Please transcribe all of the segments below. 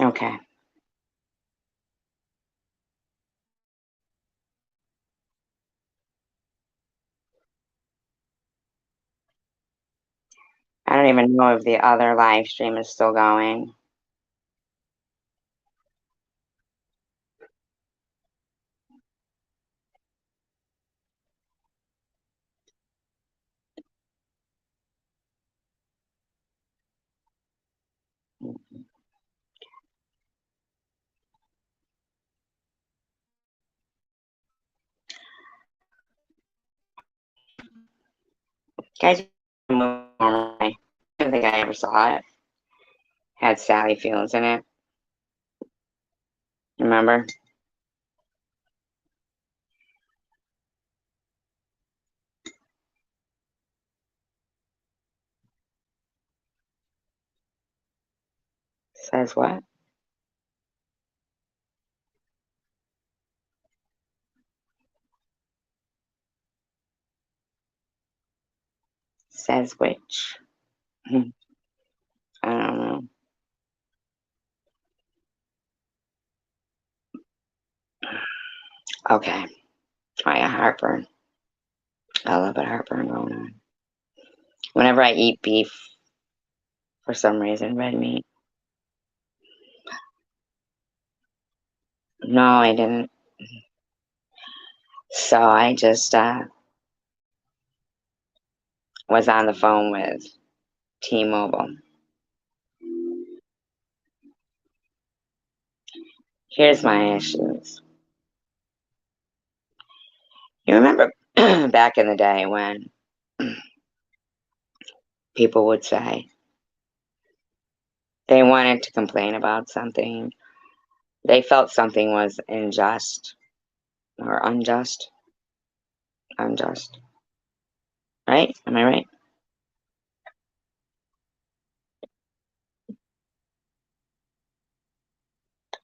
Okay. I don't even know if the other live stream is still going. Guys, I don't think I ever saw it. Had Sally Fields in it. Remember? Says what? Says which? I don't know. Okay. I got heartburn. A little bit of heartburn going on. Whenever I eat beef, for some reason, red meat. No, I didn't. So I just was on the phone with T-Mobile. Here's my issues. You remember back in the day when people would say they wanted to complain about something, they felt something was unjust or unjust, unjust, right? Am I right?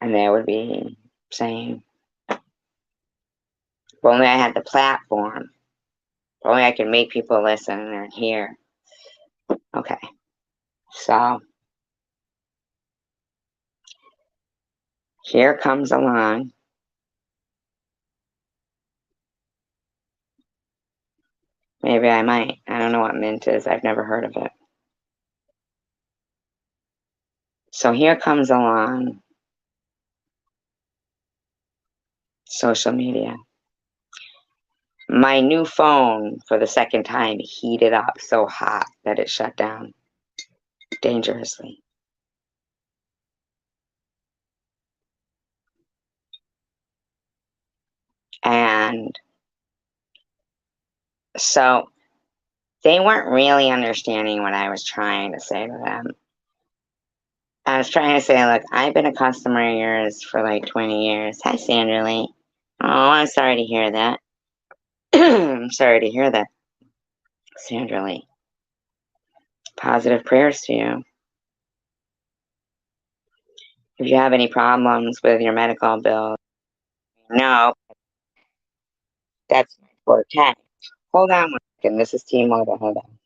And they would be saying, if only I had the platform, if only I could make people listen and hear. Okay, so here comes along. Maybe I might. I don't know what mint is. I've never heard of it. So here comes along social media. My new phone, for the second time, heated up so hot that it shut down dangerously. And so they weren't really understanding what I was trying to say to them. I was trying to say, look, I've been a customer of yours for like 20 years. Hi, Sandra Lee. Oh, I'm sorry to hear that. I'm sorry to hear that, Sandra Lee. Positive prayers to you. If you have any problems with your medical bill, no, that's my forte. Hold on one second. This is T-Mobile. Hold on.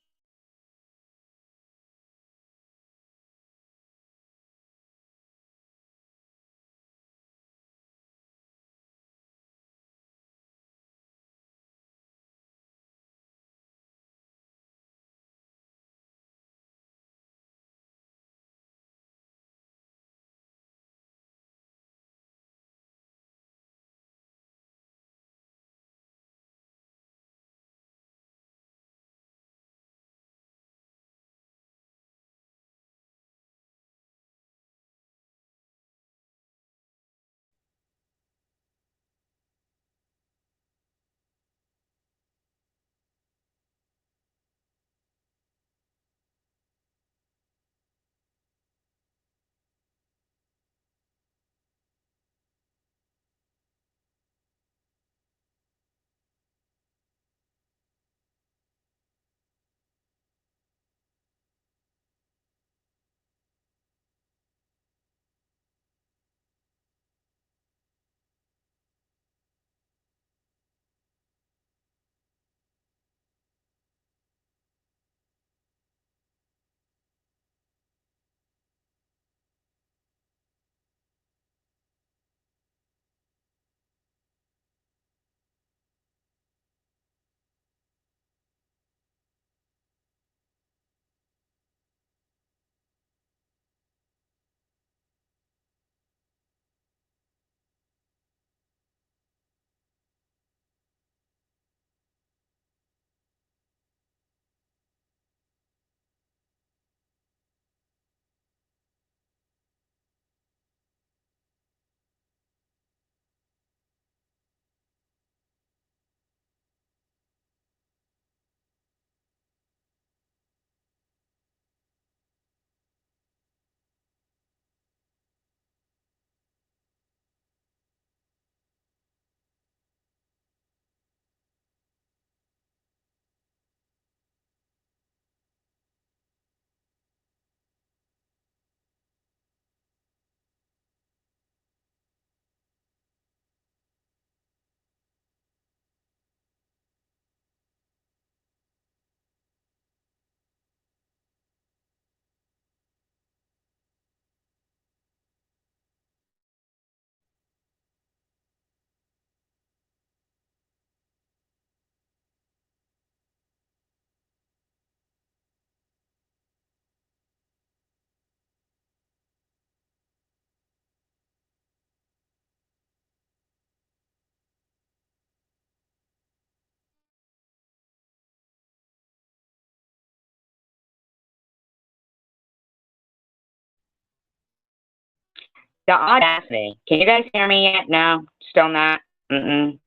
The audacity. Can you guys hear me yet? No? Still not? Mm-mm.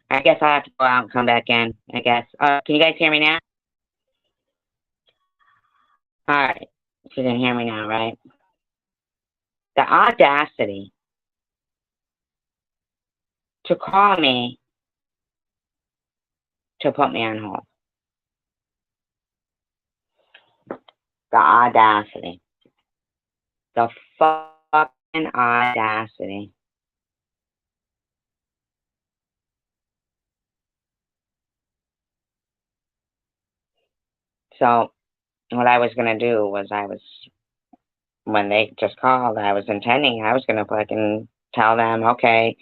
I guess I'll have to go out and come back in, I guess. Can you guys hear me now? Alright. You can hear me now, right? The audacity to call me to put me on hold. The audacity. The fucking audacity. So, what I was going to do was when they just called, I was going to fucking tell them, okay,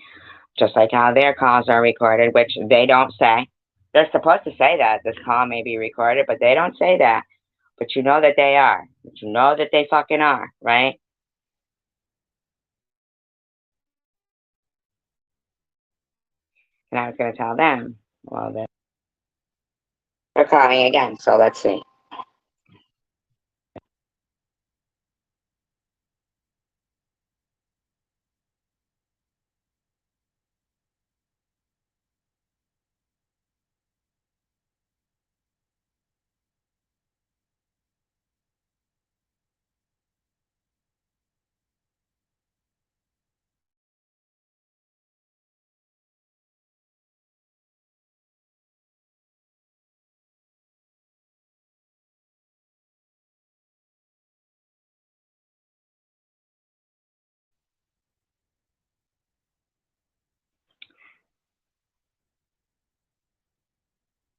just like how their calls are recorded, which they don't say. They're supposed to say that this call may be recorded, but they don't say that. But you know that they are. But you know that they fucking are, right? And I was going to tell them, well, they're calling again, so let's see.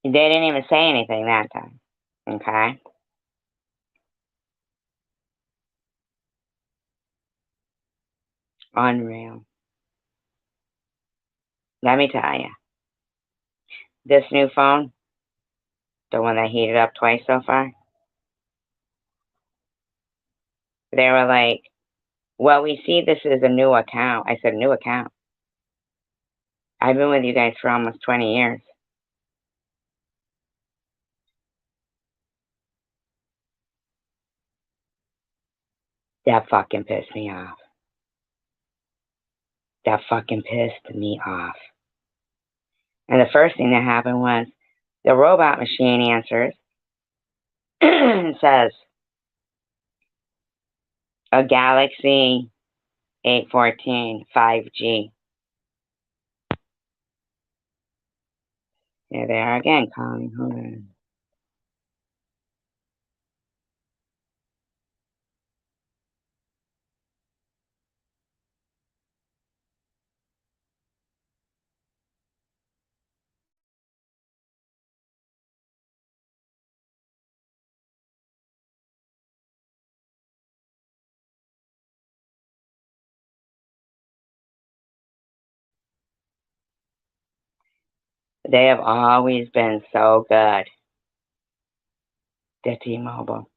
They didn't even say anything that time, okay? Unreal. Let me tell you, this new phone, the one that heated up twice so far, they were like, well, we see this is a new account. I said, new account? I've been with you guys for almost 20 years. That fucking pissed me off. That fucking pissed me off. And the first thing that happened was the robot machine answers and says, a Galaxy 814 5G. There they are again calling. Hold on. They have always been so good. The T-Mobile.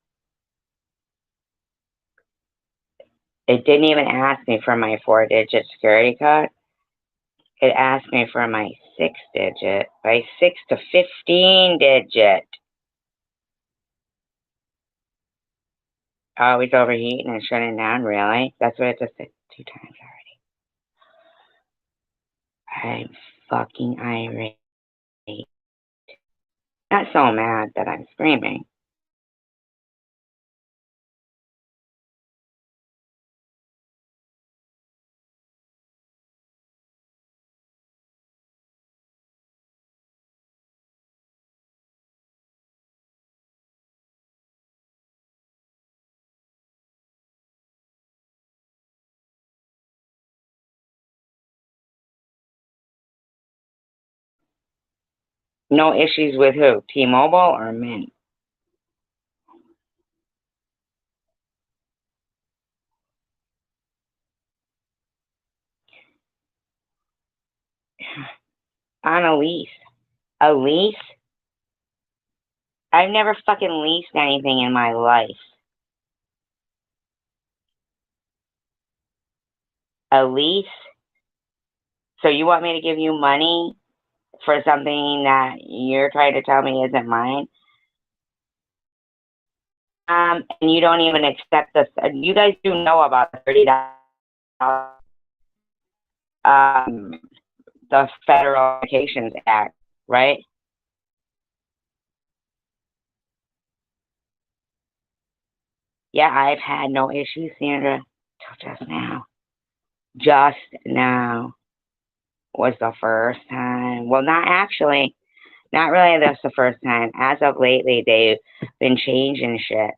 It didn't even ask me for my 4-digit security code. It asked me for my 6-digit, my 6 to 15-digit. Always overheating and shutting down, really? That's what it just did 2 times already. I'm fucking irate. Not so mad that I'm screaming. No issues with who? T-Mobile or Mint? On a lease. A lease? I've never fucking leased anything in my life. A lease? So you want me to give you money for something that you're trying to tell me isn't mine? And you don't even accept this. You guys do know about the $30 um, the Federal Communications Act, right? Yeah, I've had no issues, Sandra, till just now. Just now was the first time. Well, not actually. Not really. That's the first time. As of lately, they've been changing shit.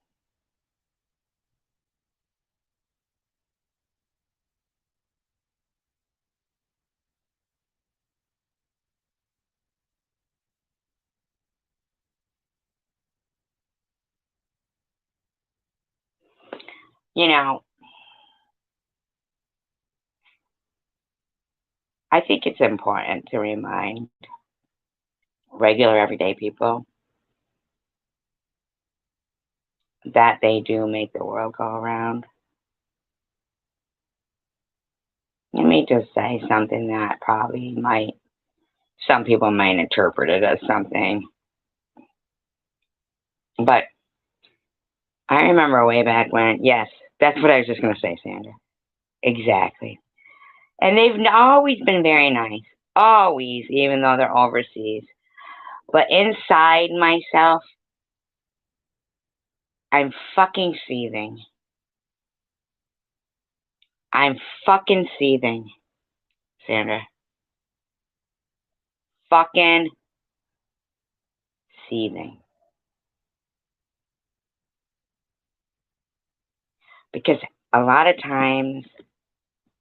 You know, I think it's important to remind regular everyday people that they do make the world go around. Let me just say something that probably might, some people might interpret it as something, but I remember way back when, yes, that's what I was just going to say, Sandra. Exactly. And they've always been very nice. Always, even though they're overseas. But inside myself, I'm fucking seething. I'm fucking seething, Sandra. Fucking seething. Because a lot of times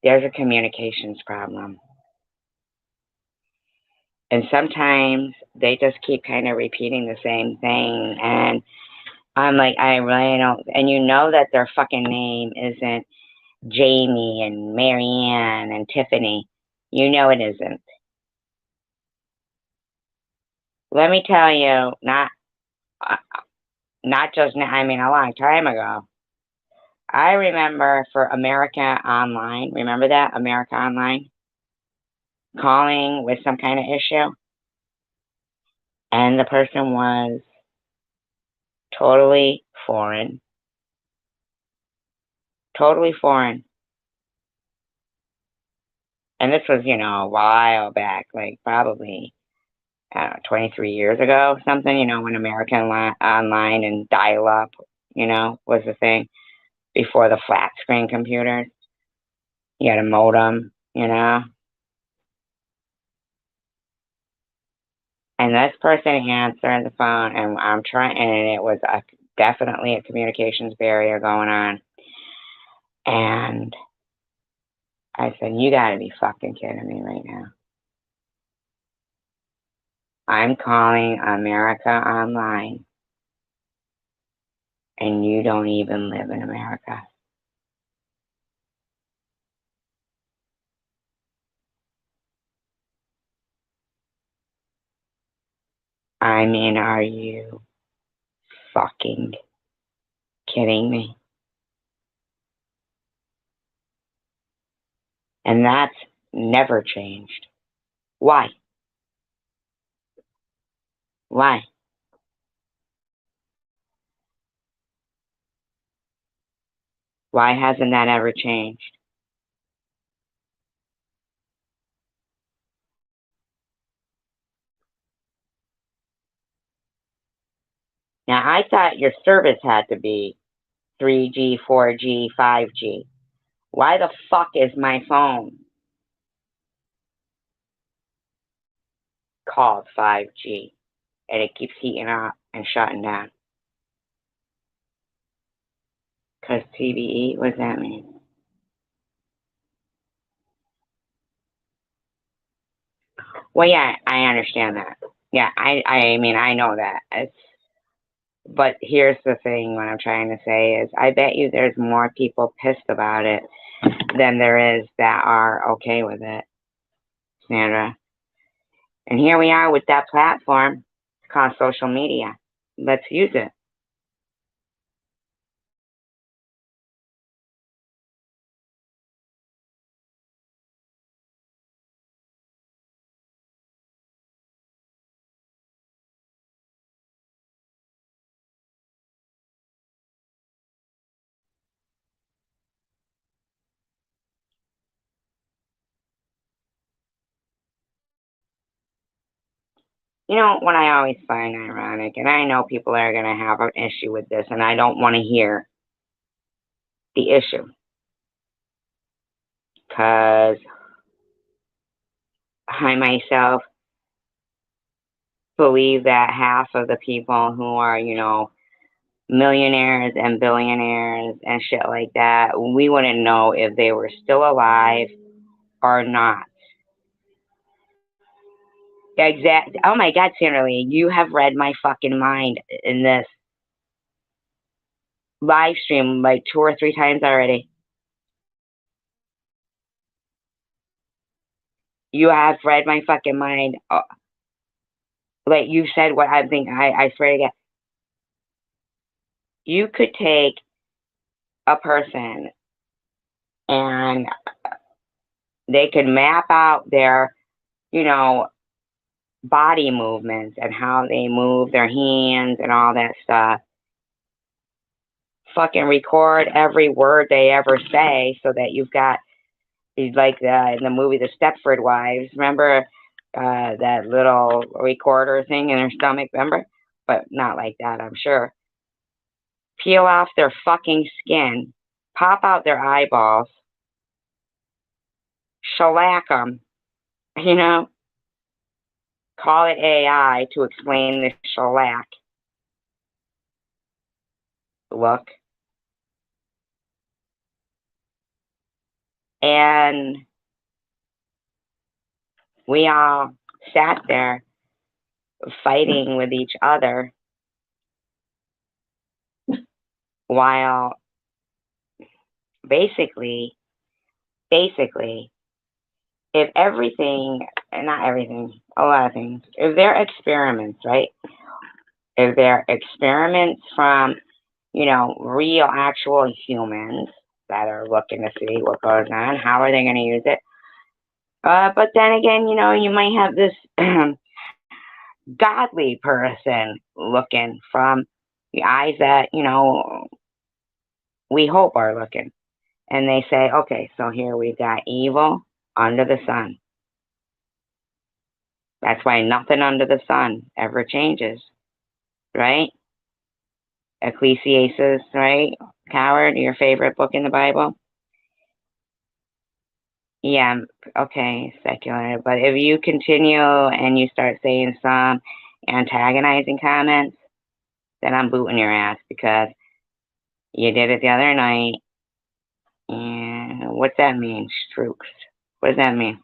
there's a communications problem. And sometimes they just keep kind of repeating the same thing. And I'm like, I really don't. And you know that their fucking name isn't Jamie and Marianne and Tiffany. You know it isn't. Let me tell you, uh, not just now, I mean, a long time ago. I remember for America Online, remember that? America Online? Calling with some kind of issue. And the person was totally foreign. Totally foreign. And this was, a while back, like probably, I don't know, 23 years ago, something, when America Online and dial up, was the thing before the flat screen computers. You had a modem. And this person answered the phone, and I'm trying, and it was definitely a communications barrier going on. And I said, "You gotta be fucking kidding me right now. I'm calling America Online, and you don't even live in America." I mean, are you fucking kidding me? And that's never changed. Why? Why? Why hasn't that ever changed? Now, I thought your service had to be 3G, 4G, 5G. Why the fuck is my phone called 5G and it keeps heating up and shutting down? Because TBE, what does that mean? Well, yeah, I understand that. Yeah, I mean, I know that. But here's the thing, what I'm trying to say is, I bet you there's more people pissed about it than there is that are okay with it, Sandra. And here we are with that platform. It's called social media. Let's use it. You know what I always find ironic, and I know people are going to have an issue with this, and I don't want to hear the issue because I myself believe that half of the people who are, millionaires and billionaires and shit like that, we wouldn't know if they were still alive or not. Exact. Oh my God, Sandra Lee, you have read my fucking mind in this live stream like 2 or 3 times already. You have read my fucking mind. Like you said what I think. I swear to God, you could take a person and they could map out their, you know, body movements and how they move their hands and all that stuff. Fucking record every word they ever say so that you've got, like in the movie The Stepford Wives, remember that little recorder thing in their stomach, remember? But not like that, I'm sure. Peel off their fucking skin, pop out their eyeballs, shellac them, you know? Call it AI to explain the shellac look. And we all sat there fighting with each other while basically, if everything, not everything, a lot of things, if they're experiments, right? If they're experiments from, real actual humans that are looking to see what goes on, how are they going to use it? But then again, you might have this godly person looking from the eyes that, we hope are looking. And they say, okay, so here we've got evil under the sun. That's why nothing under the sun ever changes, right? Ecclesiastes, right? Coward, your favorite book in the Bible? Yeah, okay, secular. But if you continue and you start saying some antagonizing comments, then I'm booting your ass because you did it the other night. And what's that mean? Strooks. What does that mean?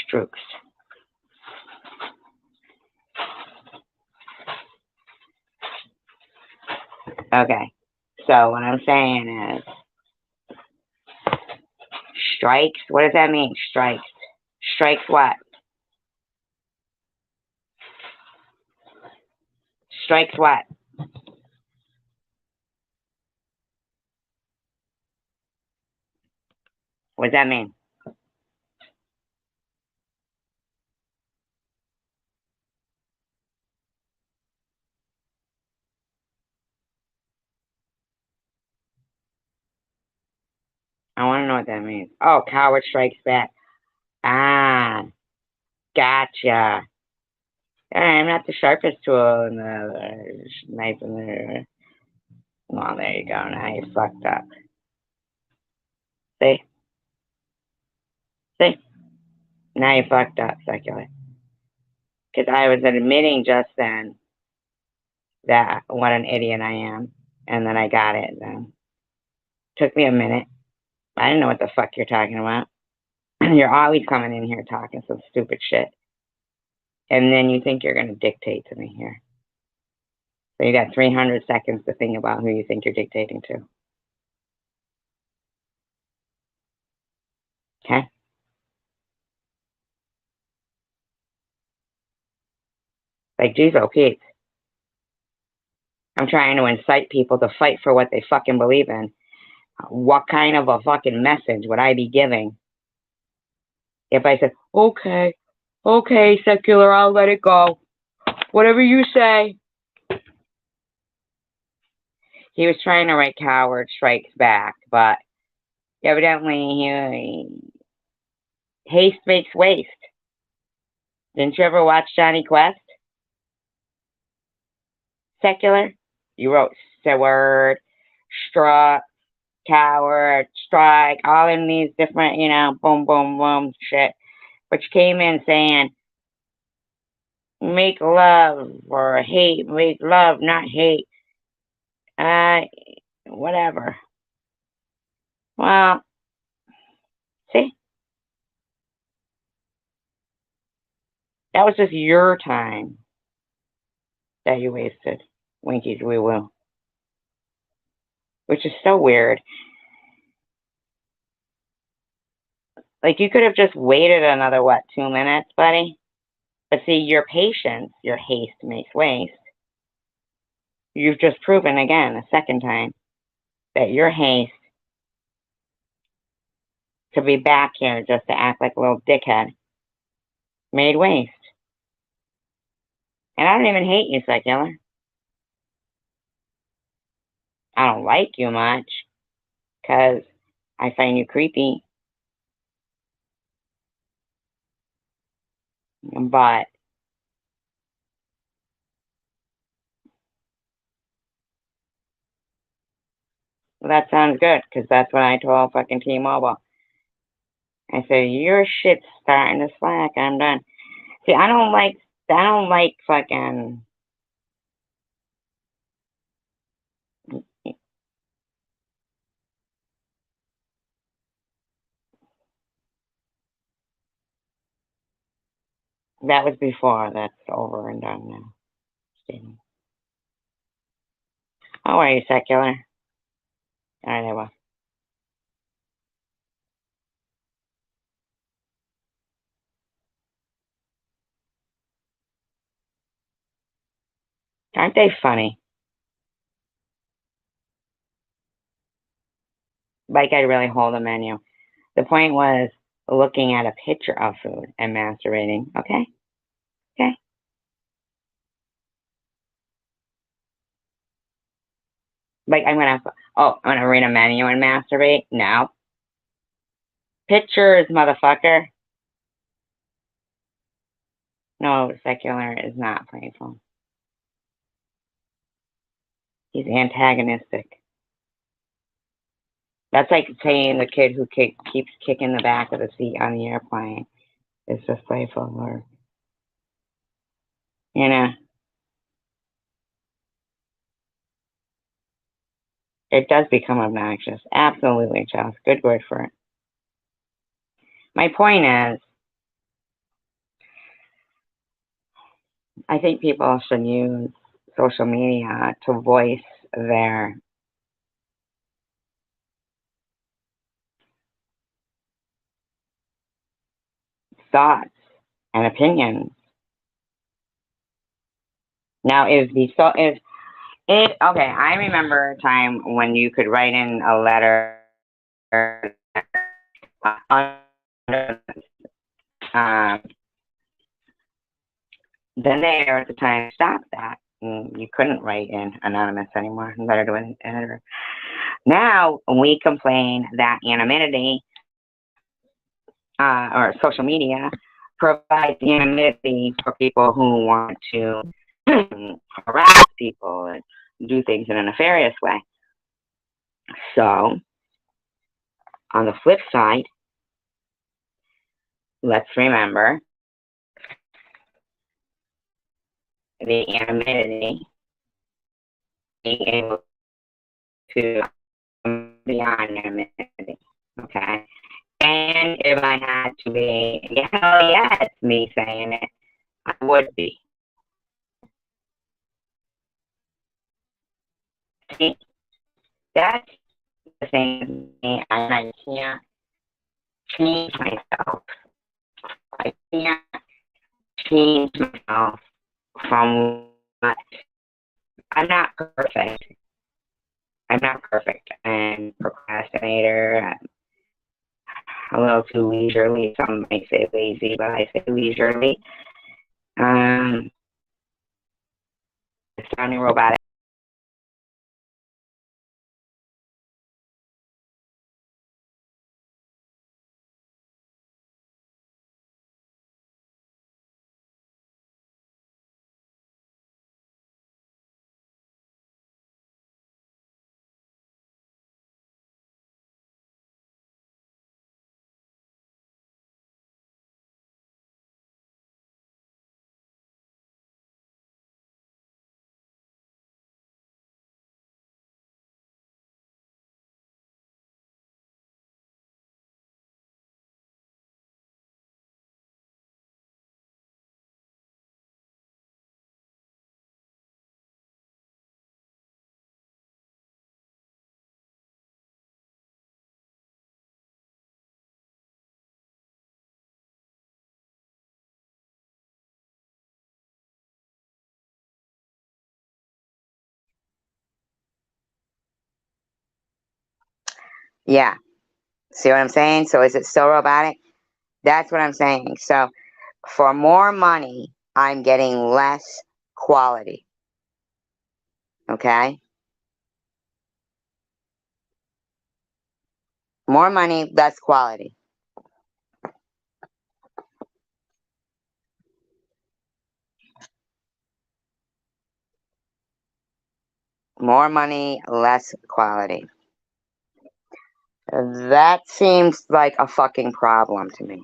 Strooks. Okay. So what I'm saying is strikes. What does that mean? Strikes. Strikes what? Strikes what? What does that mean? I want to know what that means. Oh, coward strikes back. Ah, gotcha. I'm not the sharpest tool in the knife in the. Well, there you go. Now you fucked up. See? See? Now you fucked up, secular. Because I was admitting just then that what an idiot I am. And then I got it then. Took me a minute. I didn't know what the fuck you're talking about. You're always coming in here talking some stupid shit. And then you think you're going to dictate to me here. So you got 300 seconds to think about who you think you're dictating to. Okay? Like, geez, oh, Pete. I'm trying to incite people to fight for what they fucking believe in. What kind of a fucking message would I be giving if I said, okay, secular, I'll let it go. Whatever you say. He was trying to write coward strikes back, but evidently haste makes waste. Didn't you ever watch Johnny Quest? Secular? You wrote Seward, Struck, Coward, Strike, all in these different, boom, boom, boom shit. But you came in saying, make love or hate, make love, not hate. Whatever. Well, see, that was just your time that you wasted. Winkies, we will. Which is so weird. Like, you could have just waited another, 2 minutes, buddy? But see, your patience, your haste makes waste. You've just proven again, a second time, that your haste to be back here just to act like a little dickhead made waste. And I don't even hate you, Secular. I don't like you much, because I find you creepy. But that sounds good, because that's what I told fucking T-Mobile. I said, your shit's starting to slack. I'm done. See, I don't like fucking. That was before. That's over and done now. Steven. How are you, Secular? All right, well. Aren't they funny? Like, I'd really hold a menu. The point was looking at a picture of food and masturbating. Okay? Okay? Like, I'm gonna read a menu and masturbate? No. Pictures, motherfucker. No, Secular is not playful. He's antagonistic. That's like saying the kid who keeps kicking the back of the seat on the airplane is just playful, or, it does become obnoxious. Absolutely, Charles. Good word for it. My point is, I think people should use social media to voice their thoughts and opinions. Now, okay, I remember a time when you could write in a letter, then there at the time stopped that. You couldn't write in anonymous anymore, letter to an editor. Now, we complain that anonymity, or social media, provides anonymity for people who want to harass people and do things in a nefarious way. So, on the flip side, let's remember the anonymity, being able to beyond anonymity. Okay? And if I had to be, hell yeah, it's me saying it, I would be. See, that's the thing, and I can't change myself. I can't change myself from what. I'm not perfect. I'm not perfect. I'm a procrastinator. I'm a little too leisurely. Some might say lazy, but I say leisurely. It's sounding robotic. Yeah. See what I'm saying? So is it still robotic? That's what I'm saying. So for more money, I'm getting less quality. Okay? More money, less quality. More money, less quality. That seems like a fucking problem to me.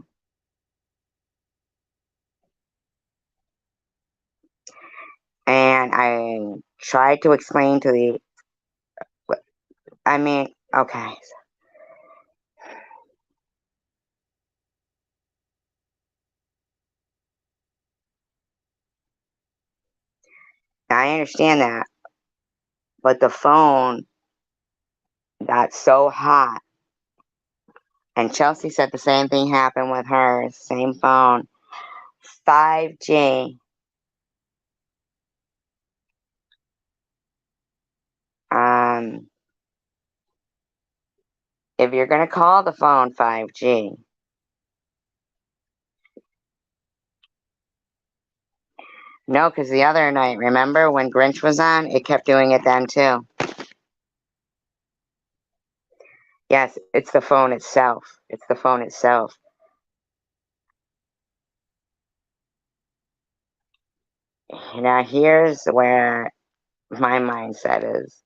And I tried to explain to the, I mean, okay. I understand that, but the phone got so hot. And Chelsea said the same thing happened with her, same phone, 5G. Um, if you're gonna call the phone 5G, no, because the other night, remember when Grinch was on, it kept doing it then too. Yes, it's the phone itself. It's the phone itself. Now here's where my mindset is.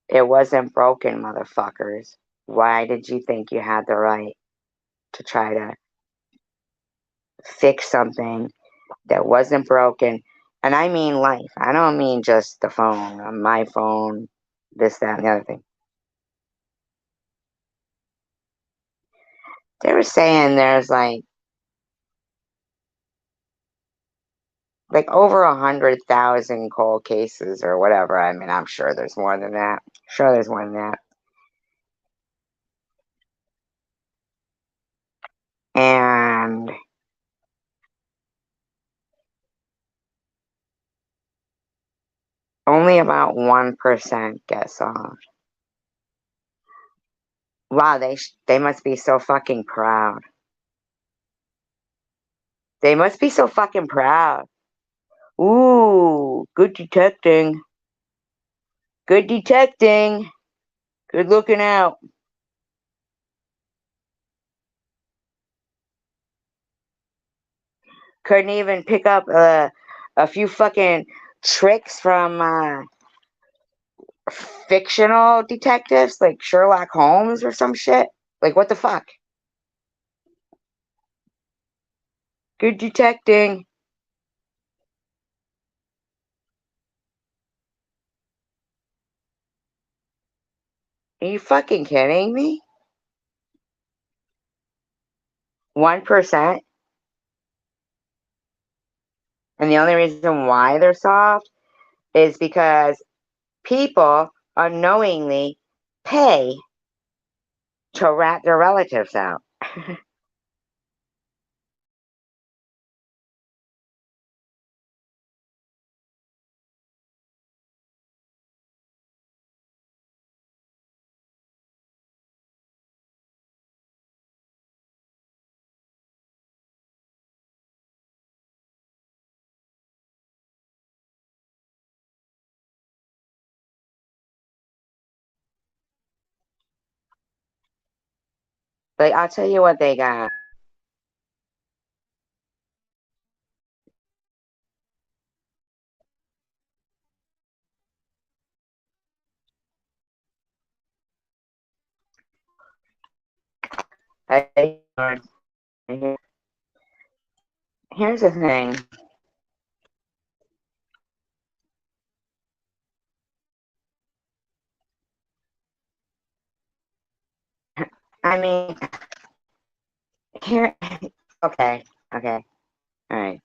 It wasn't broken, motherfuckers. Why did you think you had the right to try to fix something that wasn't broken? And I mean life. I don't mean just the phone, my phone, this, that, and the other thing. They were saying there's like over 100,000 cold cases or whatever. I mean, I'm sure there's more than that. Sure, there's more than that. And only about 1% get solved. Wow, they must be so fucking proud. They must be so fucking proud. Ooh, good detecting. Good detecting. Good looking out. Couldn't even pick up a few fucking tricks from fictional detectives like Sherlock Holmes or some shit. Like, what the fuck? Good detecting. Are you fucking kidding me? 1%. And the only reason why they're solved is because people unknowingly pay to rat their relatives out. Like, I'll tell you what they got. I- Here's the thing. I mean, here. Okay. Okay. All right.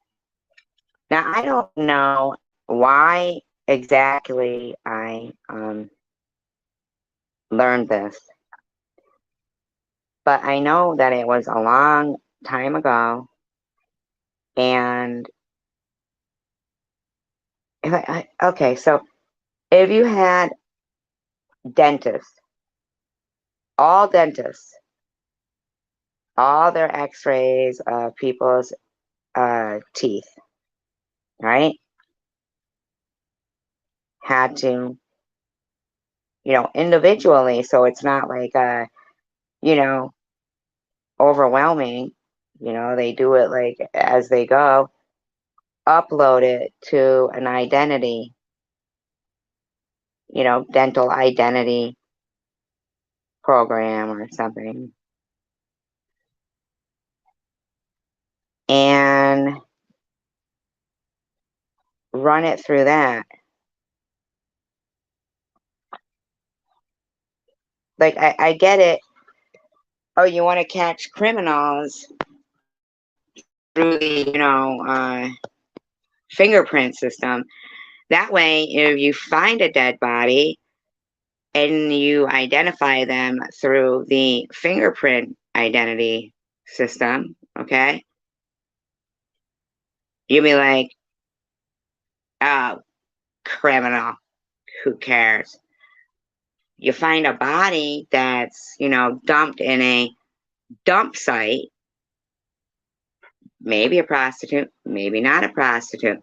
Now, I don't know why exactly I learned this, but I know that it was a long time ago. And okay, so if you had dentists all dentists, all their x-rays of people's teeth, right, had to, individually, so it's not like, you know, overwhelming. They do it like as they go, upload it to an identity, dental identity program or something. And run it through that. Like, I get it. Oh, you want to catch criminals through the, fingerprint system. That way, if you find a dead body and you identify them through the fingerprint identity system, okay, you'll be like, oh, criminal, who cares? You find a body that's, dumped in a dump site, maybe a prostitute, maybe not a prostitute,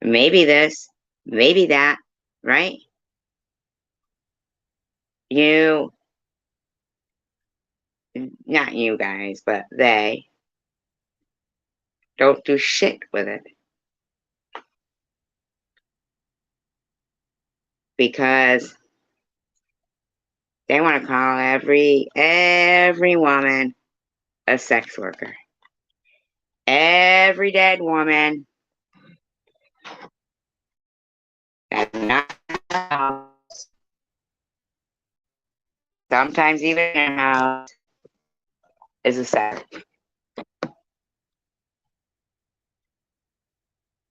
maybe this, maybe that, right? You, not you guys, but they don't do shit with it because they want to call every woman a sex worker. Every dead woman that's not in the house, sometimes even in the house, is a sex.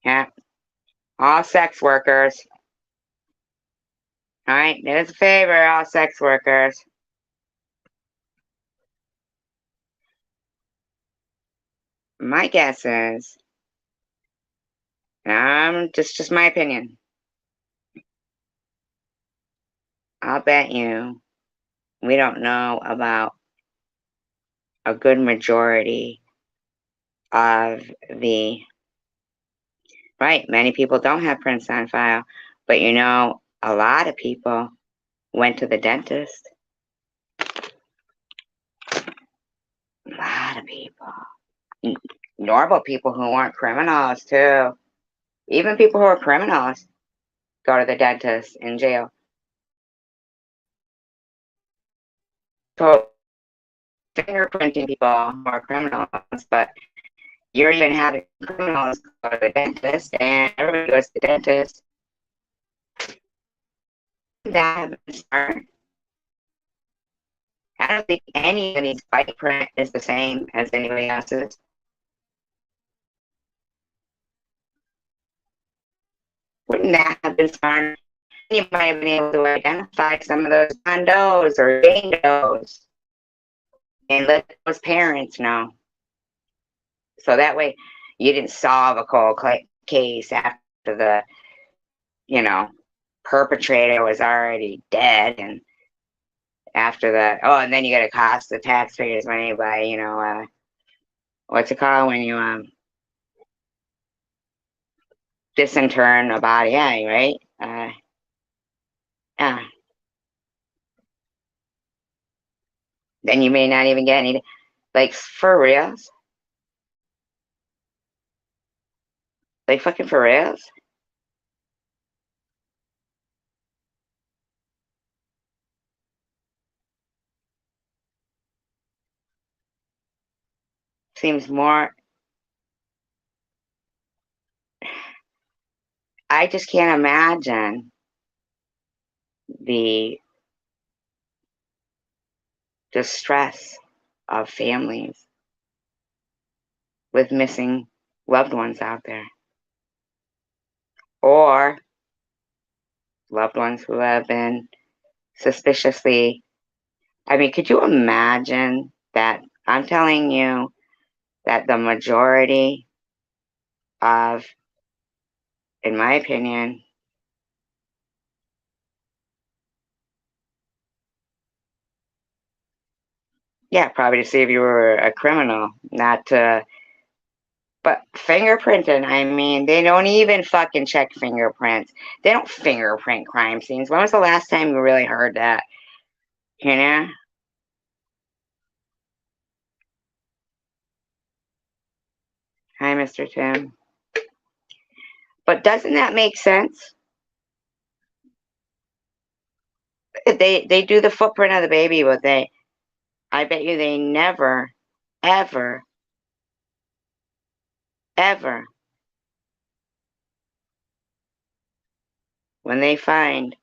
Yeah, all sex workers. All right, there's a favor, all sex workers. My guess is, just my opinion. I'll bet you we don't know about a good majority of the, right, many people don't have prints on file, but a lot of people went to the dentist. A lot of people. Normal people who weren't criminals, too. Even people who are criminals go to the dentist in jail. So, fingerprinting people who are criminals, but you're even having criminals go to the dentist, and everybody goes to the dentist. That smart. I don't think anybody's bite print is the same as anybody else's. Wouldn't that have been smart? You might have been able to identify some of those condos or Jane's and let those parents know. So that way you didn't solve a cold case after the, perpetrator was already dead, and after that, oh, and then you got to cost the taxpayers money by, what's it called when you disinter a body, yeah, right? Yeah. Then you may not even get any, like, for reals, like fucking for reals. Seems more. I just can't imagine the distress of families with missing loved ones out there, or loved ones who have been suspiciously. I mean, could you imagine that? I'm telling you that the majority of, in my opinion, Yeah, probably to see if you were a criminal, not to. But fingerprinting, I mean, they don't even fucking check fingerprints. They don't fingerprint crime scenes. When was the last time you really heard that? You know? Hi, Mr. Tim. But doesn't that make sense? They do the footprint of the baby, but I bet you they never, ever, ever, when they find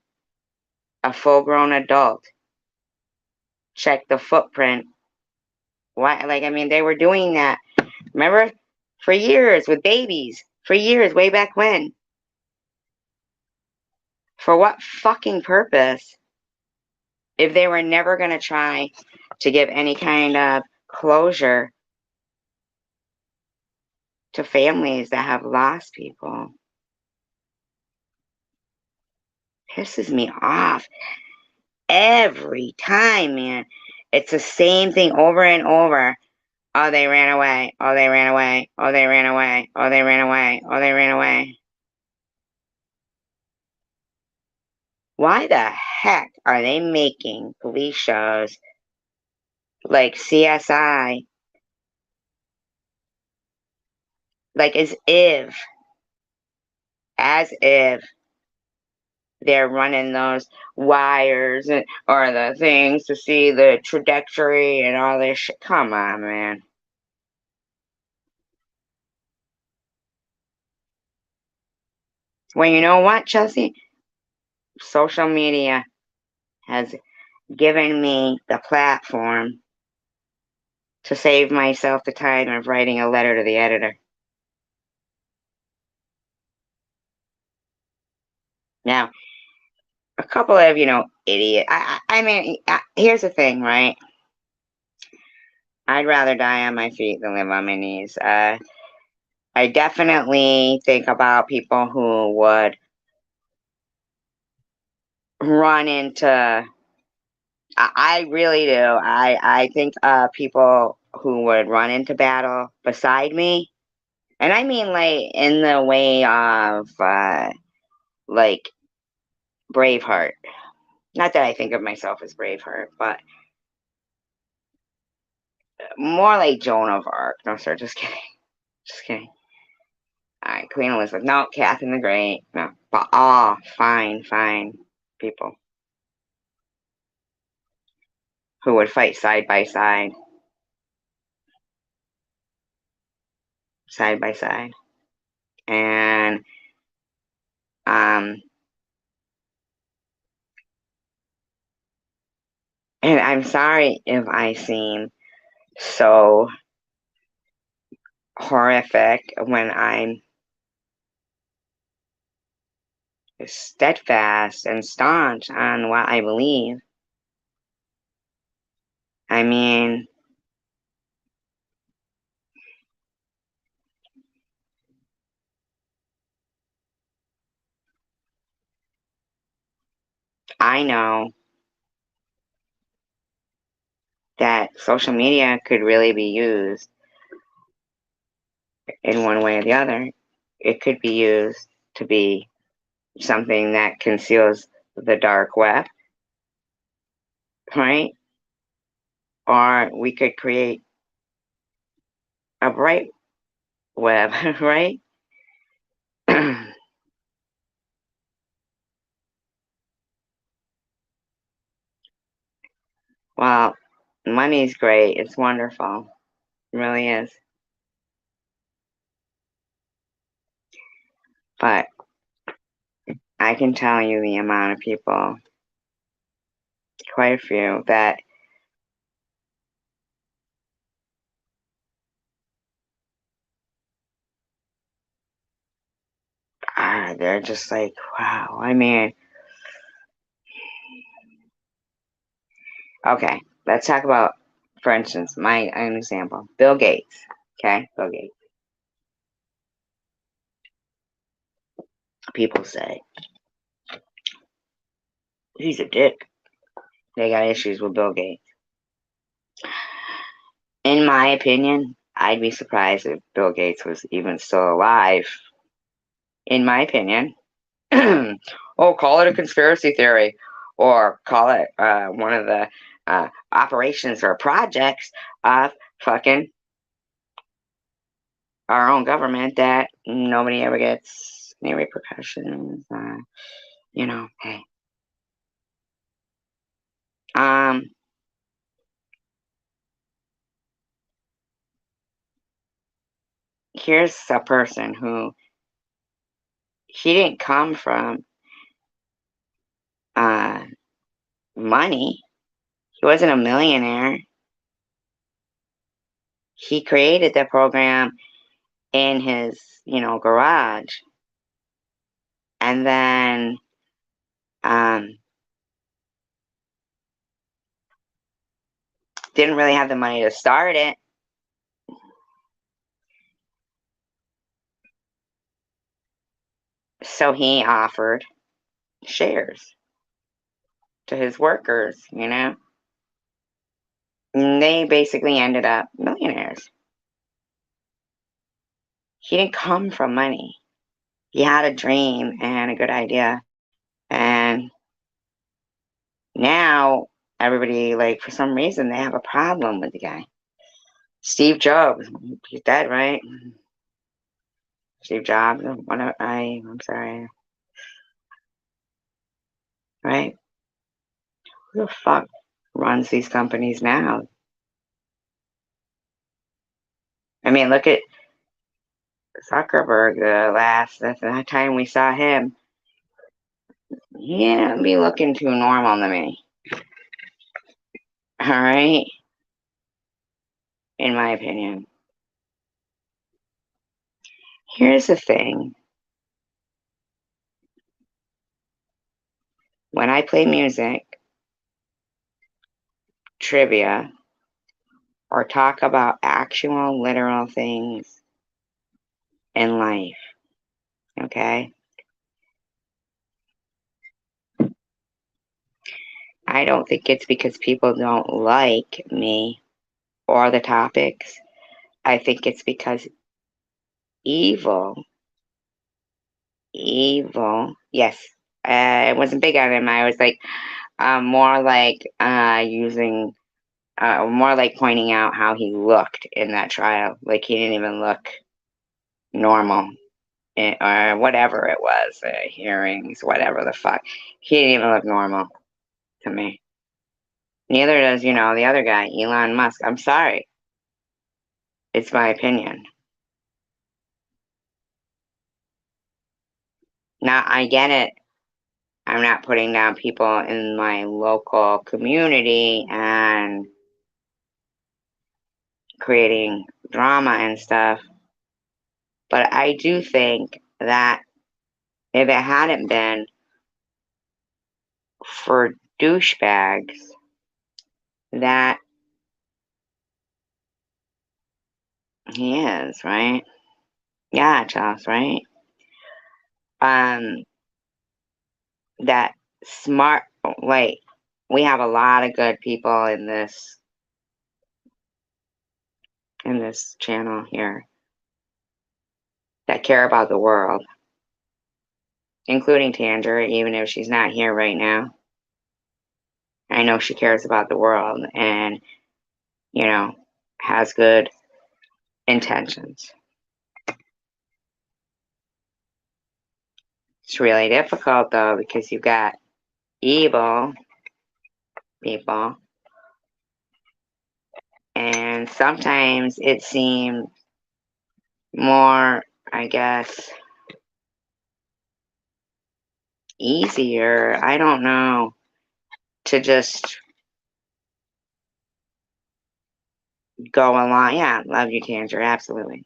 a full-grown adult, check the footprint. Why? Like, I mean, they were doing that. Remember, for years with babies, for years, way back when. For what fucking purpose? If they were never going to try to give any kind of closure to families that have lost people. Pisses me off every time, man. It's the same thing over and over. Oh, they ran away. Oh, they ran away. Oh, they ran away. Oh, they ran away. Oh, they ran away. Why the heck are they making police shows like CSI? Like as if they're running those wires or the things to see the trajectory and all this shit. Come on, man. Well, you know what, Chelsea? Social media has given me the platform to save myself the time of writing a letter to the editor. Now, a couple of, idiot. I mean, here's the thing, right? I'd rather die on my feet than live on my knees. I definitely think about people who would run into. I really do. I think people who would run into battle beside me, and I mean like in the way of like Braveheart. Not that I think of myself as Braveheart, but more like Joan of Arc. No, sir, just kidding. Just kidding. All right, Queen Elizabeth. No, Catherine the Great. No, but fine, fine people who would fight side by side, and um, and I'm sorry if I seem so horrific when I'm steadfast and staunch on what I believe. I mean, I know that social media could really be used in one way or the other. It could be used to be something that conceals the dark web, right? Or we could create a bright web, right? Well, money's great. It's wonderful. It really is. But I can tell you the amount of people, quite a few, that they're just like, wow. I mean, okay, let's talk about, for instance, an example, Bill Gates. Okay, Bill Gates. People say he's a dick. They got issues with Bill Gates. In my opinion, I'd be surprised if Bill Gates was even still alive. In my opinion. Oh, call it a conspiracy theory, or call it one of the operations or projects of fucking our own government that nobody ever gets any repercussions. Hey. Um, Here's a person who he didn't come from uh money. He wasn't a millionaire. He created the program in his, garage, and then um didn't really have the money to start it. So he offered shares to his workers, And they basically ended up millionaires. He didn't come from money. He had a dream and a good idea. And now everybody, like, for some reason, they have a problem with the guy. Steve Jobs, he's dead, right? Steve Jobs, I'm sorry, right? Who the fuck runs these companies now? I mean, look at Zuckerberg. The time we saw him, he didn't be looking too normal to me. All right, in my opinion. Here's the thing. When I play music, trivia, or talk about actual literal things in life, okay? I don't think it's because people don't like me or the topics. I think it's because evil, yes. I wasn't big on him. I was like, more like using, more like pointing out how he looked in that trial. Like he didn't even look normal, or whatever it was, hearings, whatever the fuck. He didn't even look normal to me. Neither does, the other guy, Elon Musk. I'm sorry. It's my opinion. Now, I get it. I'm not putting down people in my local community and creating drama and stuff. But I do think that if it hadn't been for douchebags that he is, right? Yeah, Charles, right? Um, that smart, like, we have a lot of good people in this channel here that care about the world, including Tanger, even if she's not here right now. I know she cares about the world and, has good intentions. It's really difficult though because you've got evil people, and sometimes it seems more, I guess, easier, I don't know, to just go along. Yeah, love you, Tanger, absolutely.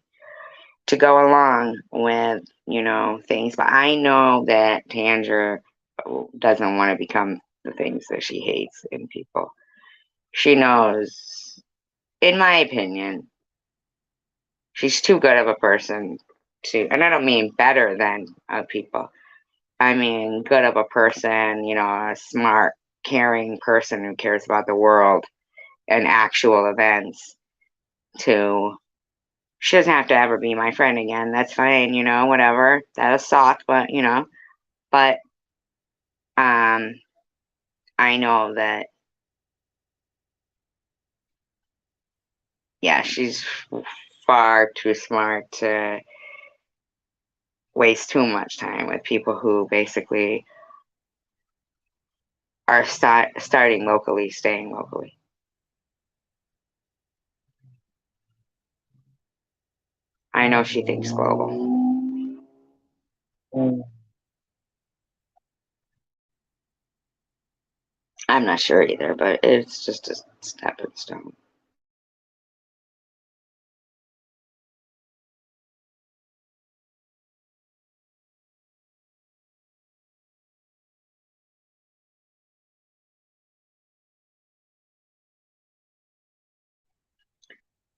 To go along with, things. But I know that Tanger doesn't want to become the things that she hates in people. She knows, in my opinion, she's too good of a person to, and I don't mean better than people. I mean good of a person, a smart, caring person who cares about the world and actual events. to, she doesn't have to ever be my friend again. That's fine, whatever. That'll suck, but, but, um, I know that, yeah, she's far too smart to waste too much time with people who basically are starting locally, staying locally. I know she thinks global. I'm not sure either, but it's just a stepping stone.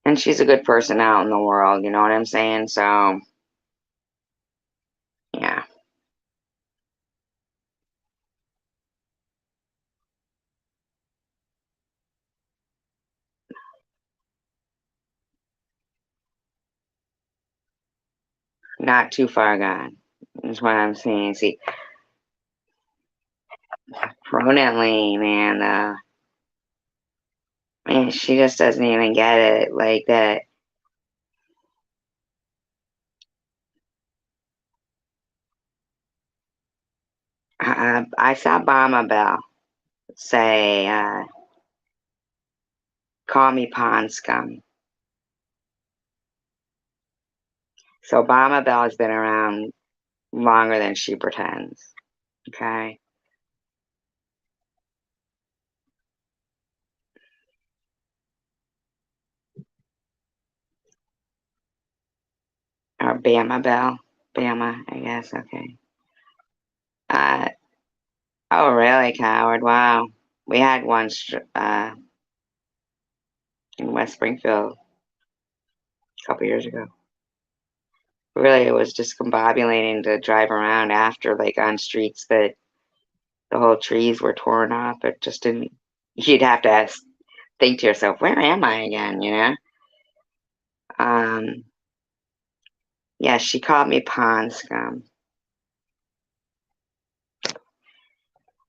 And she's a good person out in the world, you know what I'm saying? So, yeah, not too far gone is what I'm saying. See, prominently, man, man, she just doesn't even get it like that. I saw Obama Bell say, call me pond scum. So Obama Bell has been around longer than she pretends. Okay. Or Bama Bell. Bama, I guess. Okay. Uh, oh, really, coward? Wow. We had one in West Springfield a couple years ago. Really, it was discombobulating to drive around after, like, on streets that the whole trees were torn up. It just didn't. You'd have to think to yourself, where am I again? Um, yeah, she called me pond scum.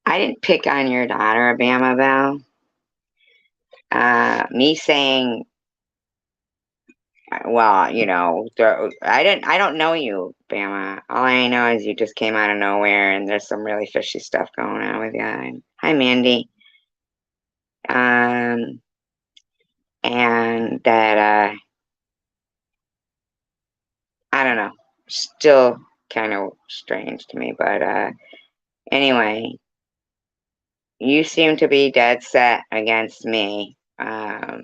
I didn't pick on your daughter, Bama Bell. Me saying, well, I don't know you, Bama. All I know is you just came out of nowhere, and there's some really fishy stuff going on with you. Hi, Mandy. Um, and that I don't know, still kind of strange to me, but anyway, you seem to be dead set against me. I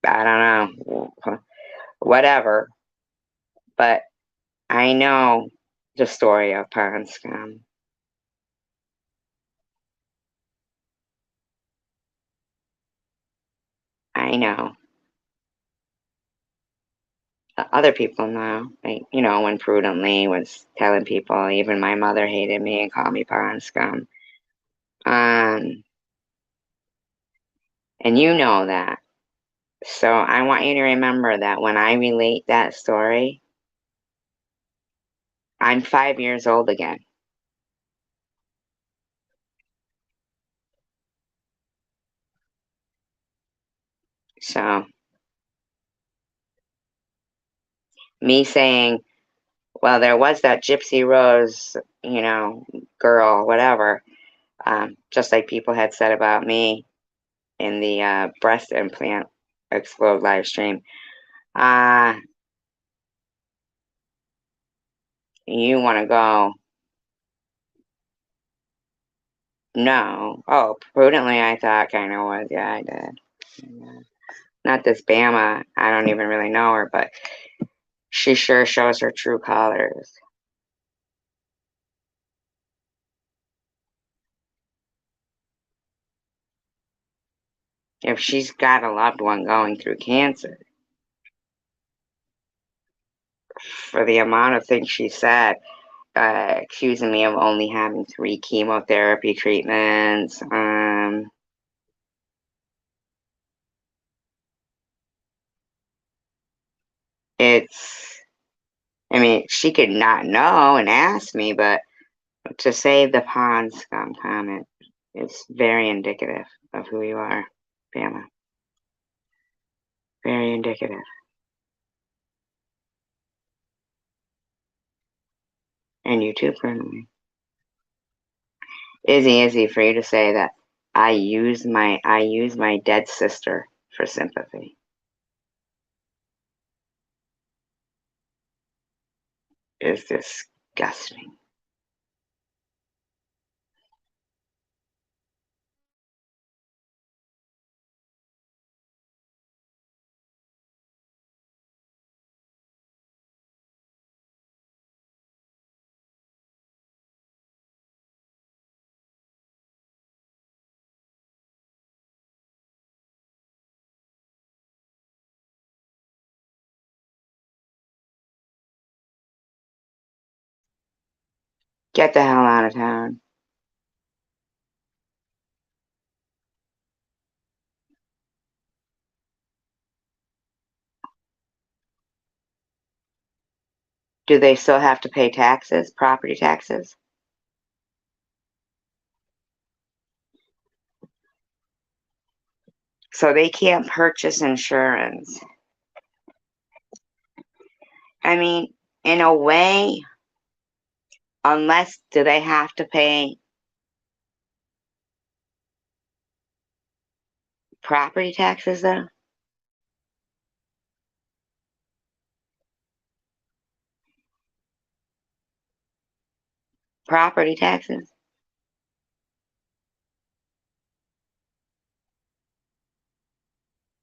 don't know, whatever, but I know the story of Pond Scum. I know. Other people know. Like, when Prudently was telling people, even my mother hated me and called me Pond Scum. Um, and you know that. So I want you to remember that when I relate that story, I'm 5 years old again. So me saying, well, there was that Gypsy Rose, girl, whatever, just like people had said about me in the breast implant explode live stream. Uh, you want to go? No. Oh, Prudently, I thought kind of was. Yeah, I did. Yeah. Not this Bama. I don't even really know her, but she sure shows her true colors. If she's got a loved one going through cancer, for the amount of things she said, accusing me of only having 3 chemotherapy treatments, I mean, she could not know and ask me, but to say the pond scum comment is very indicative of who you are, Bama. Very indicative. And you too, currently. Is he for you to say that I use my dead sister for sympathy? Is disgusting. Get the hell out of town. Do they still have to pay taxes, property taxes? So they can't purchase insurance. I mean, in a way, unless do they have to pay property taxes though? Property taxes?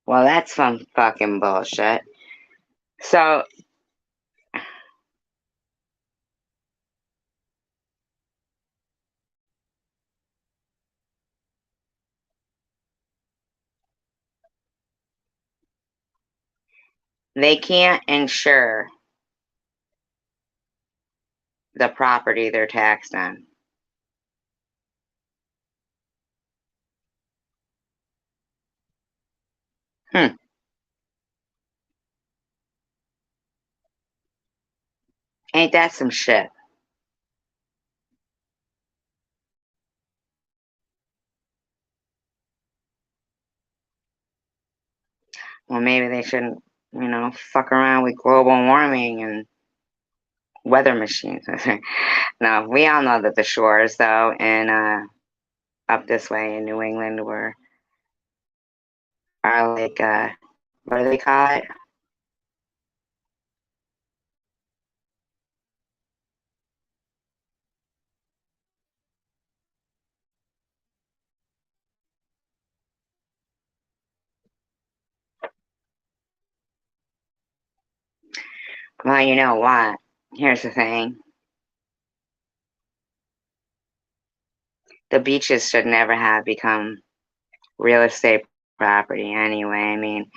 Well, that's some fucking bullshit. So they can't insure the property they're taxed on. Hmm. Ain't that some shit? Well, maybe they shouldn't, fuck around with global warming and weather machines. No, we all know that the shores, though, and up this way in New England, are like, what do they call it? Well, you know what? Here's the thing. The beaches should never have become real estate property anyway. I mean,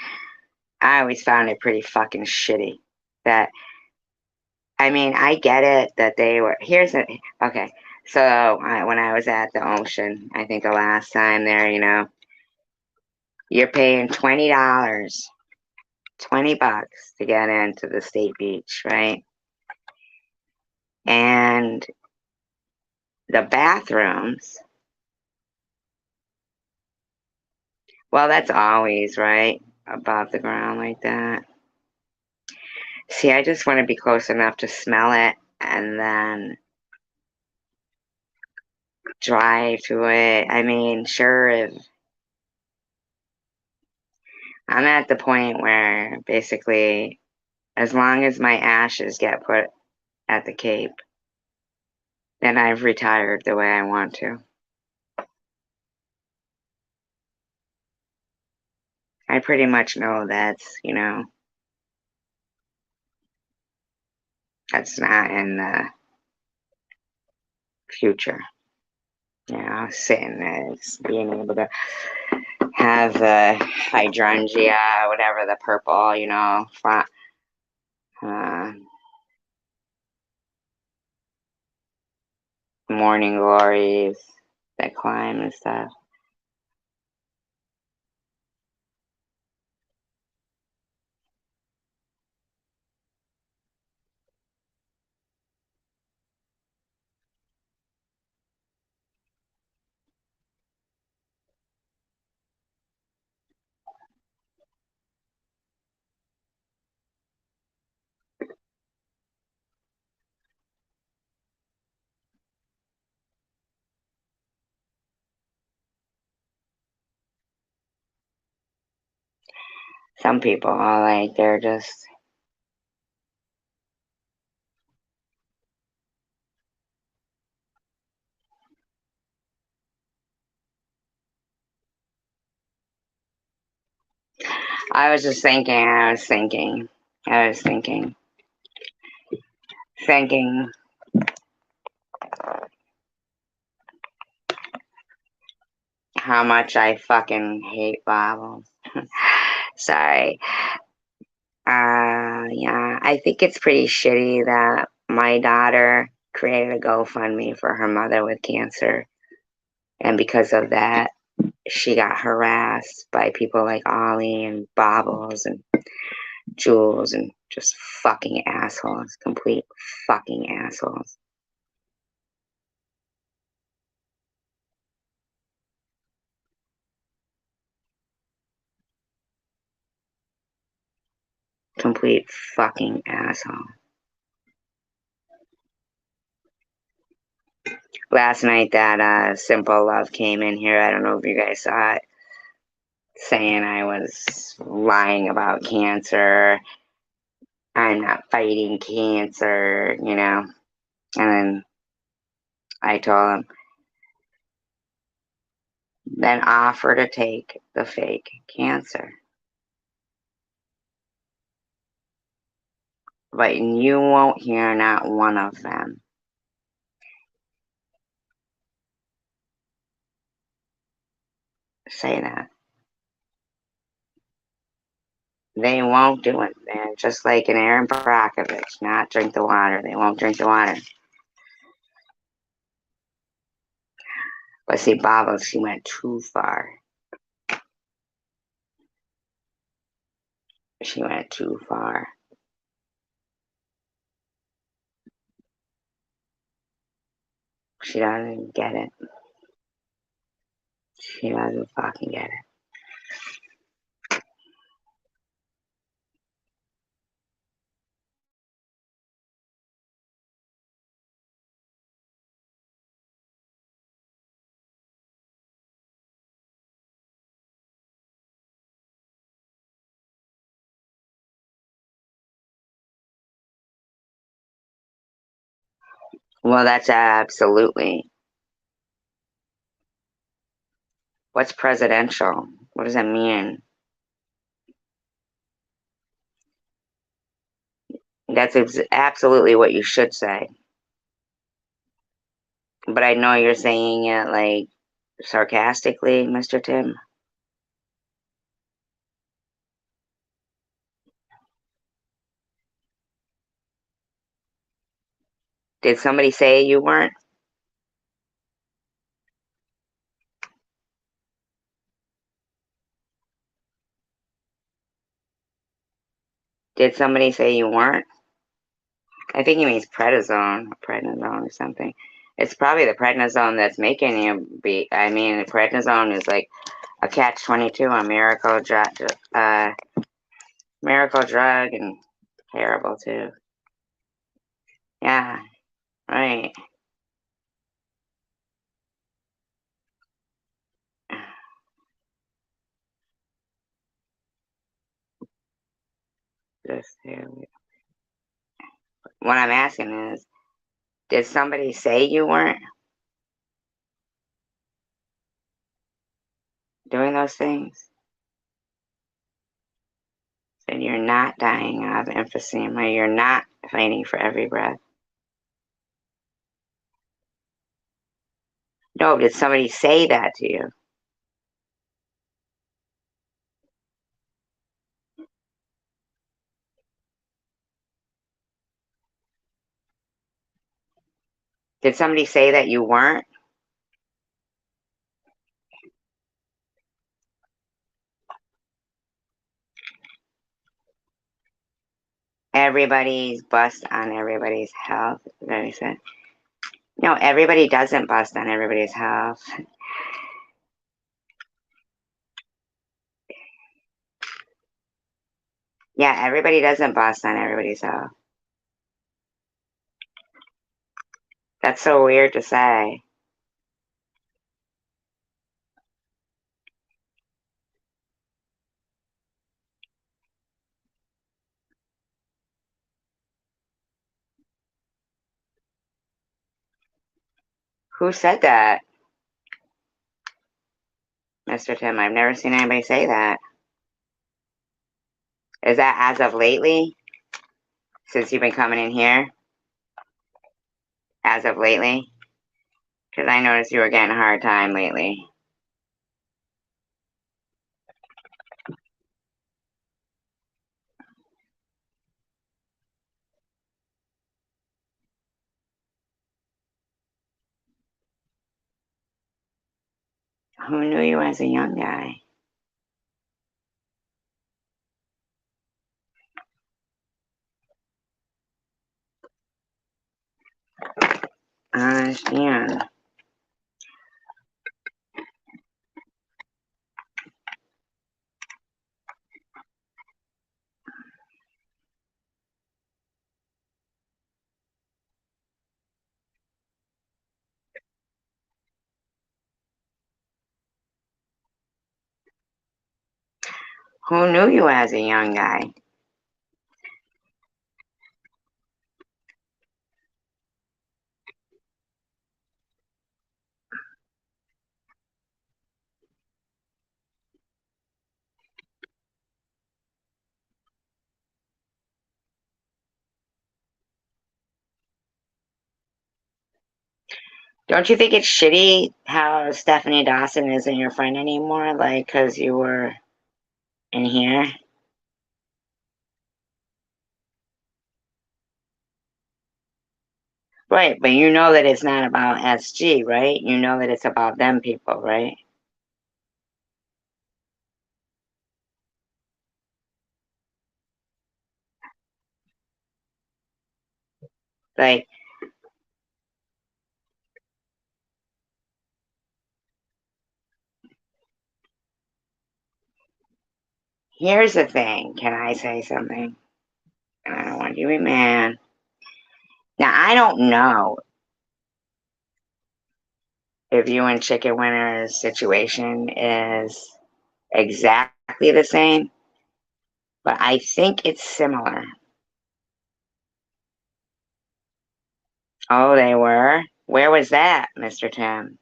I always found it pretty fucking shitty that, I mean, I get it that they were, okay. So when I was at the ocean, I think the last time there, you're paying $20, 20 bucks to get into the state beach, right? And the bathrooms, well, that's always right above the ground like that. See, I just want to be close enough to smell it and then drive to it. I mean, sure, if I'm at the point where basically, as long as my ashes get put at the Cape, then I've retired the way I want to. I pretty much know that's not in the future. Sitting there, being able to have the hydrangea, whatever, the purple, uh, morning glories that climb and stuff. Some people are like, they're just, I was just thinking, I was thinking how much I fucking hate bobbles. Sorry. Yeah, I think it's pretty shitty that my daughter created a GoFundMe for her mother with cancer. And because of that, she got harassed by people like Ollie and Bobbles and Jules and just fucking assholes. Complete fucking assholes. Complete fucking asshole. Last night, that Simple Love came in here. I don't know if you guys saw it, saying I was lying about cancer. I'm not fighting cancer, you know. And then I told him, then offer to take the fake cancer. But you won't hear not one of them say that. They won't do it. They're just like an Aaron Brockovich, not drink the water. They won't drink the water. But see, Baba, she went too far. She went too far. She doesn't get it. She doesn't fucking get it. Well, that's absolutely. What's presidential? What does that mean? That's absolutely what you should say. But I know you're saying it like sarcastically, Mr. Tim. Did somebody say you weren't? Did somebody say you weren't? I think he means prednisone or something. It's probably the prednisone that's making you be. I mean, the prednisone is like a catch-22, a miracle drug, and terrible too. Yeah, right. Just what I'm asking is, did somebody say you weren't doing those things? Then you're not dying of emphysema. You're not fighting for every breath. No, did somebody say that to you? Did somebody say that you weren't? Everybody's bust on everybody's health. Is that what he said? No, everybody doesn't bust on everybody's health. Yeah, everybody doesn't bust on everybody's health. That's so weird to say. Who said that, Mr. Tim? I've never seen anybody say that. Is that as of lately? Since you've been coming in here? As of lately? Because I noticed you were getting a hard time lately. Who knew you as a young guy? I understand. Who knew you as a young guy? Don't you think it's shitty how Stephanie Dawson isn't your friend anymore? Like, because you were in here? Right, but you know that it's not about SG, right? You know that it's about them people, right? Like, here's the thing. Can I say something? And I don't want you to be mad. Now, I don't know if you and Chicken Winner's situation is exactly the same, but I think it's similar. Oh, they were? Where was that, Mr. Tim?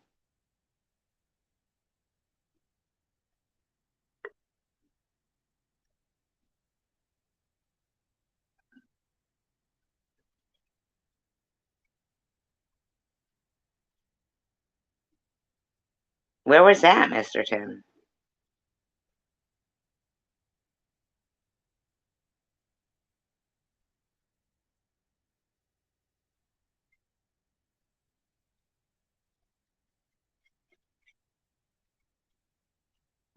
Where was that, Mr. Tim?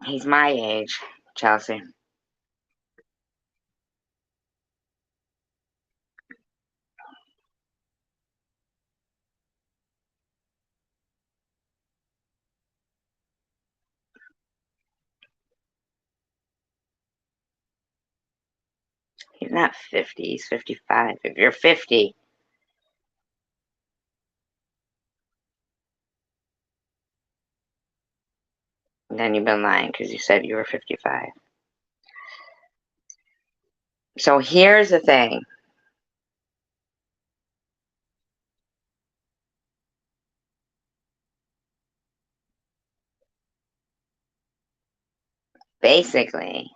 He's my age, Chelsea. He's not 50, he's 55. If you're 50, then you've been lying because you said you were 55. So here's the thing. Basically,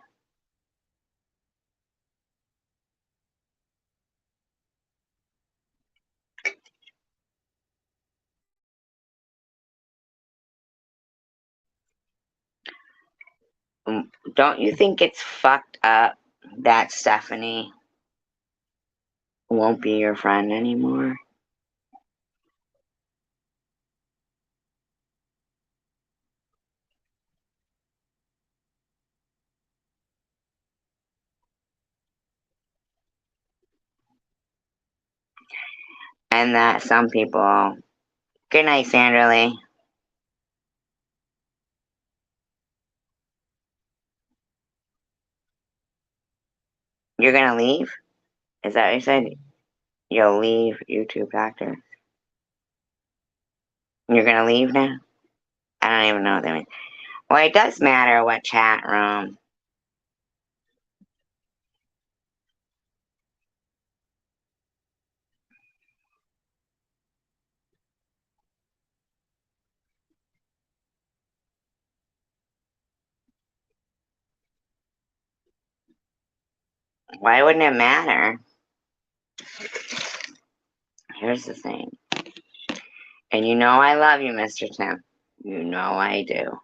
don't you think it's fucked up that Stephanie won't be your friend anymore? And that some people. Good night, Sandra Lee. You're gonna leave? Is that what you said? You'll leave YouTube Doctor? You're gonna leave now? I don't even know what that means. Well, it does matter what chat room. Why wouldn't it matter? Here's the thing. And you know I love you, Mr. Tim. You know I do.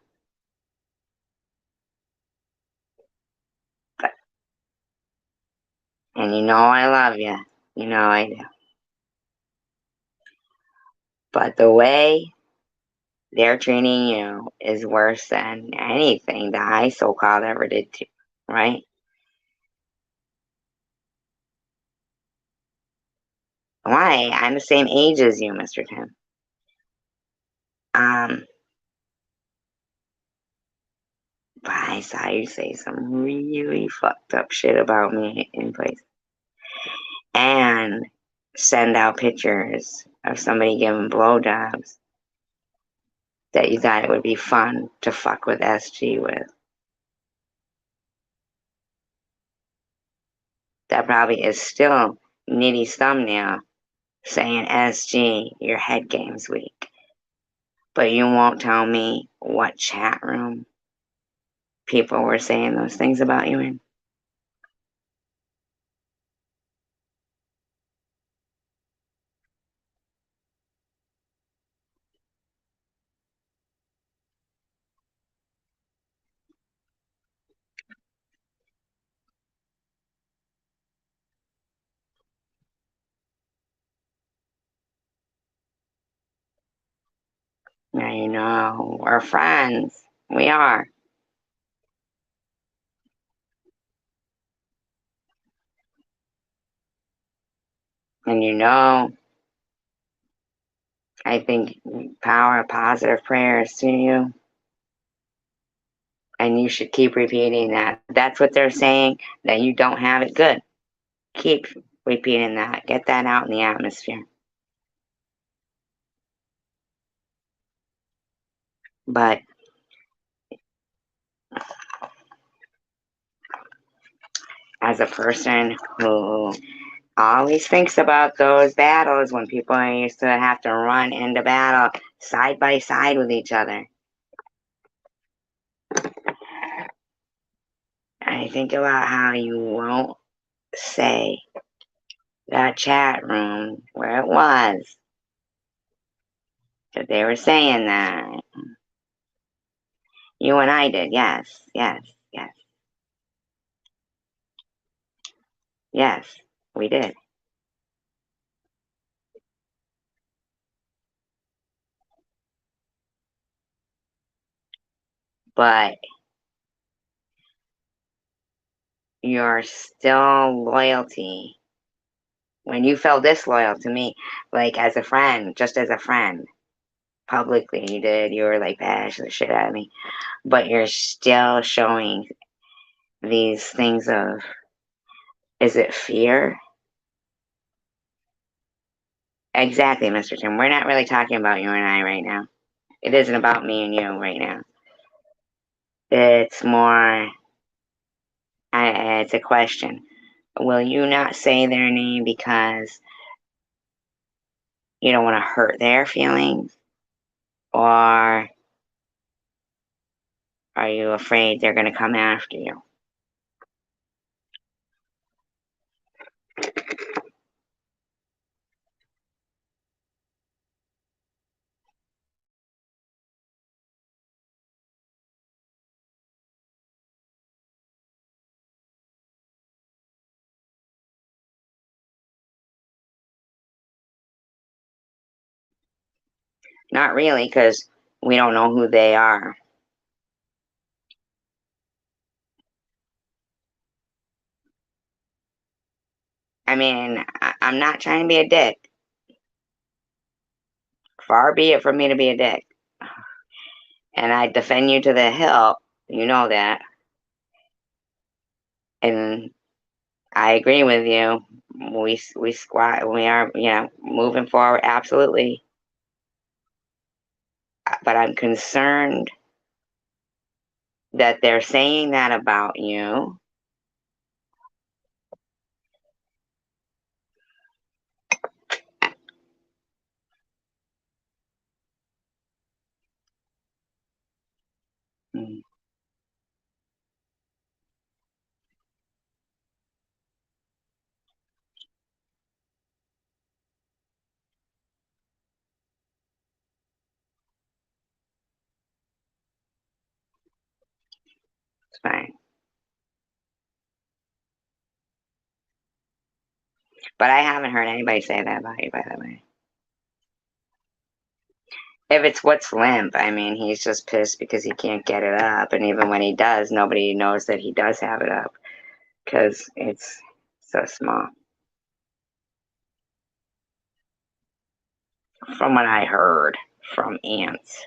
And you know I love you. You know I do. But the way they're treating you is worse than anything that I so-called ever did to you, right? Why? I'm the same age as you, Mr. Tim. Um, but I saw you say some really fucked up shit about me in place. And send out pictures of somebody giving blowjobs that you thought it would be fun to fuck with SG with. That probably is still Nitty's thumbnail saying, SG, your head game's weak. But you won't tell me what chat room people were saying those things about you in. Now you know, we're friends. We are. And you know, I think power of positive prayers to you. And you should keep repeating that. That's what they're saying, that you don't have it good. Keep repeating that. Get that out in the atmosphere. But as a person who always thinks about those battles when people used to have to run into battle side by side with each other, I think about how you won't say that chat room where it was that they were saying that. You and I did, yes, yes, yes, yes, we did. But you're still loyalty. When you felt disloyal to me, like as a friend, just as a friend, publicly you did, you were like bash the shit out of me. But you're still showing these things of, is it fear? Exactly, Mr. Tim. We're not really talking about you and I right now. It isn't about me and you right now. It's more, it's a question. Will you not say their name because you don't want to hurt their feelings? Or are you afraid they're going to come after you? Not really, because we don't know who they are. I mean, I'm not trying to be a dick. Far be it from me to be a dick. And I defend you to the hill. You know that. And I agree with you. We squat. We are, moving forward. Absolutely. But I'm concerned that they're saying that about you. Mm. fine. But I haven't heard anybody say that about you, by the way. If it's what's limp, I mean, he's just pissed because he can't get it up. And even when he does, nobody knows that he does have it up because it's so small. From what I heard from aunts.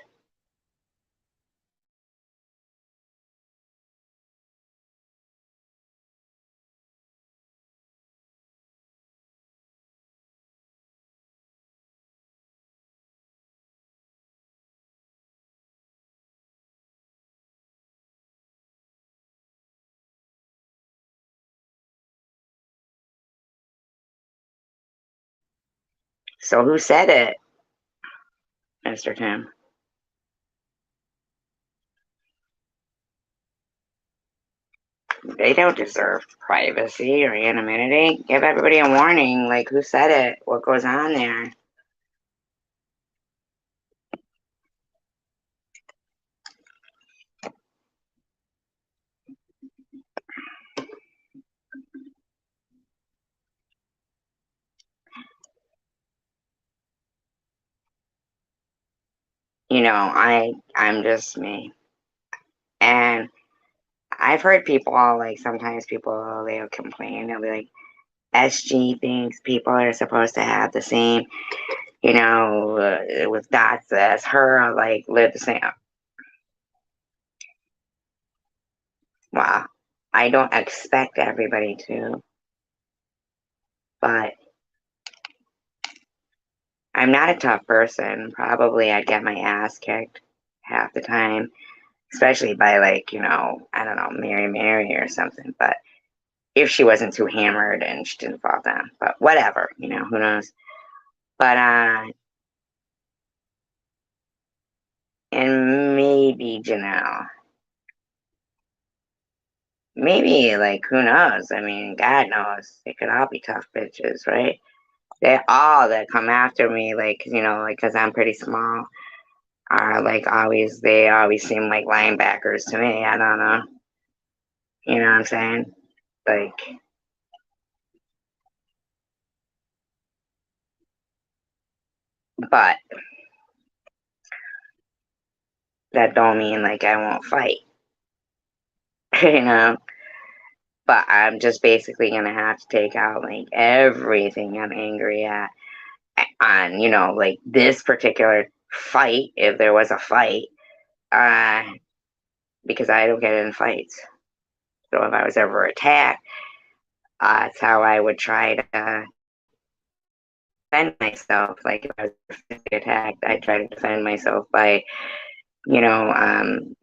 So who said it, Mr. Tim? They don't deserve privacy or anonymity. Give everybody a warning. Like, who said it? What goes on there? You know, I'm just me. And I've heard people like sometimes people they'll complain. They'll be like, SG thinks people are supposed to have the same, with dots as her, like live the same. Well, I don't expect everybody to, but I'm not a tough person. Probably I'd get my ass kicked half the time, especially by like, I don't know, Mary or something. But if she wasn't too hammered and she didn't fall down, but whatever, who knows? But and maybe Janelle, maybe like who knows? I mean, God knows they could all be tough bitches, right? They all that come after me, like like because I'm pretty small, are like always. They always seem like linebackers to me. I don't know. You know what I'm saying? Like, but that don't mean like I won't fight, you know. But I'm just basically gonna have to take out like everything I'm angry at on, like this particular fight, if there was a fight, uh, because I don't get in fights. So if I was ever attacked, that's how I would try to defend myself. Like if I was physically attacked, I'd try to defend myself by, you know, um,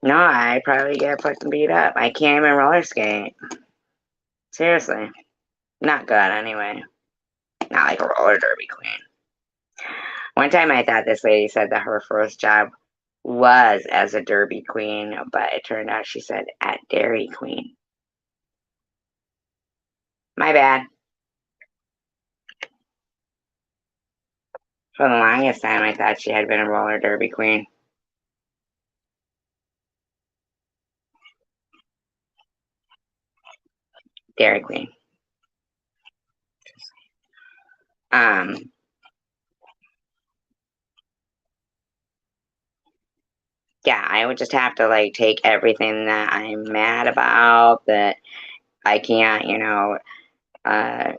no, I'd probably get fucking beat up. I can't even roller skate. Seriously. Not good anyway. Not like a roller derby queen. One time I thought this lady said that her first job was as a derby queen, but it turned out she said at Dairy Queen. My bad. For the longest time, I thought she had been a roller derby queen. Dairy Queen. Um, yeah, I would just have to like take everything that I'm mad about that I can't, uh,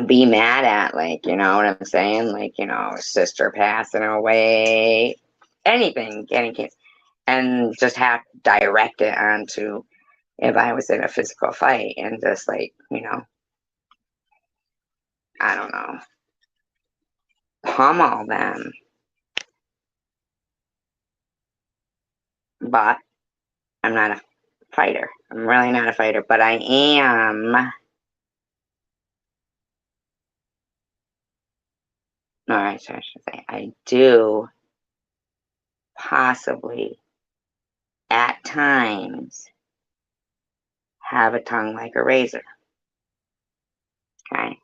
be mad at, like, you know what I'm saying? Like, sister passing away, anything, getting kids, and just have to direct it onto if I was in a physical fight and just like, I don't know, pummel them. But I'm not fighter. I'm really not a fighter, but I am. All right, so I should say I do possibly at times have a tongue like a razor. Okay,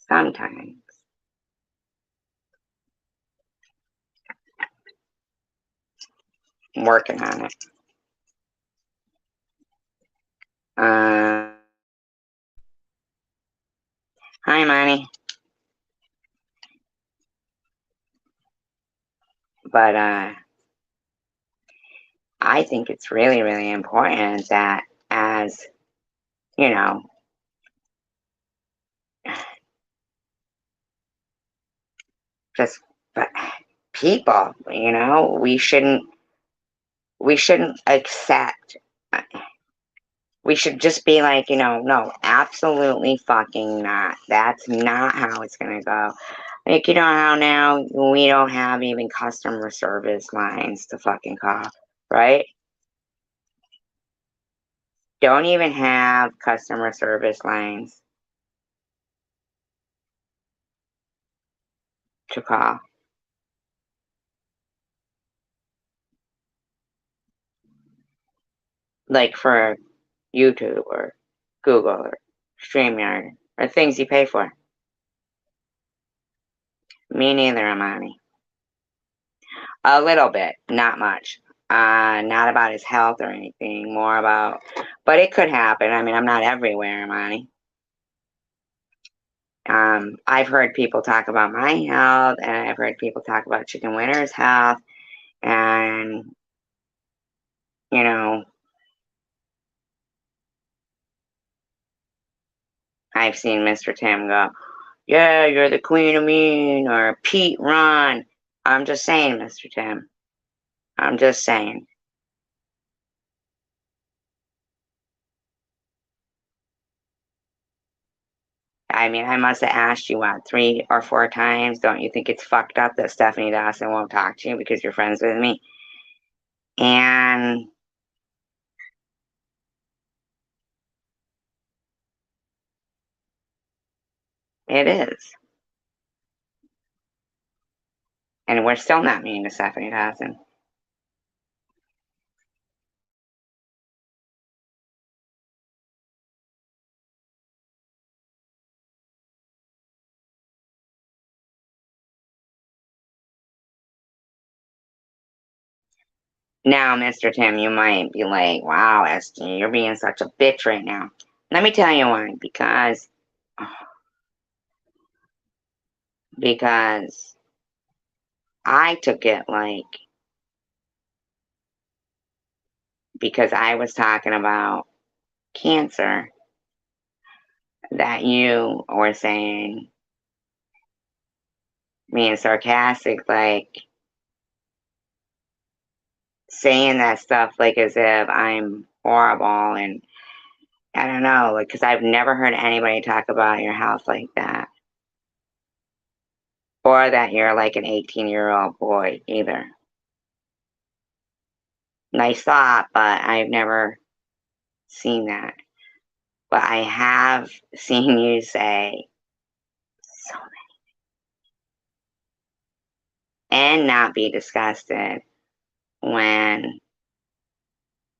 sometimes. I'm working on it. Uh, Hi, Money. But I think it's really, really important that as you know, just but people, we shouldn't accept. We should just be like, no, absolutely fucking not. That's not how it's gonna go. Like, you know how now we don't have even customer service lines to fucking call, right? Don't even have customer service lines to call. Like for YouTube or Google or StreamYard or things you pay for. Me neither, Amani. A little bit, not much. Not about his health or anything, more about, but it could happen. I mean, I'm not everywhere, Amani. I've heard people talk about my health, and I've heard people talk about Chicken Winter's health, and you know, I've seen Mr. Tim go, "Yeah, you're the queen of mean," or "Pete, run." I'm just saying, Mr. Tim. I'm just saying. I mean, I must have asked you, what, 3 or 4 times? Don't you think it's fucked up that Stephanie Dawson won't talk to you because you're friends with me? And it is. And we're still not mean to Stephanie Dawson. Now, Mr. Tim, you might be like, wow, SG, you're being such a bitch right now. Let me tell you why. Because I took it like, because I was talking about cancer, that you were saying, being sarcastic, like, saying that stuff like as if I'm horrible, and I don't know, like, because I've never heard anybody talk about your health like that, or that you're like an 18-year-old boy either. Nice thought, but I've never seen that. But I have seen you say so and not be disgusted when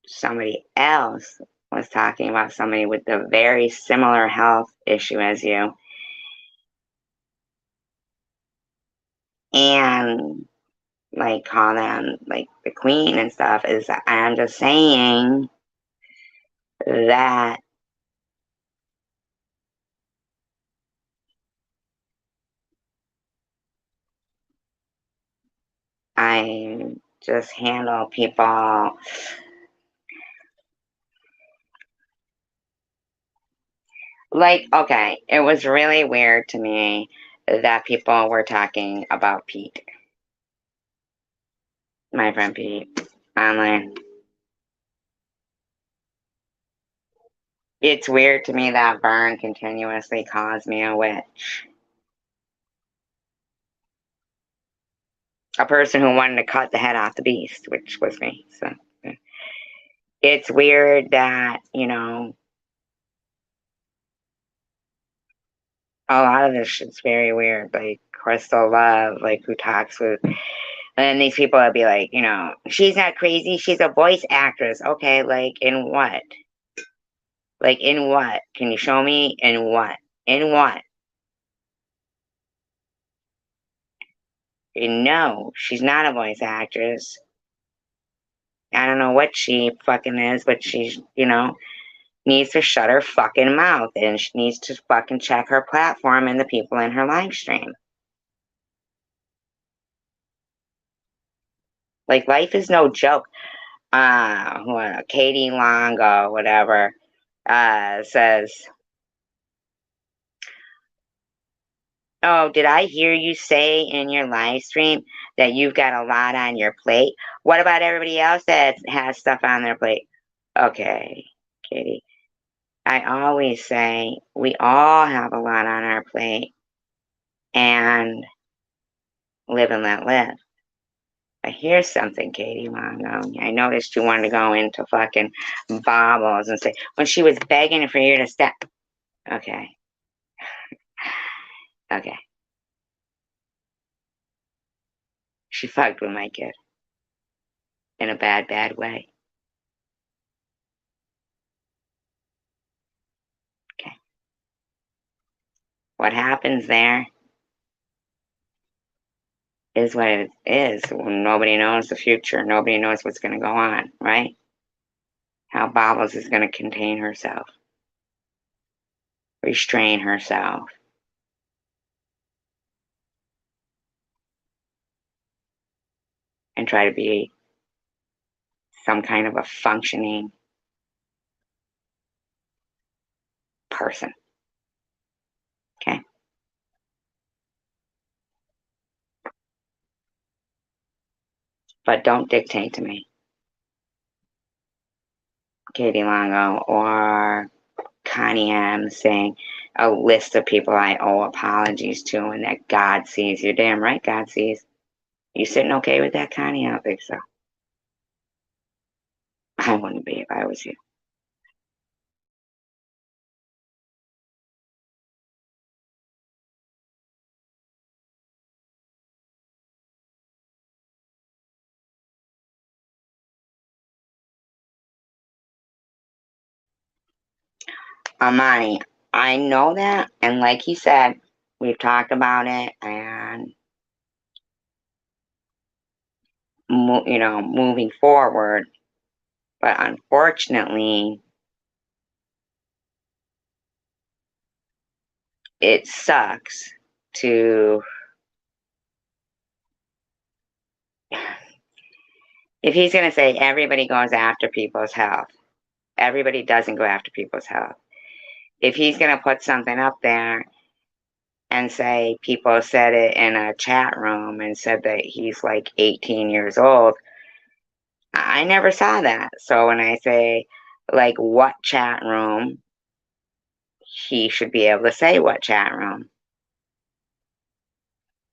somebody else was talking about somebody with a very similar health issue as you, and like call them like the queen and stuff. Is I'm just saying that I just handle people like, okay, it was really weird to me that people were talking about Pete, my friend Pete, online. It's weird to me that Vern continuously calls me a witch. A person who wanted to cut the head off the beast, which was me. So it's weird that, a lot of this shit's very weird. Like Crystal Love, like who talks with, and then these people would be like, she's not crazy. She's a voice actress. Okay, like in what? Like in what? Can you show me in what? In what? No, she's not a voice actress. I don't know what she fucking is, but she's, needs to shut her fucking mouth and she needs to fucking check her platform and the people in her live stream. Like, life is no joke. Katie Longo, whatever, says, "Oh, did I hear you say in your live stream that you've got a lot on your plate? What about everybody else that has stuff on their plate?" Okay, Katie. I always say we all have a lot on our plate and live and let live. But here's something, Katie Longo. I noticed you wanted to go into fucking baubles and say, when she was begging for you to step. Okay. Okay. She fucked with my kid in a bad, bad way. Okay. What happens there is what it is. Nobody knows the future. Nobody knows what's going to go on, right? How Baubles is going to contain herself, restrain herself, and try to be some kind of a functioning person. Okay. But don't dictate to me, Katie Longo or Connie M saying a list of people I owe apologies to and that God sees. You're damn right God sees. You sitting okay with that, Connie? I don't think so. I wouldn't be if I was you. Amani, I know that, and like he said, we've talked about it, and moving forward. But unfortunately, it sucks to. If he's going to say everybody goes after people's health, everybody doesn't go after people's health. If he's going to put something up there and say people said it in a chat room and said that he's like 18 years old, I never saw that. So when I say, like, what chat room, he should be able to say what chat room,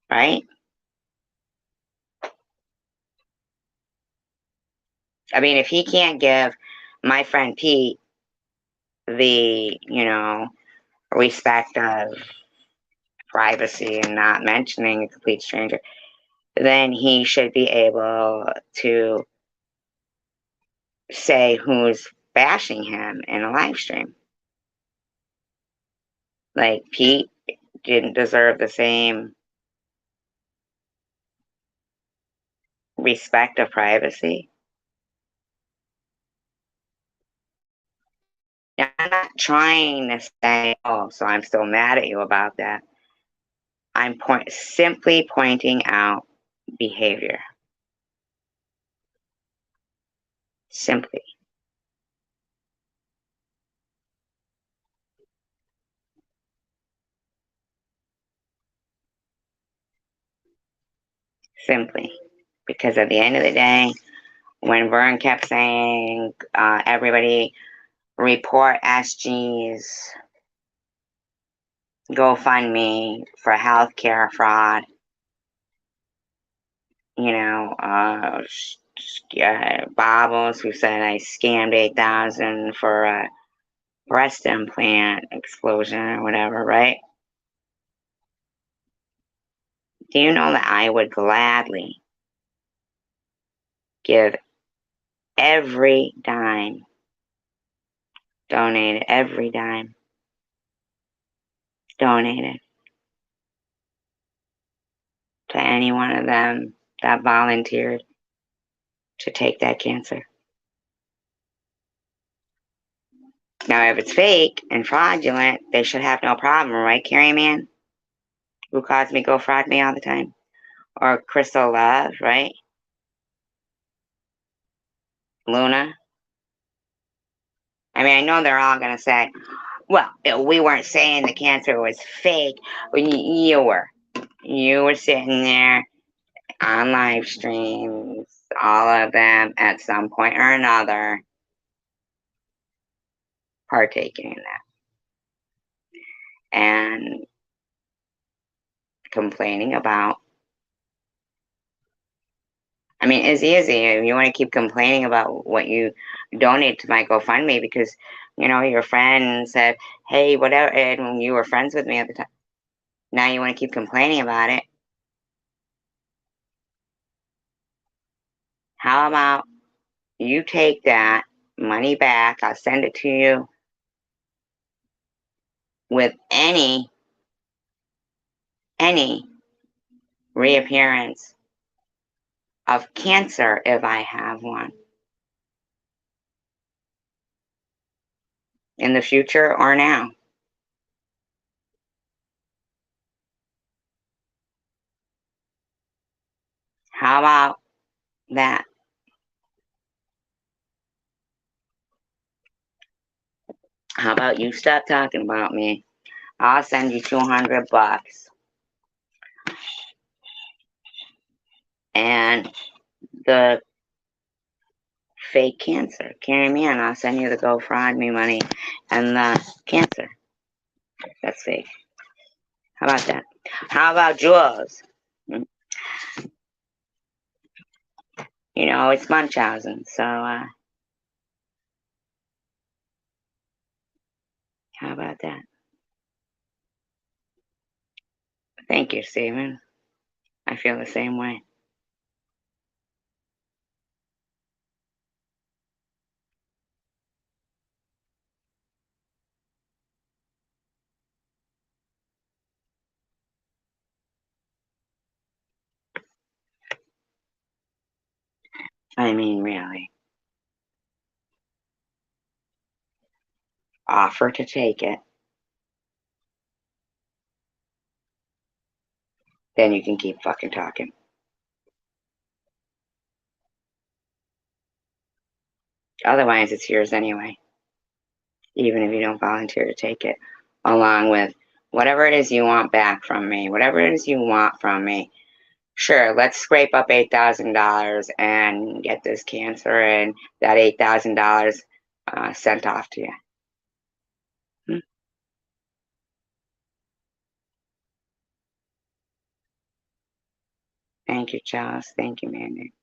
right? I mean, if he can't give my friend Pete the, respect of privacy and not mentioning a complete stranger, then he should be able to say who's bashing him in a live stream. Like, Pete didn't deserve the same respect of privacy. Now, I'm not trying to say, oh, so I'm still mad at you about that. I'm simply pointing out behavior. Simply. Simply. Because at the end of the day, when Vern kept saying, everybody report SG's GoFundMe for healthcare fraud, Bobbles, who said I scammed 8,000 for a breast implant explosion or whatever, right? Do you know that I would gladly give every dime, donate every dime, donated to any one of them that volunteered to take that cancer? Now, if it's fake and fraudulent, they should have no problem, right, Carrie Man? Who calls me go fraud me all the time? Or Crystal Love, right? Luna. I mean, I know they're all going to say, well, we weren't saying the cancer was fake. But you were. You were sitting there on live streams, all of them at some point or another, partaking in that and complaining about. I mean, it's easy. You want to keep complaining about what you donate to my GoFundMe because, your friend said, hey, whatever, and when you were friends with me at the time. Now you want to keep complaining about it. How about you take that money back? I'll send it to you with any reappearance of cancer if I have one in the future or now. How about that? How about you stop talking about me? I'll send you $200 and the fake cancer. Carry me on. I'll send you the GoFundMe money and the cancer. That's fake. How about that? How about Jules? It's Munchausen, so how about that? Thank you, Stephen. I feel the same way. I mean, really. Offer to take it. Then you can keep fucking talking. Otherwise, it's yours anyway. Even if you don't volunteer to take it. Along with whatever it is you want back from me. Whatever it is you want from me. Sure, let's scrape up $8,000 and get this cancer and that $8,000 sent off to you. Thank you, Charles. Thank you, Mandy.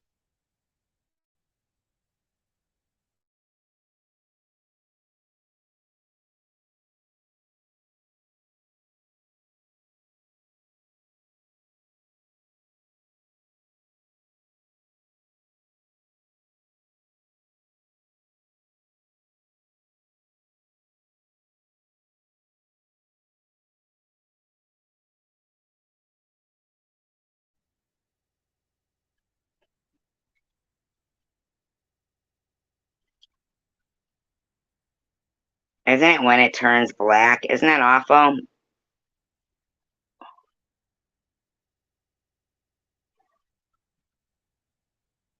Isn't it when it turns black? Isn't that awful?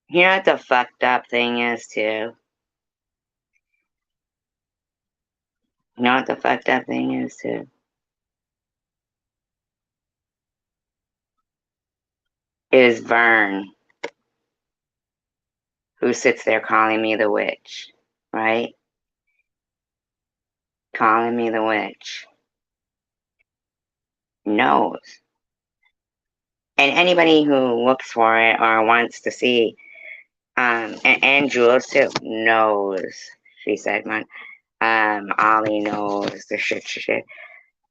You know what the fucked up thing is, too? You know what the fucked up thing is, too? Is Vern, who sits there calling me the witch, right? Calling me the witch. Knows. And anybody who looks for it or wants to see And Jules too knows. She said, "Man, Ollie knows the shit.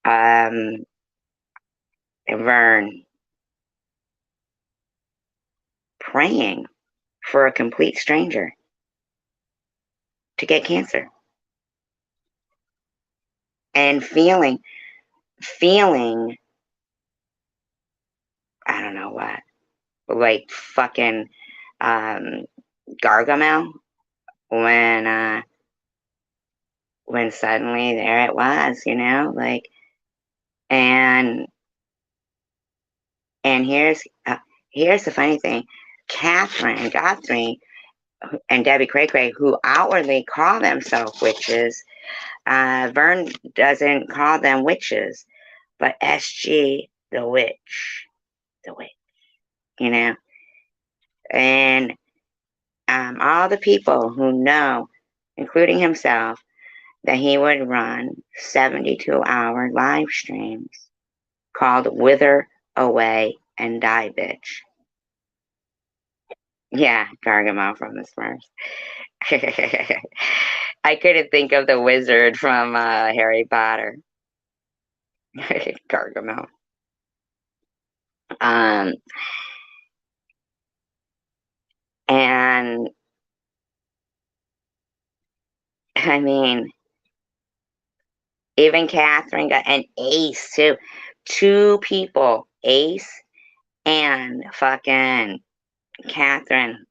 Um, Vern praying for a complete stranger to get cancer and feeling, I don't know what, like fucking um, Gargamel when when suddenly there it was, like and and here's the funny thing, Catherine Guthrie and Debbie Cray Cray, who outwardly call themselves witches, Vern doesn't call them witches, but SG the witch, you know, and all the people who know, including himself, that he would run 72-hour live streams called Wither Away and Die Bitch. Yeah, Gargamel from the Smurfs. I couldn't think of the wizard from Harry Potter. Gargamel. Um, and I mean, even Catherine got an Ace too. Two people, Ace and fucking Catherine.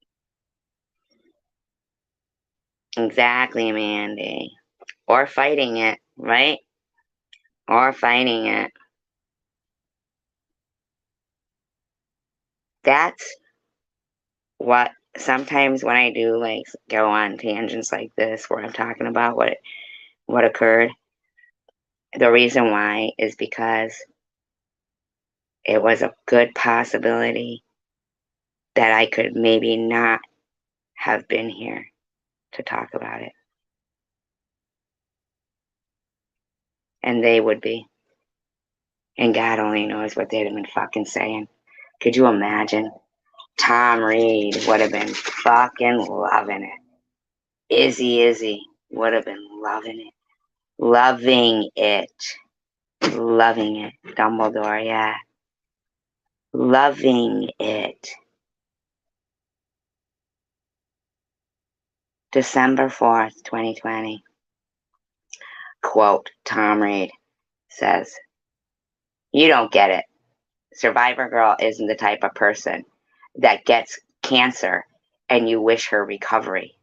Exactly, Mandy. Or fighting it, right? Or fighting it. That's what sometimes when I do like go on tangents like this where I'm talking about what occurred, the reason why is because it was a good possibility that I could maybe not have been here to talk about it. And they would be. And God only knows what they'd have been fucking saying. Could you imagine? Tom Reed would have been fucking loving it. Izzy would have been loving it. Loving it. Loving it. Dumbledore, yeah. Loving it. December 4th, 2020. Quote, Tom Reed says, "You don't get it. Survivor Girl isn't the type of person that gets cancer and you wish her recovery."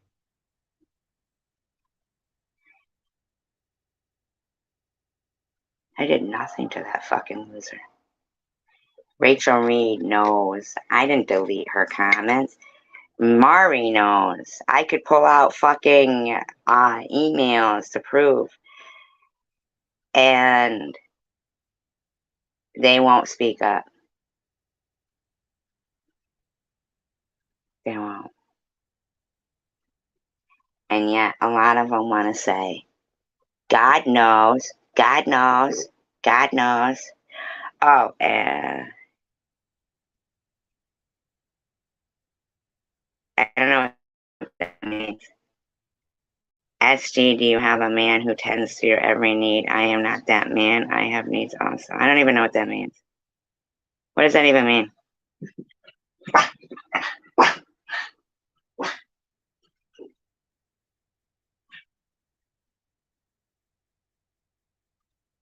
I did nothing to that fucking loser. Rachel Reed knows I didn't delete her comments. Mari knows I could pull out fucking emails to prove. And they won't speak up. They won't. And yet a lot of them want to say, God knows, God knows, God knows. Oh, I don't know what that means. SG, do you have a man who tends to your every need? I am not that man. I have needs also. I don't even know what that means. What does that even mean?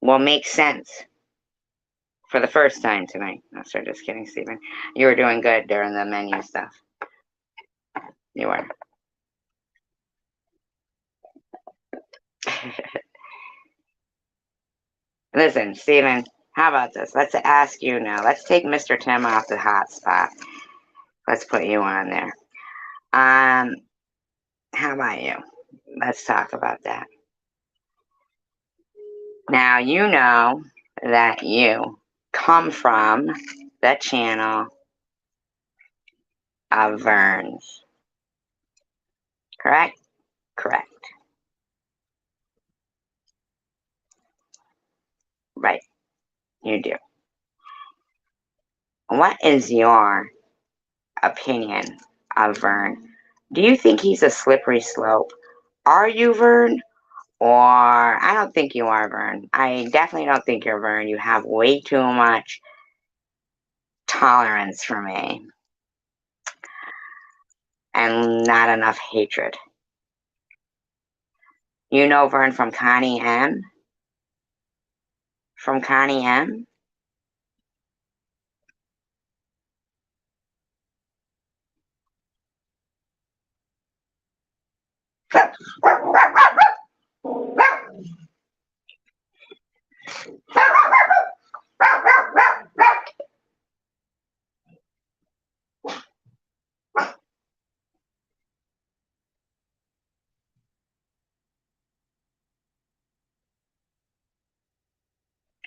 Well, makes sense for the first time tonight. No, sir, just kidding, Stephen. You were doing good during the menu stuff. You were. Listen, Stephen, how about this? Let's ask you now. Let's take Mr. Tim off the hot spot. Let's put you on there. How about you? Let's talk about that. Now, you know that you come from the channel of Verns. Correct? Correct. Right. You do. What is your opinion of Vern Do you think he's a slippery slope? Are you, Vern? Or I don't think you are, Vern. I definitely don't think you're Vern. You have way too much tolerance for me and not enough hatred. You know Vern from Connie M? From Connie M?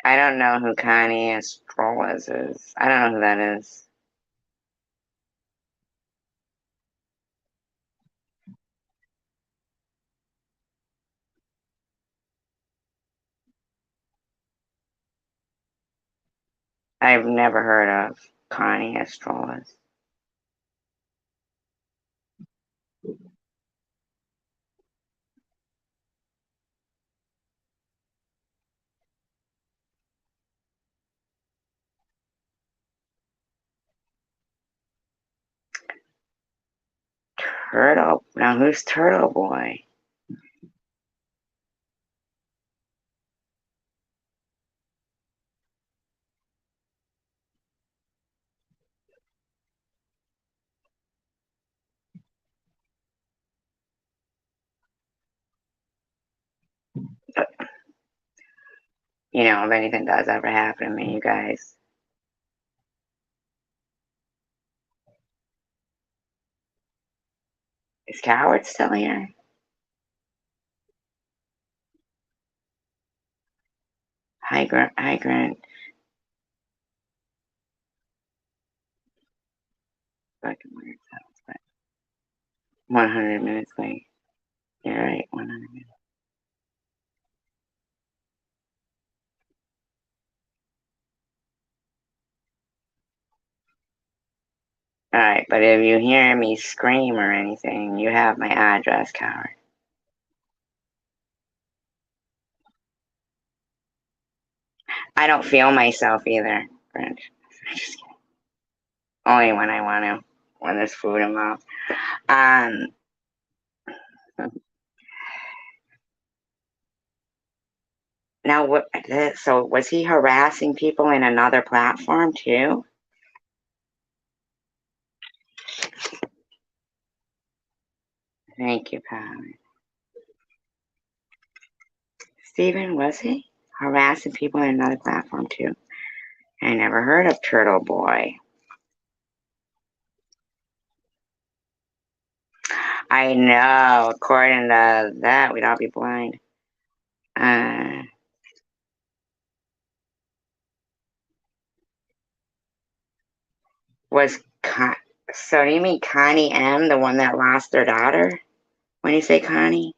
I don't know who Connie Strollers is. I don't know who that is. I've never heard of Connie Strollers. Turtle? Now who's Turtle Boy? But, if anything does ever happen to me, you guys. Is Coward still here? Hi, Grant. Fucking weird sounds, but 100 minutes late. You're right, 100 minutes. Alright, but if you hear me scream or anything, you have my address, Coward. I don't feel myself either, Grant. Just kidding. Only when I want to, when there's food involved. Um, Now, so was he harassing people in another platform too? Thank you, Colin. Stephen, was he harassing people in another platform too? I never heard of Turtle Boy. I know, according to that, we'd all be blind. Uh, was so you mean Connie M, the one that lost their daughter? When you say Connie?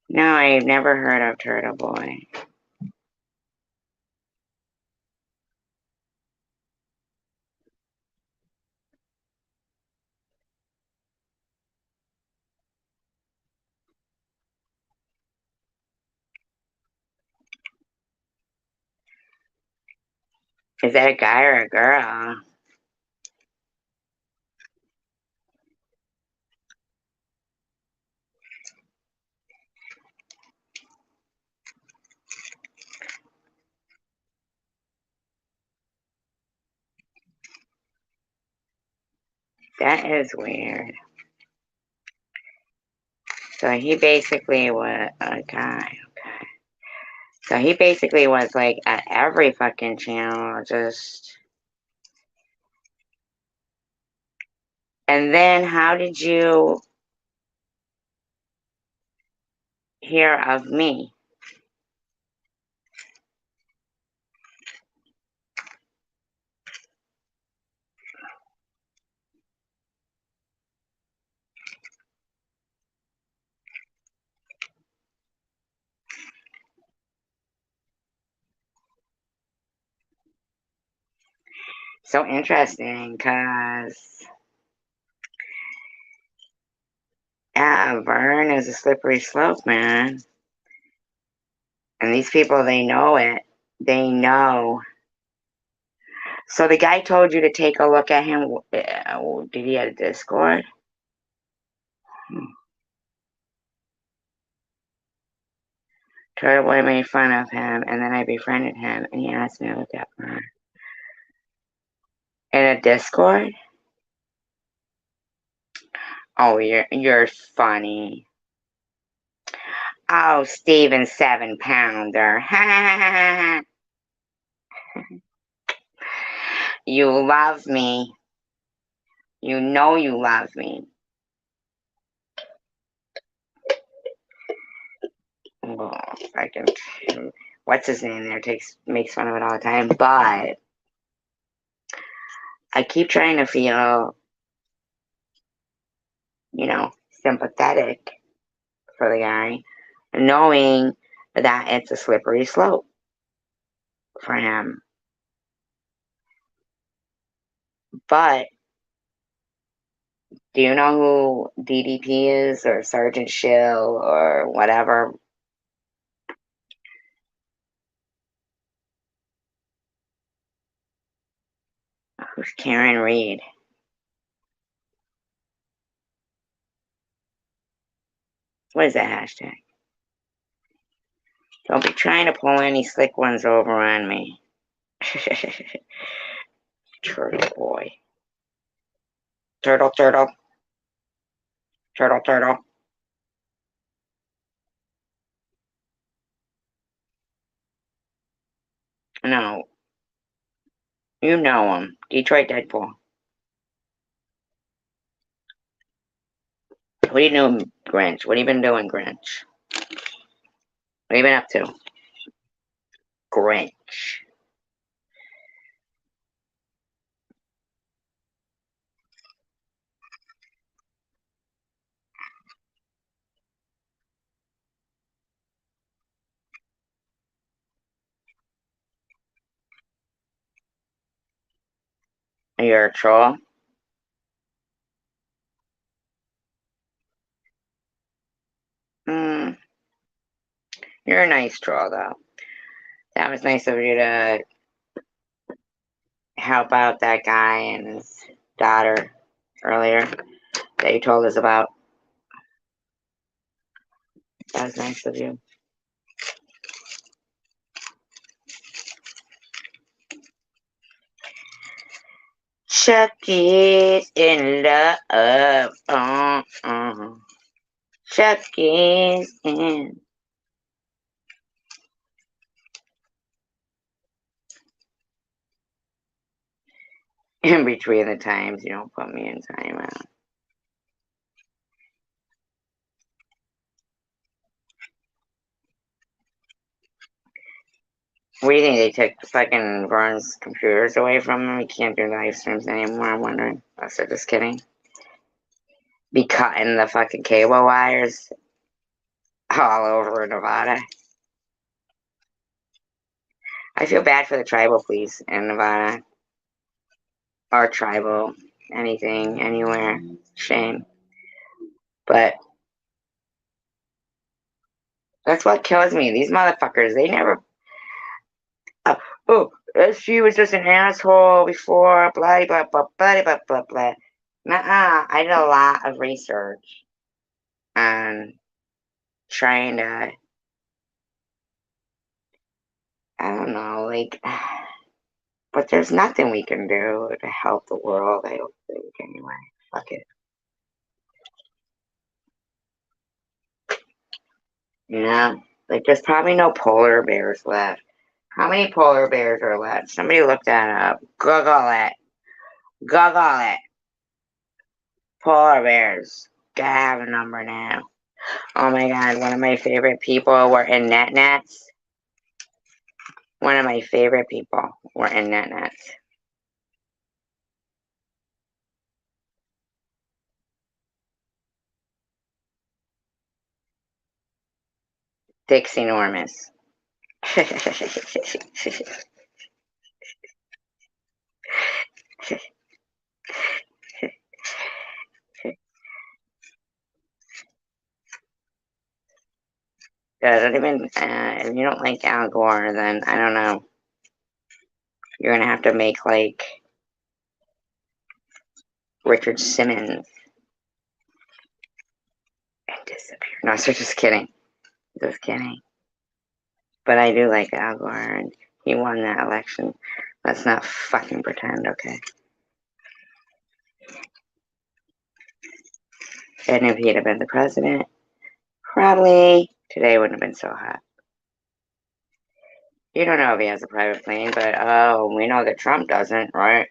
No, I've never heard of Turtle Boy. Is that a guy or a girl? That is weird. So he basically was a guy. Okay. So he basically was like at every fucking channel, just. And then how did you hear of me? So interesting, because yeah, Vern is a slippery slope, man. And these people, they know it. They know. So the guy told you to take a look at him. Did he have a Discord? Turtle Boy made fun of him, and then I befriended him, and he asked me to look at Vern. In a Discord? Oh, you're funny. Oh, Steven 7-pounder. You love me. You know you love me. Oh, I can. What's his name there makes fun of it all the time, but I keep trying to feel, sympathetic for the guy, knowing that it's a slippery slope for him. But do you know who DDP is, or Sergeant Shill, or whatever? Who's Karen Reed? What is that hashtag? Don't be trying to pull any slick ones over on me. Turtle boy. Turtle, turtle. Turtle, turtle. No. You know him. Detroit Deadpool. What are you doing, Grinch? What have you been doing, Grinch? What have you been up to? Grinch. You're a troll? Hmm. You're a nice troll, though. That was nice of you to help out that guy and his daughter earlier that you told us about. That was nice of you. Chucky's in love. Chucky's in. In between the times, you don't put me in timeout. What do you think? They took fucking Vern's computers away from him? He can't do live streams anymore, I'm wondering. Oh, so just kidding. Be cutting the fucking cable wires all over Nevada. I feel bad for the tribal police in Nevada. Or tribal. Anything, anywhere. Shame. But that's what kills me. These motherfuckers, they never. Oh, she was just an asshole before, blah, blah, blah, blah, blah, blah, blah. Nuh-uh. I did a lot of research on trying to, I don't know, like, but there's nothing we can do to help the world, I don't think, anyway. Fuck it. You know? Like, there's probably no polar bears left. How many polar bears are left? Somebody look that up. Google it. Google it. Polar bears. Gotta have a number now. Oh my god, one of my favorite people were in NetNets. One of my favorite people were in NetNets. Dixie Enormous. Yeah, I don't even, if you don't like Al Gore, then I don't know. You're gonna have to make like Richard Simmons and disappear. No, so just kidding. Just kidding. But I do like Al Gore, and he won that election. Let's not fucking pretend, okay? And if he'd have been the president, probably today wouldn't have been so hot. You don't know if he has a private plane, but oh, we know that Trump doesn't, right?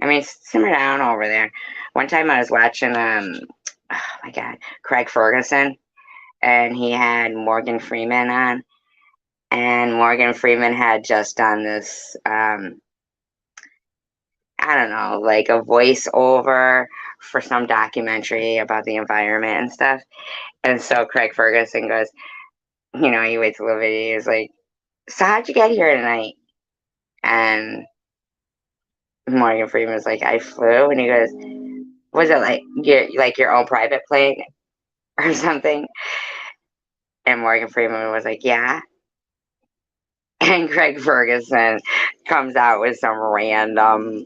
I mean, simmer down over there. One time I was watching, oh my God, Craig Ferguson, and he had Morgan Freeman on, and Morgan Freeman had just done this, I don't know, like a voiceover for some documentary about the environment and stuff. And so Craig Ferguson goes, he waits a little bit. He's like, "So how'd you get here tonight?" And Morgan Freeman was like, "I flew." And he goes, "Was it like your own private plane or something?" And Morgan Freeman was like, "Yeah." And Craig Ferguson comes out with some random,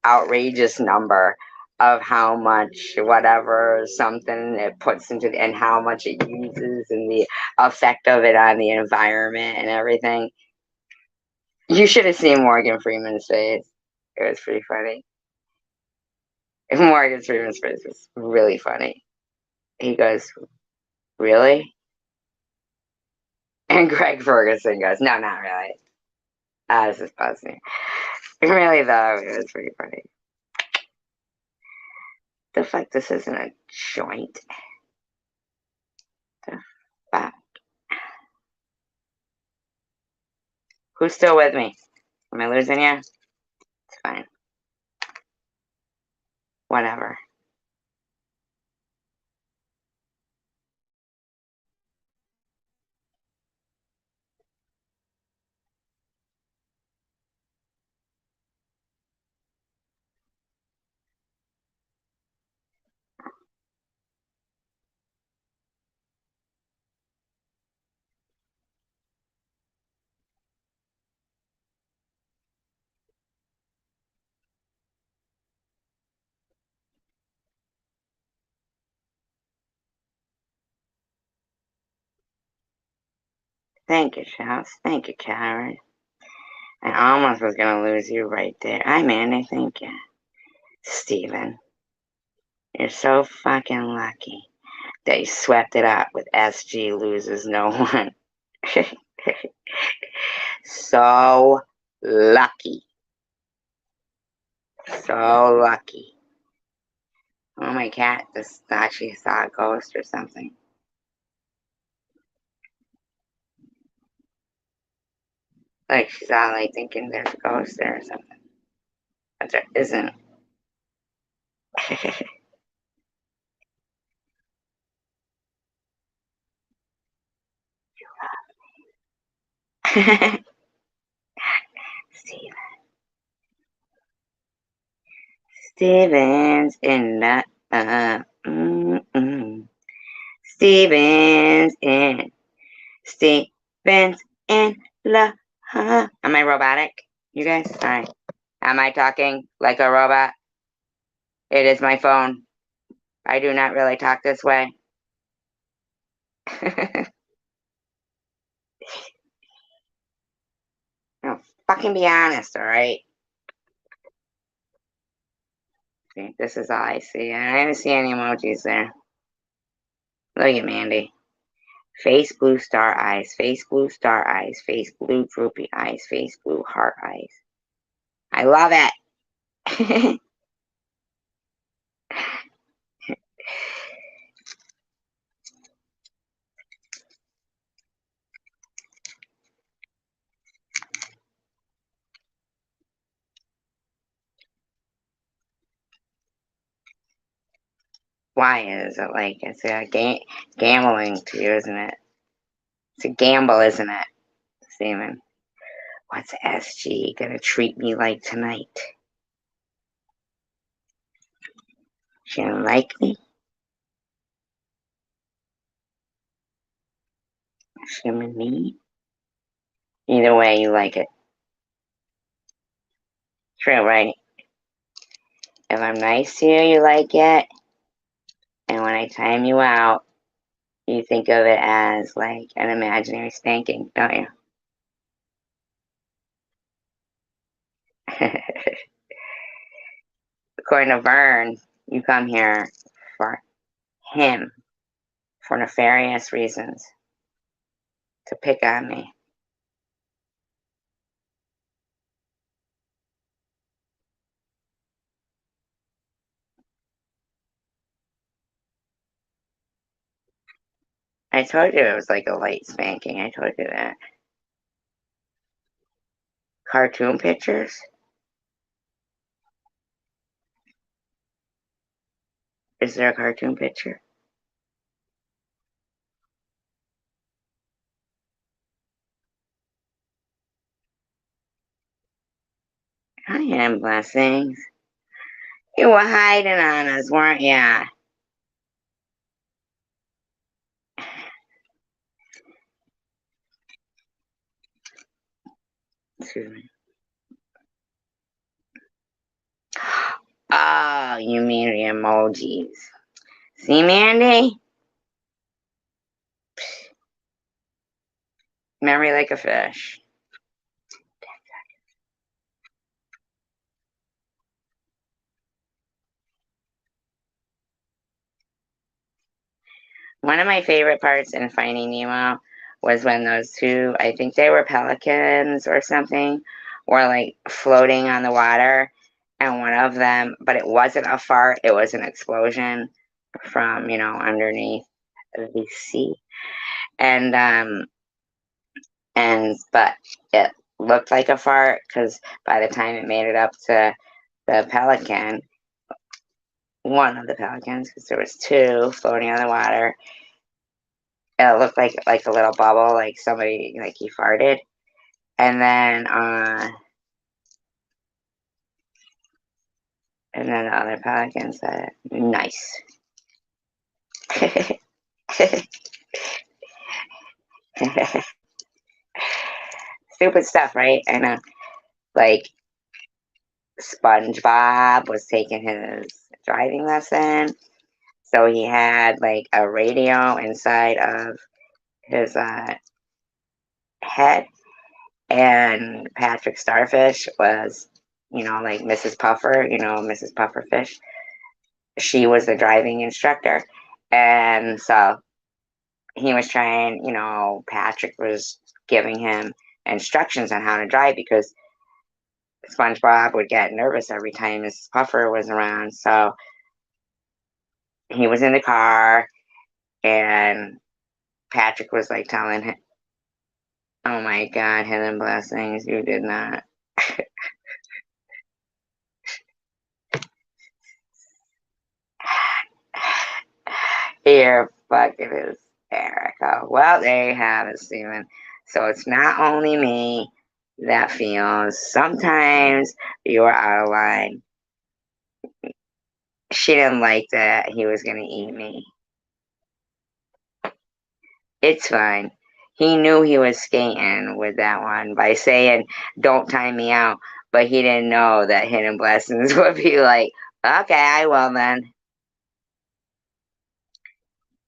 outrageous number of how much whatever something it puts into and how much it uses and the effect of it on the environment and everything. You should have seen Morgan Freeman's face. It was pretty funny. Morgan Freeman's face was really funny. He goes, "Really?" And Craig Ferguson goes, "No, not really. This is pussy." Really, though, it was pretty funny. The fuck, this isn't a joint. The fuck? Who's still with me? Am I losing you? It's fine. Whatever. Thank you, Charles. Thank you, Karen. I almost was gonna lose you right there. Hi, Mandy. Thank you. Steven. You're so fucking lucky that you swept it up with SG loses no one. So lucky. So lucky. Oh, my cat just thought she saw a ghost or something. Like she's all like thinking there's a ghost there or something. But there isn't. Steven. Steven's in the Steven's in Steven's in love. Am I robotic? You guys? Sorry. Am I talking like a robot? It is my phone. I do not really talk this way. No, fucking be honest, alright? See, this is all I see. I didn't see any emojis there. Look at Mandy. Face blue star eyes, face blue star eyes, face blue droopy eyes, face blue heart eyes. I love it. Why is it like it's a gambling to you, isn't it? It's a gamble, isn't it, Steven? What's SG gonna treat me like tonight? She don't like me? Human me? Either way, you like it. True, right? If I'm nice to you, you like it. And when I time you out, you think of it as like an imaginary spanking, don't you? According to Vern, you come here for him, for nefarious reasons, to pick on me. I told you it was like a light spanking. I told you that. Cartoon pictures? Is there a cartoon picture? I am blessings. You were hiding on us, weren't ya? Excuse me. Oh, you mean the emojis. See, Mandy? Memory like a fish. One of my favorite parts in Finding Nemo was when those two, I think they were pelicans or something, were like floating on the water. And one of them, but it wasn't a fart, it was an explosion from, underneath the sea. And, but it looked like a fart because by the time it made it up to the pelican, one of the pelicans, because there was two floating on the water, it looked like a little bubble, like somebody like he farted. And then the other pelican said, "Nice." Stupid stuff, right? I know. Like SpongeBob was taking his driving lesson, so he had like a radio inside of his head, and Patrick Starfish was, like Mrs. Puffer, Mrs. Pufferfish. She was the driving instructor, and so he was trying, Patrick was giving him instructions on how to drive because SpongeBob would get nervous every time Mrs. Puffer was around. So he was in the car, and Patrick was like telling him, "Oh my God, hidden blessings, you did not." You're fucking hysterical. Well, there you have it, Steven. So it's not only me that feels sometimes you're out of line. She didn't like that he was going to eat me. It's fine. He knew he was skating with that one by saying, "Don't time me out." But he didn't know that hidden blessings would be like, "Okay, I will then."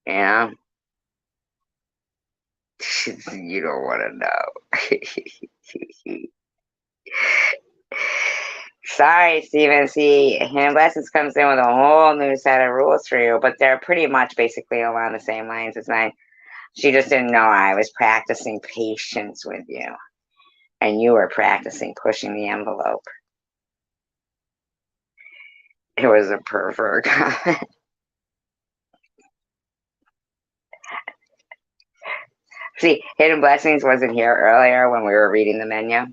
You know? You don't want to know. Sorry, Steven. See, Hidden Blessings comes in with a whole new set of rules for you, but they're pretty much basically along the same lines as mine. She just didn't know I was practicing patience with you, and you were practicing pushing the envelope. It was a pervert comment. See, Hidden Blessings wasn't here earlier when we were reading the menu.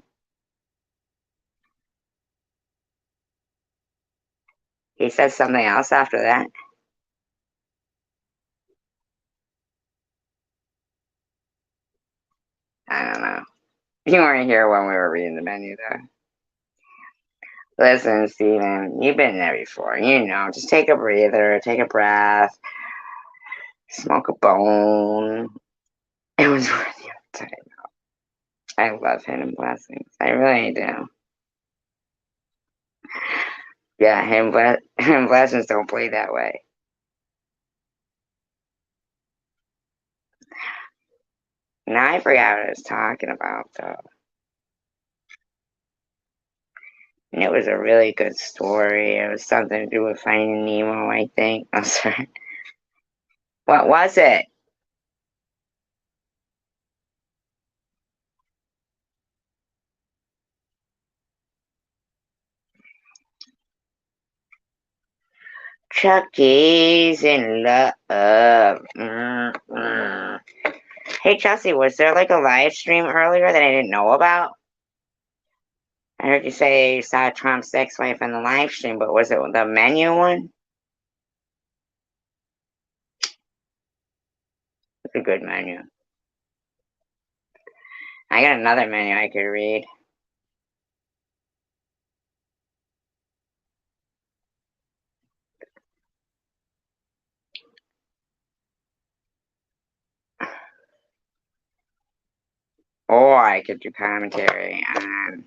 He says something else after that. I don't know. You weren't here when we were reading the menu, though. Listen, Steven, you've been there before. Just take a breather, take a breath, smoke a bone. It was worth I love hidden blessings. I really do. Yeah, hidden blessings don't play that way. Now I forgot what I was talking about though. And it was a really good story. It was something to do with Finding Nemo, I think. I'm sorry. What was it? Chucky's in love. Hey, Chelsea, was there like a live stream earlier that I didn't know about? I heard you say you saw Trump's ex-wife on the live stream, but was it the menu one? It's a good menu. I got another menu I could read. Or I could do commentary on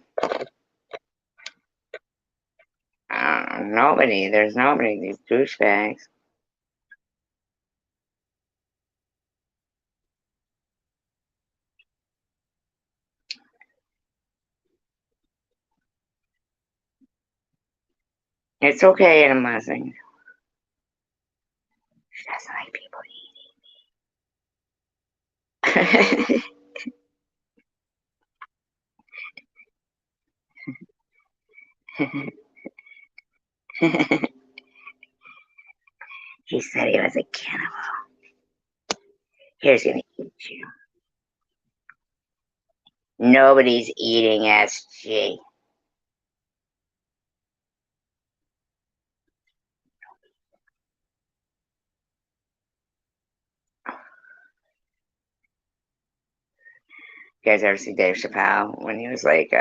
nobody. There's nobody. These douchebags. It's okay, I'm listening. She doesn't like people. He said he was a cannibal. Here's gonna eat you. Nobody's eating SG. You guys ever see Dave Chappelle when he was like,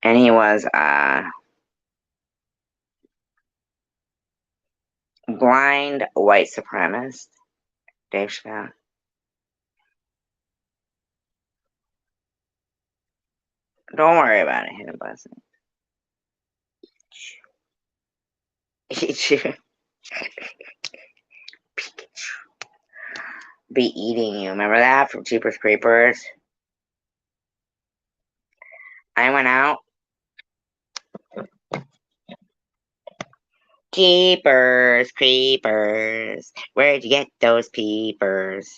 and he was blind white supremacist, Dave Chappelle. Don't worry about it, hidden blessing. Eat you. Be eating you. Remember that from Jeepers Creepers? I went out. Jeepers Creepers. Where'd you get those peepers?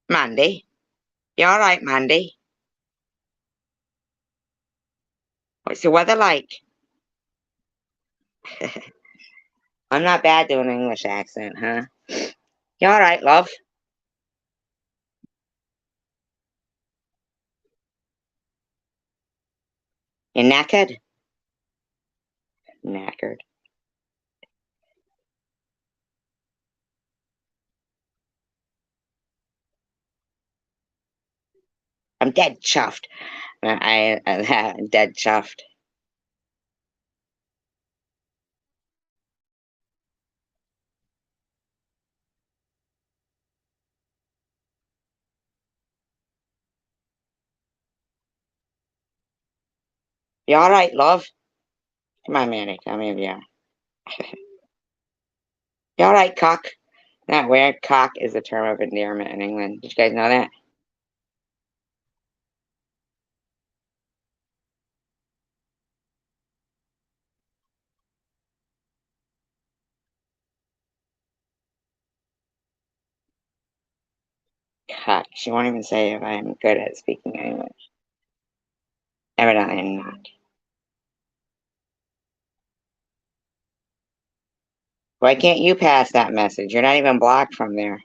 Mandy. You alright, Mandy? What's the weather like? I'm not bad doing an English accent, huh? You alright, love? You knackered? Knackered. I'm dead chuffed. I'm dead chuffed. You alright, love? Come on, Manny. Tell me if you are. You alright, cock? Not weird. Cock is a term of endearment in England. Did you guys know that? Cock. She won't even say if I'm good at speaking English. Evidently not. Why can't you pass that message? You're not even blocked from there.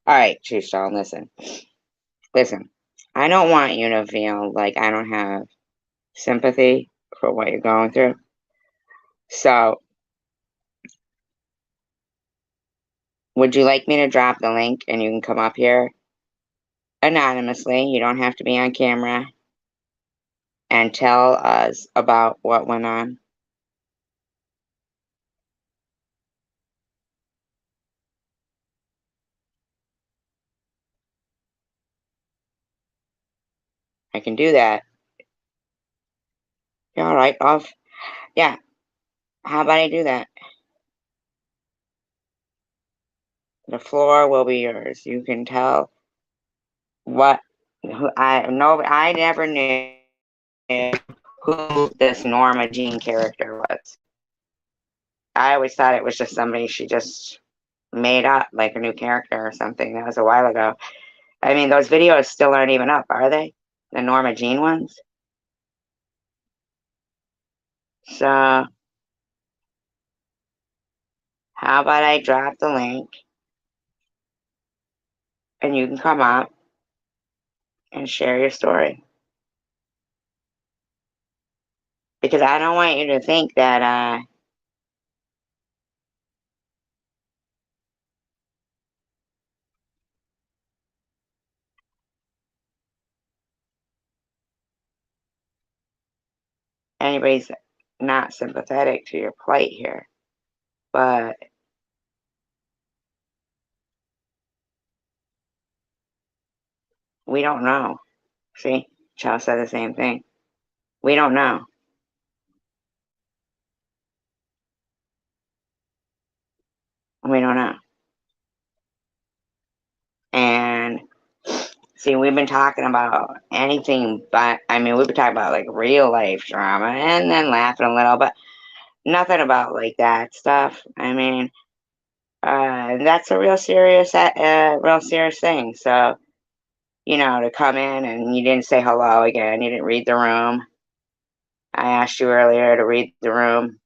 All right, True Stone, listen. Listen, I don't want you to feel like I don't have sympathy for what you're going through. So, would you like me to drop the link and you can come up here anonymously? You don't have to be on camera and tell us about what went on. I can do that. Yeah, all right, off. Yeah, how about I do that? The floor will be yours. You can tell what I never knew who this Norma Jean character was. I always thought it was just somebody she just made up, like a new character or something. That was a while ago. I mean, those videos still aren't even up, are they? The Norma Jean ones? So, how about I drop the link and you can come up and share your story? Because I don't want you to think that anybody's not sympathetic to your plight here. But we don't know. See, Chow said the same thing. We don't know. We don't know. And see, we've been talking about anything but, I mean, we've been talking about like real life drama and then laughing a little, but nothing about like that stuff. I mean, that's a real serious thing. So, to come in and you didn't say hello again, you didn't read the room. I asked you earlier to read the room.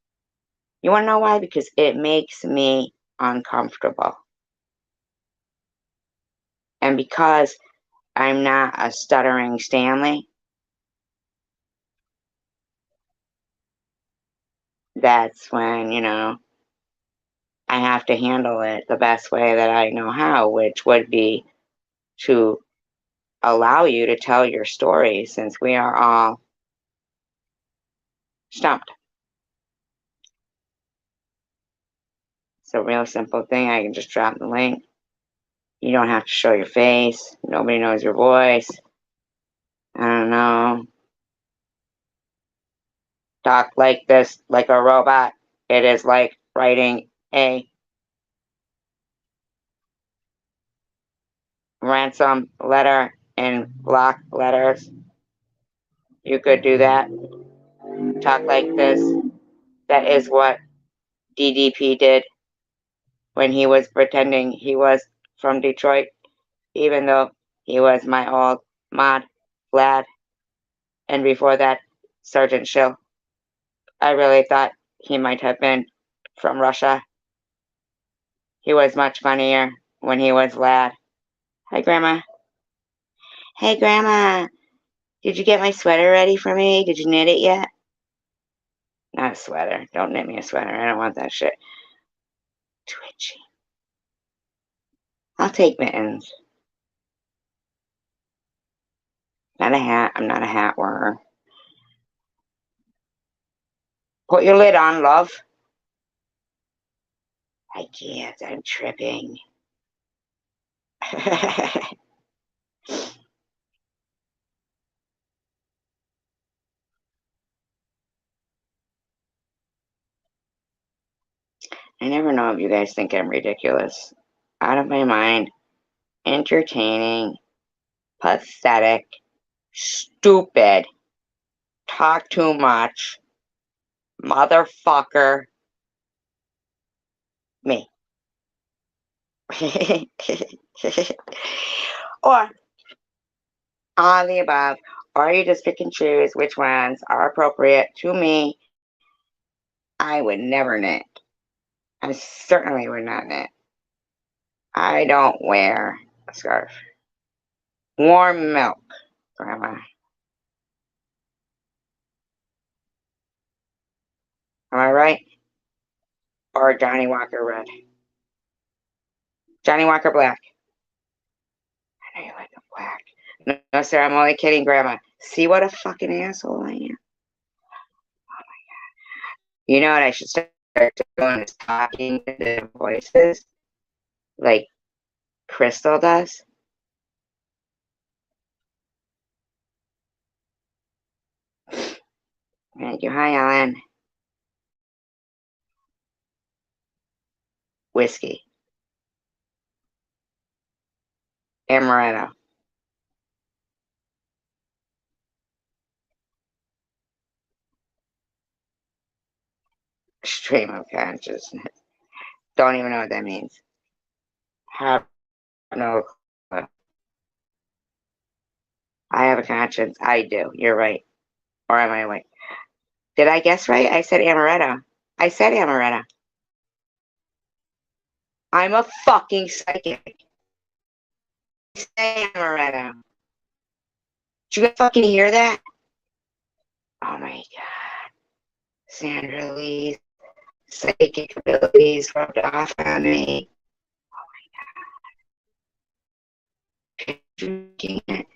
You want to know why? Because it makes me uncomfortable. And because I'm not a stuttering Stanley, that's when, I have to handle it the best way that I know how, which would be to allow you to tell your story since we are all stumped. It's a real simple thing. I can just drop the link. You don't have to show your face. Nobody knows your voice. I don't know. Talk like this, like a robot. It is like writing a ransom letter in block letters. You could do that. Talk like this. That is what DDP did when he was pretending he was from Detroit, even though he was my old mod, Vlad, and before that, Sergeant Shill. I really thought he might have been from Russia. He was much funnier when he was Vlad. Hi, Grandma. Hey, Grandma. Did you get my sweater ready for me? Did you knit it yet? Not a sweater. Don't knit me a sweater. I don't want that shit. Twitchy. I'll take mittens. Not a hat. I'm not a hat wearer. Put your lid on, love. I can't. I'm tripping. I never know if you guys think I'm ridiculous. Out of my mind. Entertaining. Pathetic. Stupid. Talk too much. Motherfucker. Me. Or all the above, or you just pick and choose which ones are appropriate to me I would never knit. I certainly would not knit. I don't wear a scarf. Warm milk, Grandma. Am I right? Or Johnny Walker Red? Johnny Walker Black. I know you like them black. No, no, sir, I'm only kidding, Grandma. See what a fucking asshole I am? You know what I should start doing is talking to the voices like Crystal does. Thank you. Hi, Ellen. Whiskey. Amaretto. Stream of consciousness. Don't even know what that means. Have no clue. I have a conscience. I do. You're right. Or am I right? Did I guess right? I said amaretto. I said amaretto. I'm a fucking psychic. I say amaretto. Did you fucking hear that? Oh my god. Sandra Lee's psychic abilities rubbed off on me. You can't.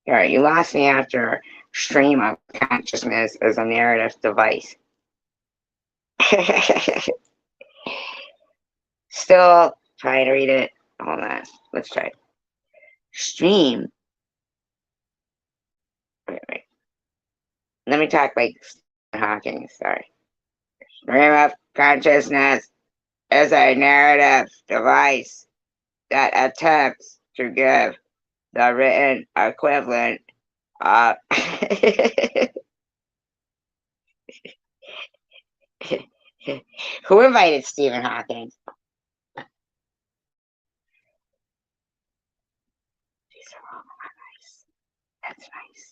All right, you lost me after stream of consciousness as a narrative device. Still trying to read it. Hold on. Let's try. Stream. Wait. Let me talk like Stephen Hawking. Sorry. Stream of consciousness is a narrative device that attempts to give the written equivalent of. Who invited Stephen Hawking? These are all nice. That's nice.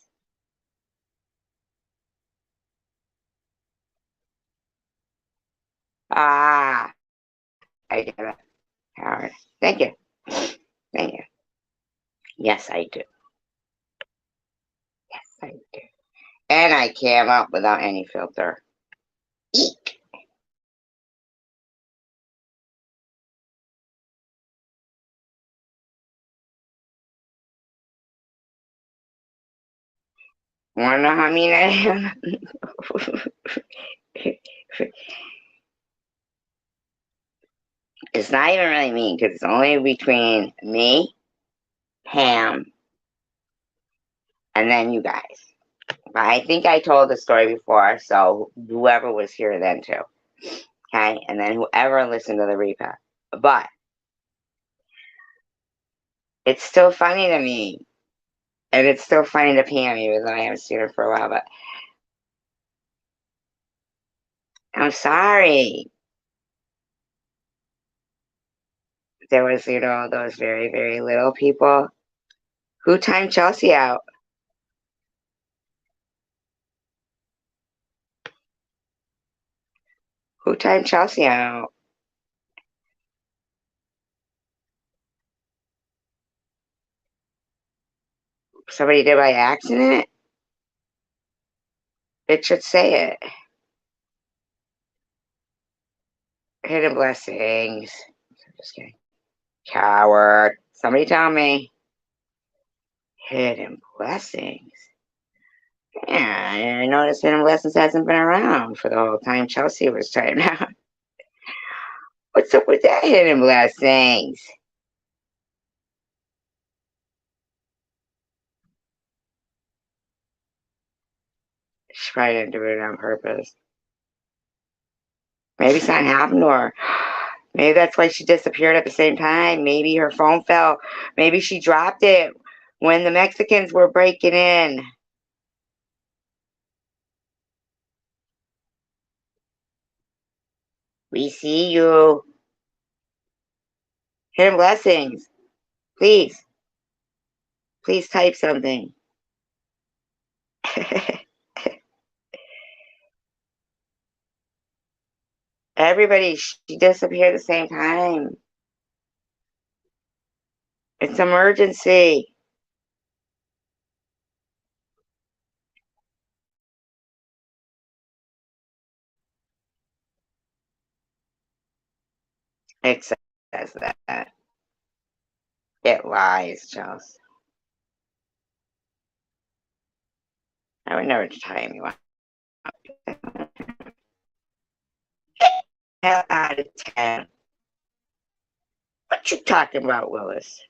Ah, I get it. Howard. Thank you. Thank you. Yes, I do. Yes, I do. And I came up without any filter. Eek. Wanna know how mean I am? It's not even really mean because it's only between me, Pam, and then you guys. But I think I told the story before, so whoever was here then too. Okay, and then whoever listened to the replay. But it's still funny to me. And it's still funny to Pam, even though I haven't seen her for a while, but I'm sorry. There was, those very, very little people who timed Chelsea out. Who timed Chelsea out? Somebody did by accident? It should say it. Hidden blessings. Just kidding. Coward. Somebody tell me. Hidden blessings. Yeah, I noticed hidden blessings hasn't been around for the whole time Chelsea was timed out. What's up with that hidden blessings? She probably didn't do it on purpose. Maybe something happened to her. Maybe that's why she disappeared at the same time. Maybe her phone fell. Maybe she dropped it when the Mexicans were breaking in. We see you. Hidden blessings. Please. Please type something. Everybody, she disappeared at the same time. It's emergency. It says that. It lies, Chelsea. I would never time you out. Hell out of 10. What you talking about, Willis?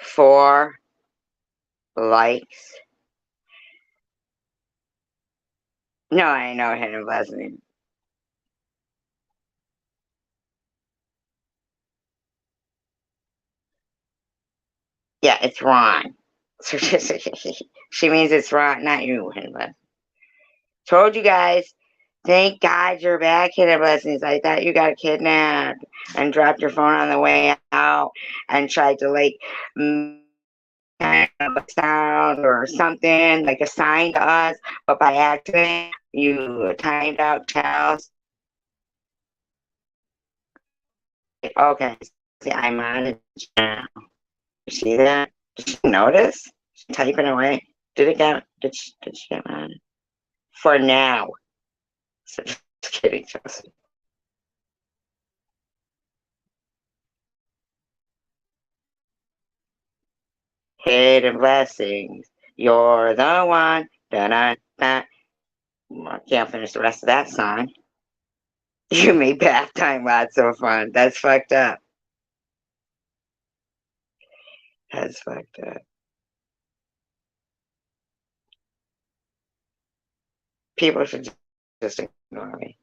Four likes. No, I know hidden blessing. Yeah, it's wrong. She means it's wrong, not you, hidden blessing. Told you guys. Thank God you're back, hidden blessings. I thought you got kidnapped and dropped your phone on the way out and tried to like kind of a sound or something like a sign to us, but by accident you timed out Charles. Okay, see, I'm on it now. You see that? Did you notice? She's typing away. Did she get on it? For now. So, just kidding, Chelsea. Hidden blessings. You're the one. Da da da. I can't finish the rest of that song. You made bath time lots of fun. That's fucked up. That's fucked up. People should just ignore me.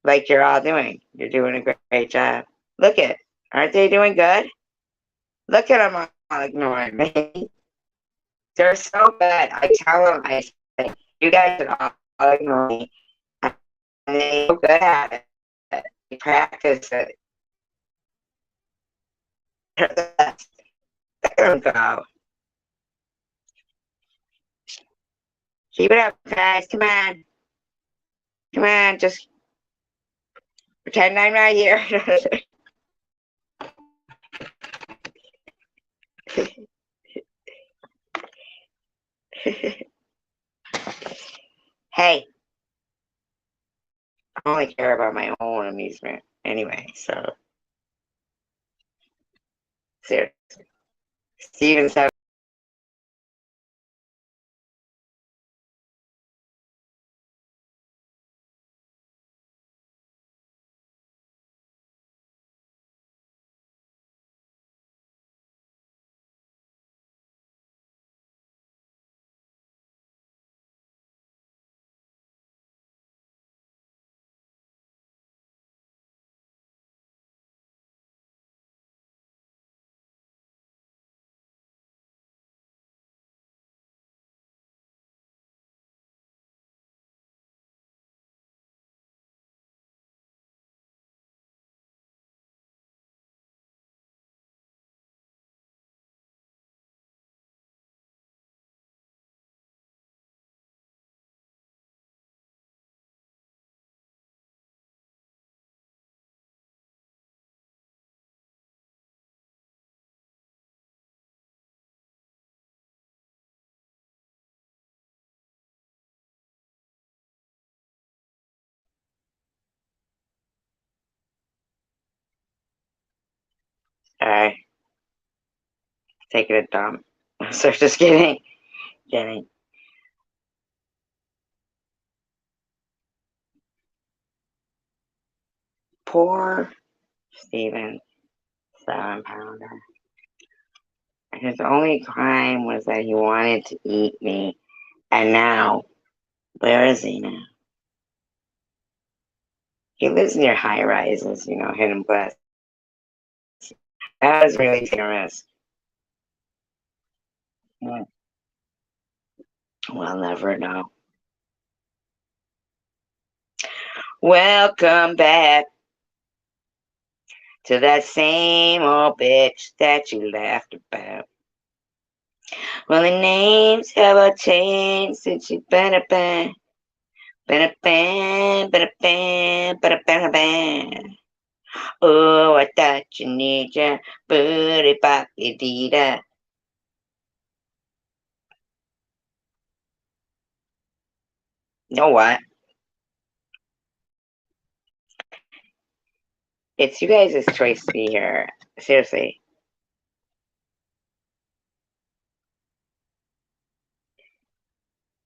Like you're all doing. You're doing a great job. Look at, aren't they doing good? Look at them all ignoring me. They're so good. I tell them, I say, you guys should all ignore me. And they're so good at it. They practice it. Let them go. Keep it up, guys. Come on. Come on. Just pretend I'm right here. Hey, I only care about my own amusement anyway, so seriously. Steven said Sorry. Taking a dump. So just kidding. Kidding. Poor Steven, 7-pounder. His only crime was that he wanted to eat me. And now, where is he now? He lives near high rises, hidden bliss. That was really taking a risk. We'll never know. Welcome back to that same old bitch that you laughed about. Well, the names have all changed since you better bang. Better bang, better bang, better bang, bang. Oh, I thought you need your booty pop, dee-da. You know what? It's you guys' choice to be here. Seriously.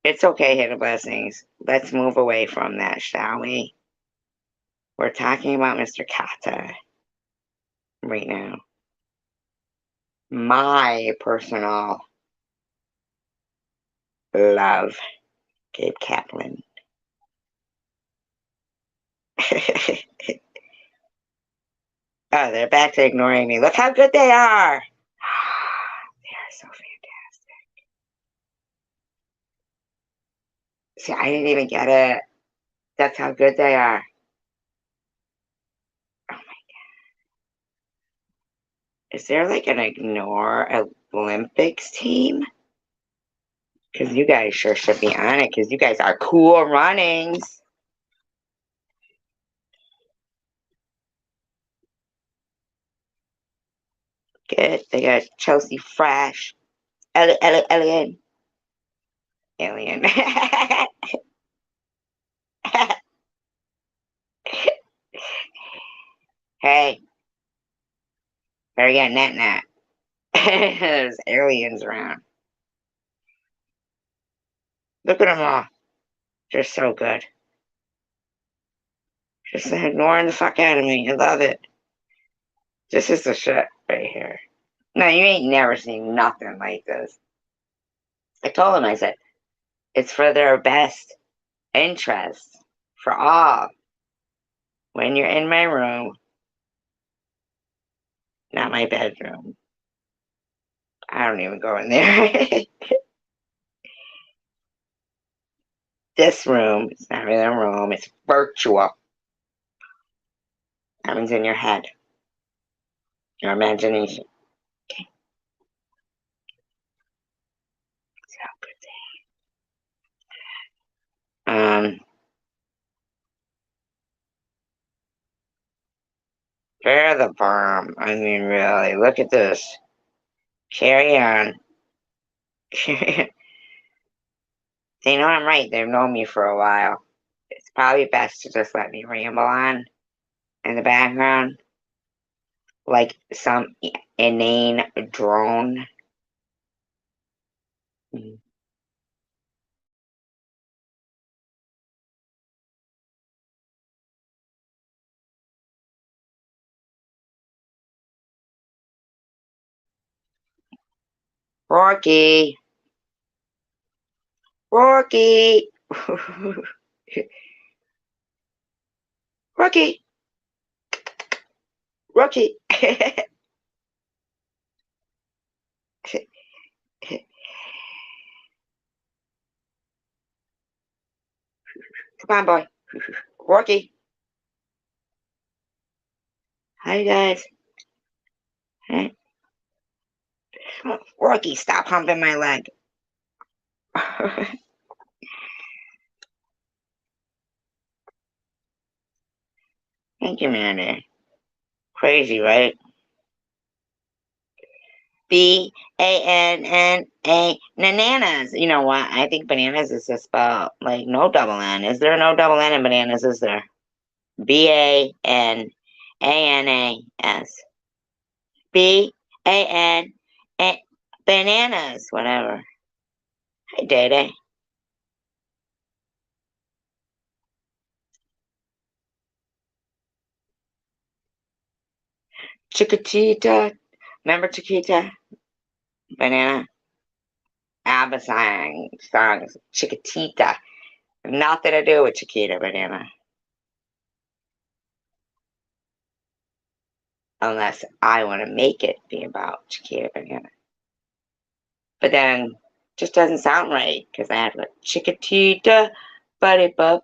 It's okay, hidden blessings. Let's move away from that, shall we? We're talking about Mr. Kata right now. My personal love, Gabe Kaplan. Oh, they're back to ignoring me. Look how good they are. They are so fantastic. See, I didn't even get it. That's how good they are. Oh my God. Is there like an ignore Olympics team? Because you guys sure should be on it because you guys are cool runnings. Good. They got Chelsea Fresh. Alien. Alien. Hey, better get net. There's aliens around. Look at them all. They're so good. Just ignoring the fuck out of me. I love it. This is the shit right here. No, you ain't never seen nothing like this. I told him, I said, it's for their best interest. For all. When you're in my room, not my bedroom. I don't even go in there. This room, it's not really a room, it's virtual. That means in your head. Your imagination. Okay. They're the bomb. I mean, really, look at this. Carry on. They know I'm right. They've known me for a while. It's probably best to just let me ramble on in the background like some inane drone. Rocky! Rocky! Rocky! Rocky! Come on, boy. Rocky! Hi, guys. Huh? Rocky, stop humping my leg. Thank you, Mandy. Crazy, right? Banana. Bananas. You know what? I think bananas is just spelled like no double N. Is there no double N in bananas? Is there? Bananas. B-A-N, bananas, whatever. Hey, Day Day. Chiquitita. Remember Chiquita? Banana. ABBA songs. Chiquitita. Nothing to do with Chiquita Banana. Unless I want to make it be about Chiquita Banana. But then just doesn't sound right because I have like Chiquitita, buddy boo,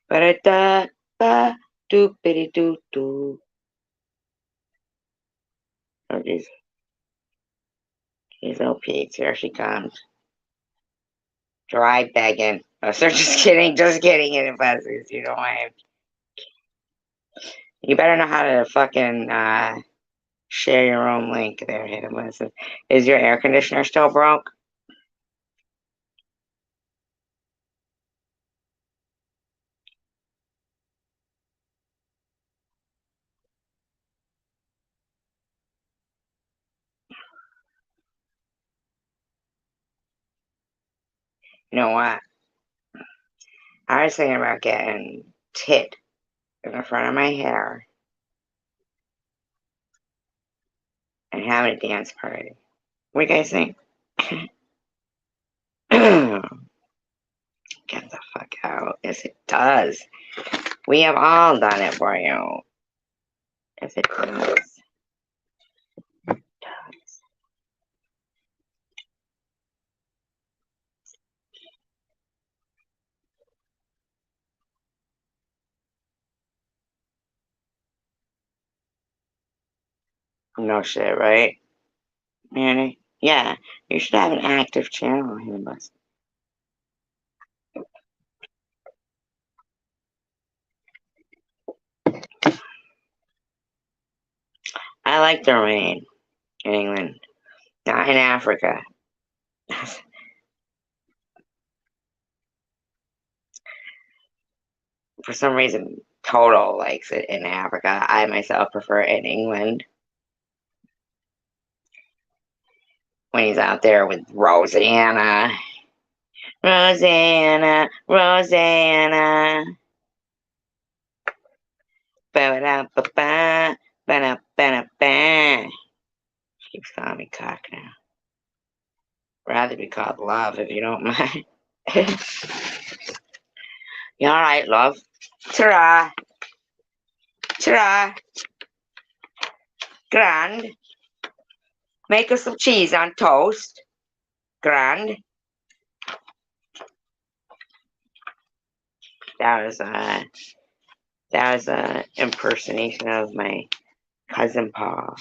ba da ba doo biddy doo doo. Oh, these little pigs. Here she comes. Dry begging. Oh, so just kidding, just kidding. In buses, you know why? You better know how to fucking share your own link there, Hidden Listen. Is your air conditioner still broke? You know what? I was thinking about getting tit in the front of my hair and having a dance party. What do you guys think? Get the fuck out. Yes, it does. We have all done it for you. Yes, it does. It does. No shit, right? Manny? Yeah, you should have an active channel, Hidden Listen. I like the rain in England, not in Africa. For some reason, Total likes it in Africa. I myself prefer it in England when he's out there with Rosanna. Rosanna, Rosanna. Ba-da-ba-ba, ba-da-ba-da-ba. Keeps calling me cock now. Rather be called love if you don't mind. You alright, love? Ta-ra. Ta-ra. Grand. Make us some cheese on toast. Grand. That was a impersonation of my cousin Paul.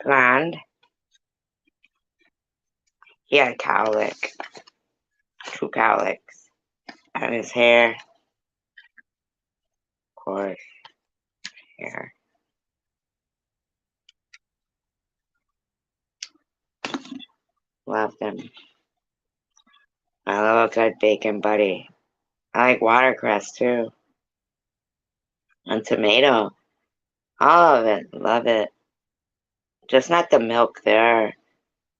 Grand. He had a cowlick. 2 cowlicks on his hair. Of course. Hair. Love them. I love a good bacon buddy. I like watercress too. And tomato. All of it. Love it. Just not the milk there.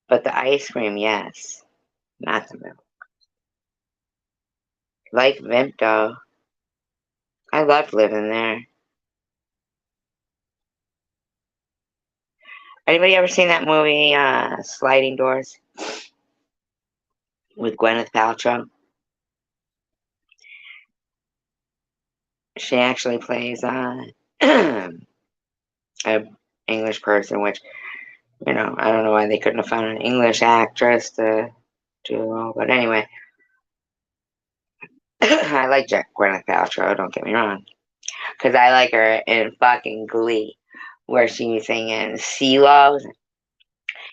But the ice cream, yes. Not the milk. Like Vimto. I loved living there. Anybody ever seen that movie, Sliding Doors? With Gwyneth Paltrow? She actually plays an English person, which, I don't know why they couldn't have found an English actress to do the role. But anyway, I like Gwyneth Paltrow, don't get me wrong. Because I like her in fucking Glee, where she's singing CeeLo.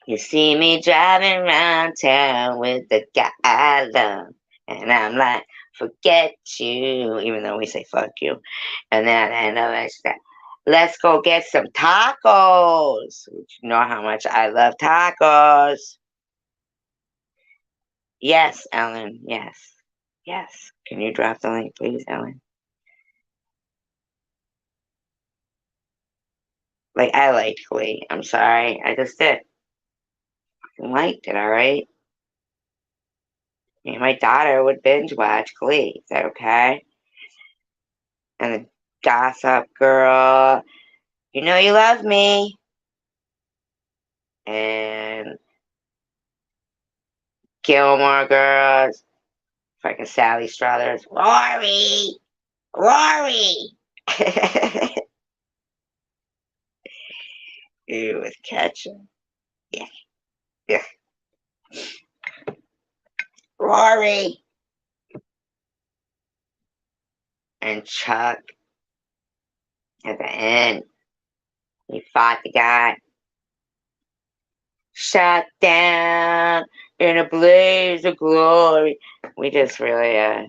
You see me driving around town with the guy I love. And I'm like, forget you, even though we say fuck you. And then I know it's that. Let's go get some tacos. You know how much I love tacos. Yes, Ellen, yes. Yes. Can you drop the link, please, Ellen? Like, I liked Glee. I'm sorry. I just did. I liked it, alright? Me and my daughter would binge watch Glee. Is that okay? And the Gossip Girl. You know you love me. And Gilmore Girls. Fucking Sally Struthers. Rory! Rory! Ew, with ketchup. Yeah, yeah. Rory! And Chuck at the end. He fought the guy. Shut down in a blaze of glory. We just really, what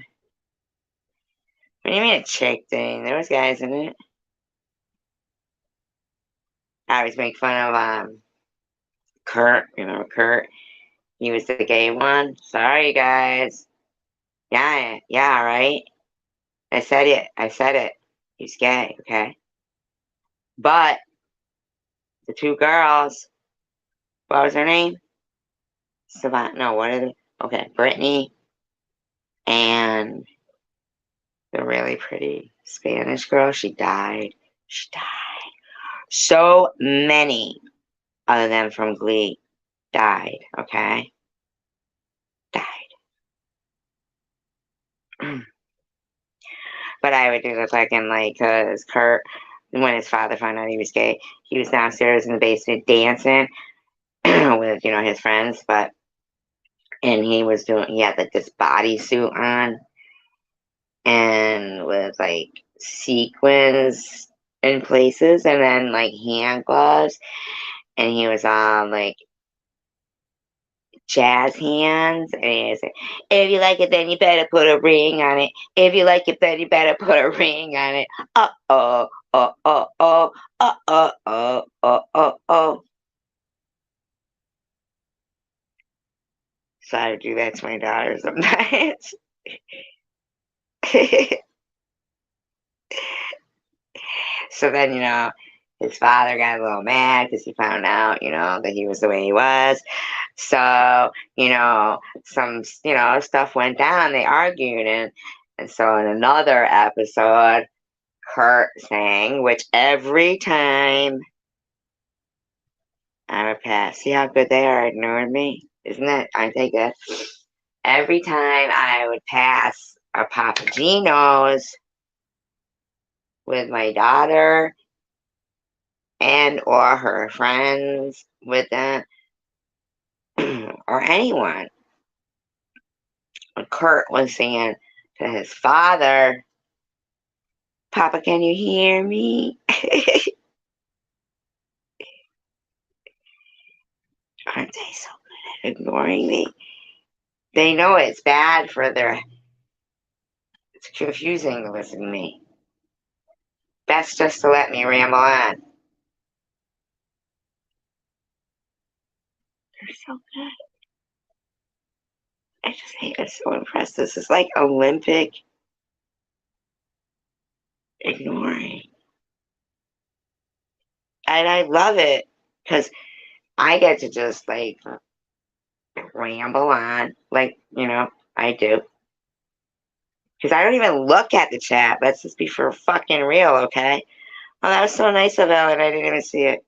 do you mean a chick thing? There was guys in it. I always make fun of, Kurt. Remember Kurt? He was the gay one. Sorry, guys. Yeah, yeah, right? I said it. I said it. He's gay, okay? But the two girls, what was her name? Savant. No, what are they? Okay, Brittany and the really pretty Spanish girl. She died. She died. So many of them from Glee died, okay? Died. But I would do the fucking, like, because Kurt, when his father found out he was gay, he was downstairs in the basement dancing with, his friends, and he had, like, this bodysuit on, and with, like, sequins in places, and then, like, hand gloves, and he was on, like, jazz hands, and he said, if you like it, then you better put a ring on it. If you like it, then you better put a ring on it. Uh-oh, uh-oh, uh-oh. So I do that to my daughter sometimes. So then, his father got a little mad because he found out, that he was the way he was. So, some, stuff went down. They argued. And so in another episode, Kurt sang, which every time I would pass. See how good they are ignoring me? Isn't it? Aren't they good? Every time I would pass a Papa Gino's with my daughter and or her friends with them or anyone, Kurt was saying to his father, Papa, can you hear me? Aren't they so good at ignoring me? They know it's bad for it's confusing to listen to me. Best just to let me ramble on. They're so good. I just hate it. So impressed. This is like Olympic ignoring. And I love it because I get to just like ramble on, like, I do. Because I don't even look at the chat. Let's just be for fucking real, okay? Oh, that was so nice of Ellen. I didn't even see it.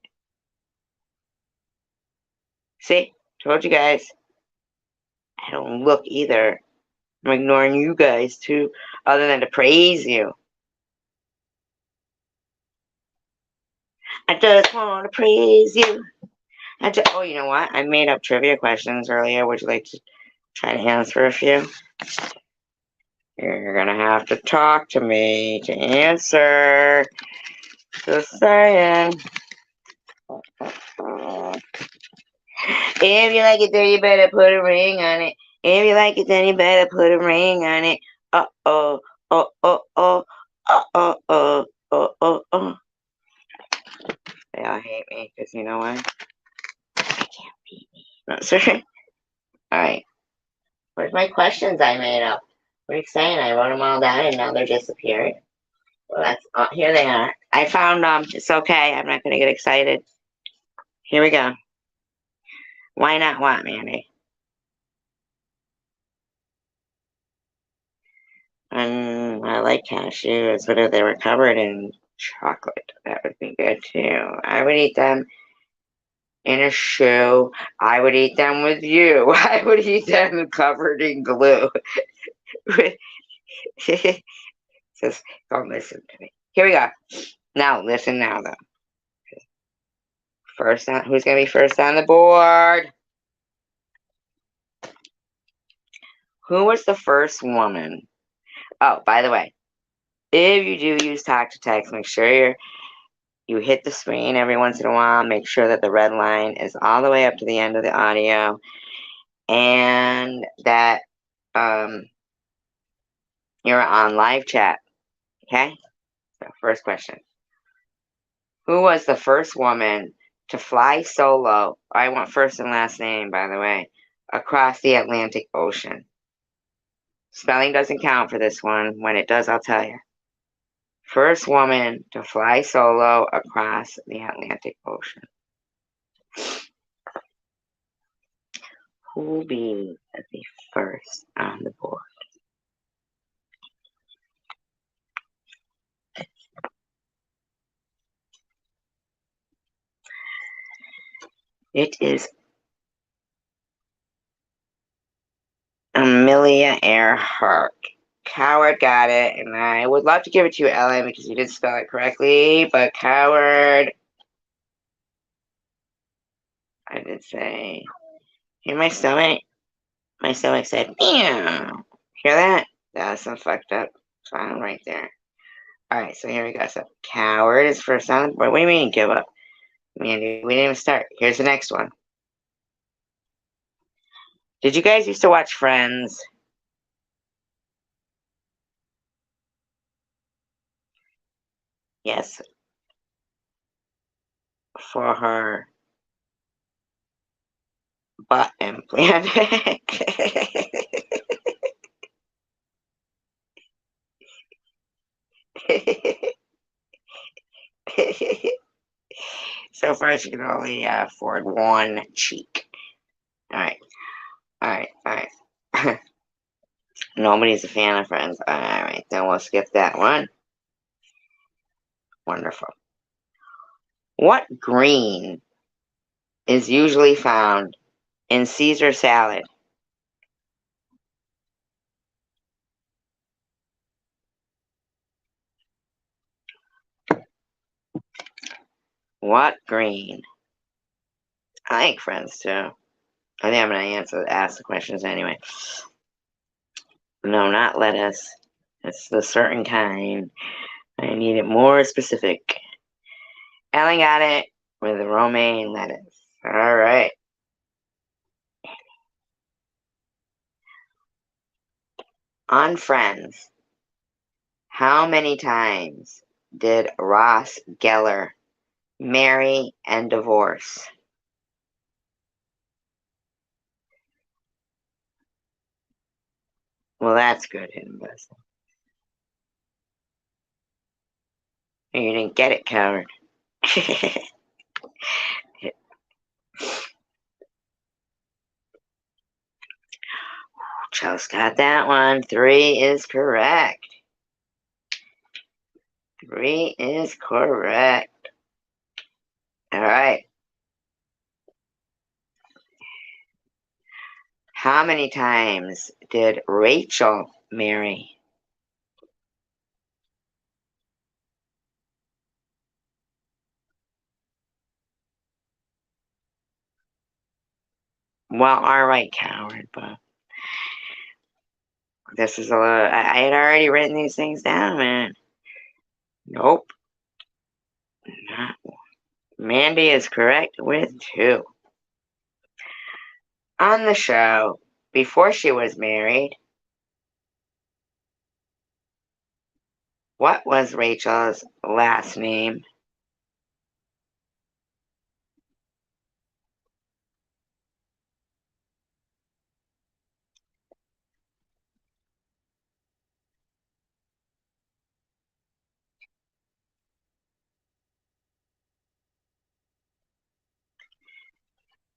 See? Told you guys. I don't look either. I'm ignoring you guys too, other than to praise you. I just want to praise you. Oh, you know what? I made up trivia questions earlier. Would you like to try to answer a few? You're gonna have to talk to me to answer. Just saying. If you like it, then you better put a ring on it. If you like it, then you better put a ring on it. Uh-oh, uh-oh, uh-oh, uh-oh. They all hate me because you know what? I can't beat me. No, sorry. All right. Where's my questions I made up? What are you saying? I wrote them all down and now they're disappeared. Well, that's here they are. I found them. It's okay. I'm not gonna get excited. Here we go. Why not what, Mandy? I like cashews, but if they were covered in chocolate, that would be good too. I would eat them in a shoe. I would eat them with you. I would eat them covered in glue. Just don't listen to me. Here we go. Now, listen now, though. First on, who's going to be first on the board? Who was the first woman? Oh, by the way, if you do use talk to text, make sure you hit the screen every once in a while. Make sure that the red line is all the way up to the end of the audio, and that you're on live chat. Okay. So, first question: who was the first woman to fly solo? I want first and last name, by the way, across the Atlantic Ocean. Spelling doesn't count for this one. When it does, I'll tell you. First woman to fly solo across the Atlantic Ocean. Who will be the first on the board? It is Amelia Earhart. Coward got it, and I would love to give it to you, Ellen, because you did spell it correctly, but coward, I did say, in my stomach said, meow. Hear that? That's some fucked up sound right there. Alright, so here we go. So, coward is first on the board. What do you mean give up? Man, we didn't even start. Here's the next one. Did you guys used to watch Friends? Yes. For her butt implant. So far, she can only afford one cheek. Alright, alright, alright. Nobody's a fan of Friends. Alright, then we'll skip that one. Wonderful. What green is usually found in Caesar salad? What green? I like Friends too. I think I'm gonna ask the questions anyway. No, not lettuce. It's the certain kind. I need it more specific. Ellen got it with the romaine lettuce. All right. On Friends, how many times did Ross Geller marry and divorce? Well, that's good, hidden blessing. You didn't get it, coward. Just got that one. 3 is correct. 3 is correct. All right. How many times did Rachel marry? Well, all right, coward, but this is a lot. I had already written these things down, man. Nope, not one. Mandy is correct with 2. On the show, before she was married, what was Rachel's last name?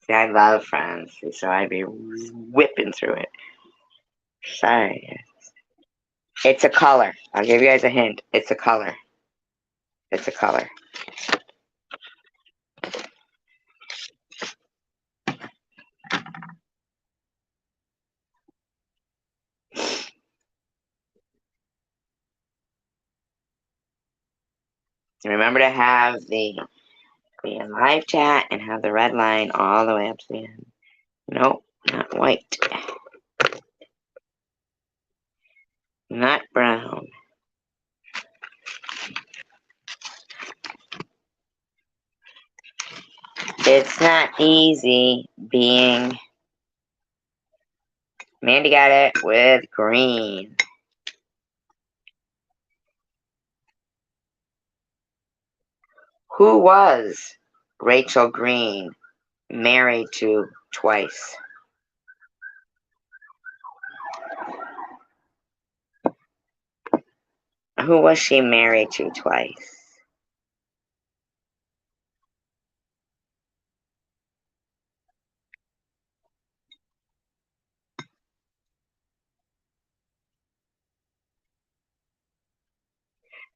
See, I love Friends, so I'd be whipping through it. Sorry. It's a color. I'll give you guys a hint. It's a color. It's a color. Remember to have the live chat and have the red line all the way up to the end. Nope, not white. Not brown. It's not easy being... Mandy got it with green. Who was Rachel Green married to twice? Who was she married to twice?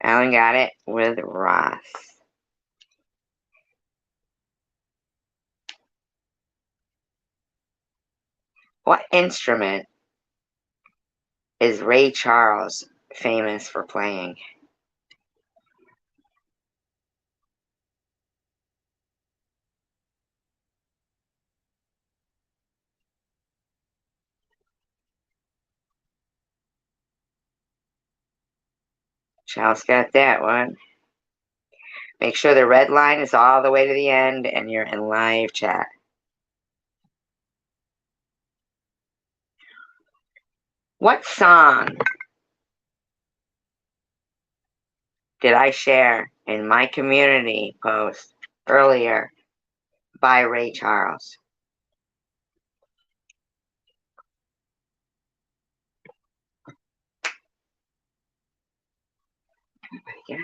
Alan got it with Ross. What instrument is Ray Charles famous for playing? Charles got that one. Make sure the red line is all the way to the end and you're in live chat. What song did I share in my community post earlier by Ray Charles? Yeah.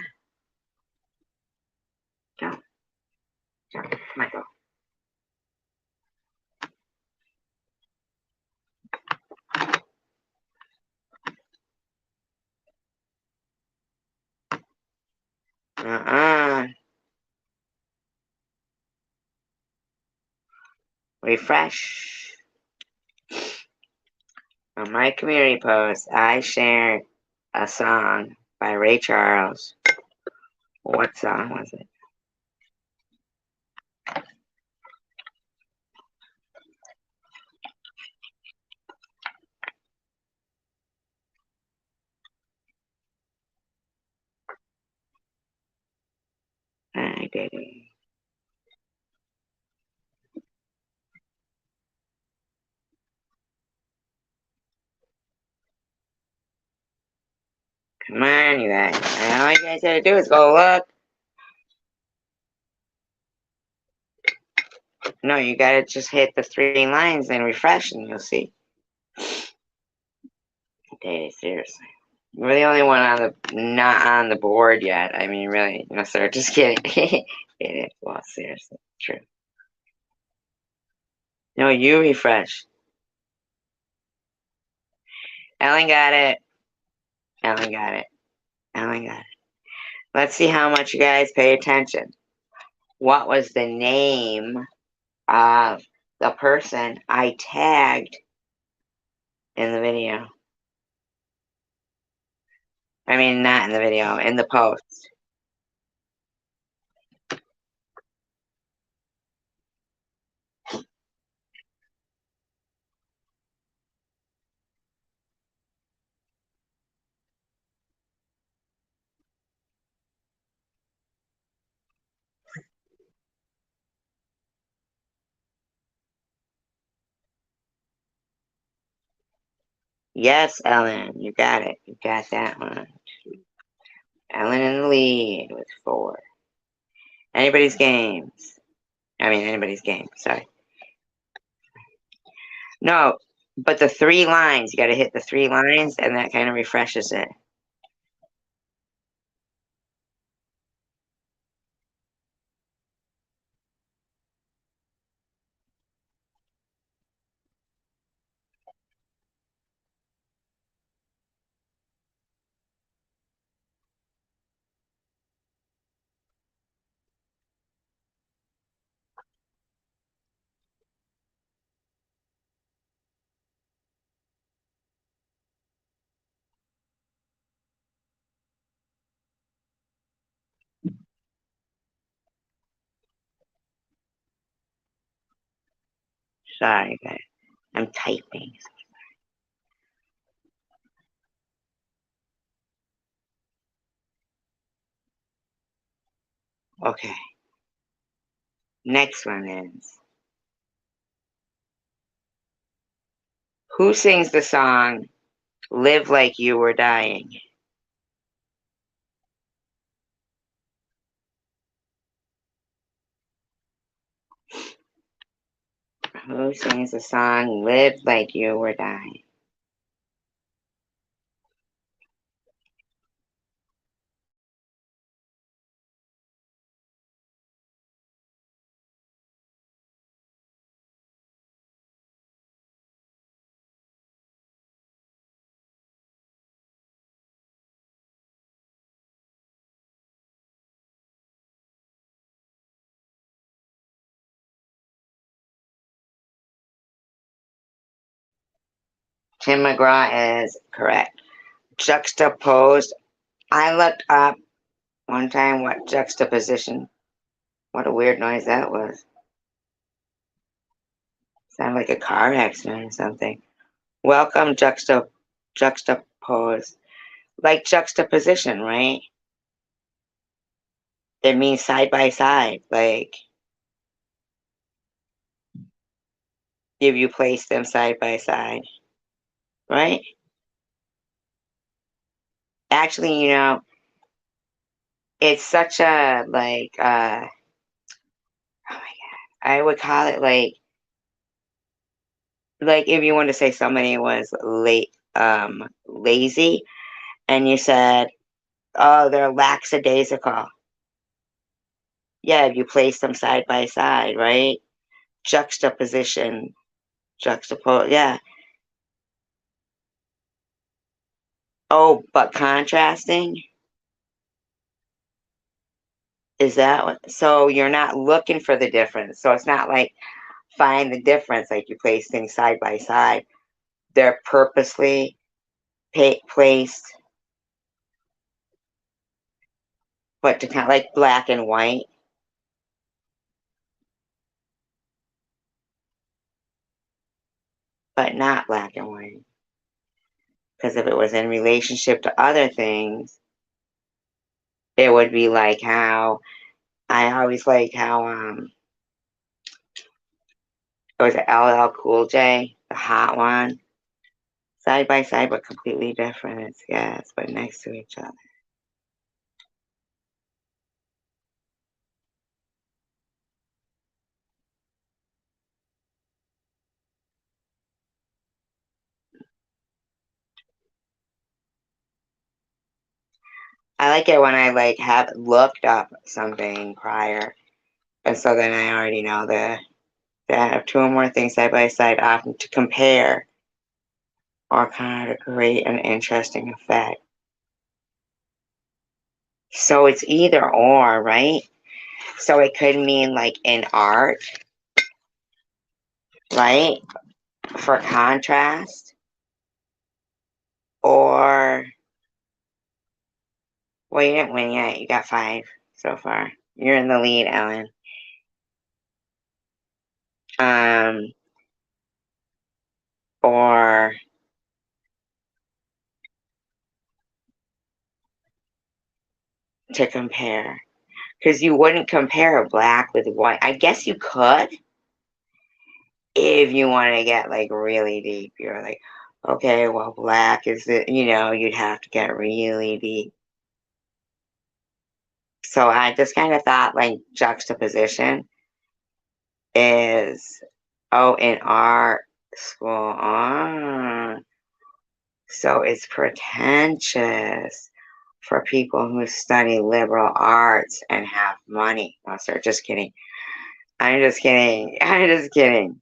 Go. Go. Michael. Refresh. On my community post, I shared a song by Ray Charles. What song was it? I did it. Come on, you guys. All you guys gotta do is go look. No, you gotta just hit the 3 lines and refresh and you'll see. Hey, seriously. We're the only one on the not on the board yet. I mean, really, no, sir. Just kidding. Well, seriously, true. No, you refresh. Ellen got it. Ellen got it. Ellen got it. Let's see how much you guys pay attention. What was the name of the person I tagged in the video? I mean, not in the video, in the post. Yes, Ellen, you got it. You got that one. Ellen in the lead with 4. Anybody's games. I mean, anybody's game. Sorry. No, but the 3 lines. You got to hit the 3 lines, and that kind of refreshes it. Sorry, guys. I'm typing. Okay. Next one is, who sings the song Live Like You Were Dying? Who sings the song Live Like You Were Dying? Tim McGraw is correct. Juxtaposed. I looked up one time what juxtaposition. What a weird noise that was. Sounded like a car accident or something. Welcome juxtapose. Like juxtaposition, right? It means side by side. Like if you place them side by side, right? Actually, it's such a like oh my god. I would call it like if you want to say somebody was lazy and you said, oh, they're lackadaisical. Yeah, if you place them side by side, right? Juxtaposition, juxtapose, yeah. Oh, but contrasting? Is that what? So you're not looking for the difference. So it's not like find the difference, like you place things side by side. They're purposely placed, but to kind of like black and white, but not black and white. Because if it was in relationship to other things, it would be like how I always like how it was LL Cool J, the hot one, side by side but completely different. Yes, but next to each other. I like it when I like have looked up something prior, and so then I already know that I have two or more things side by side, often to compare or kind of create an interesting effect. So it's either or, right? So it could mean like in art, right? For contrast, or well, you didn't win yet. You got 5 so far. You're in the lead, Ellen. Um, or to compare, because you wouldn't compare black with white. I guess you could if you want to get like really deep. You're like, okay, well, black is it? You'd have to get really deep. So I just kind of thought like juxtaposition is, oh, in art school. So it's pretentious for people who study liberal arts and have money. No, sir, just kidding. I'm just kidding. I'm just kidding.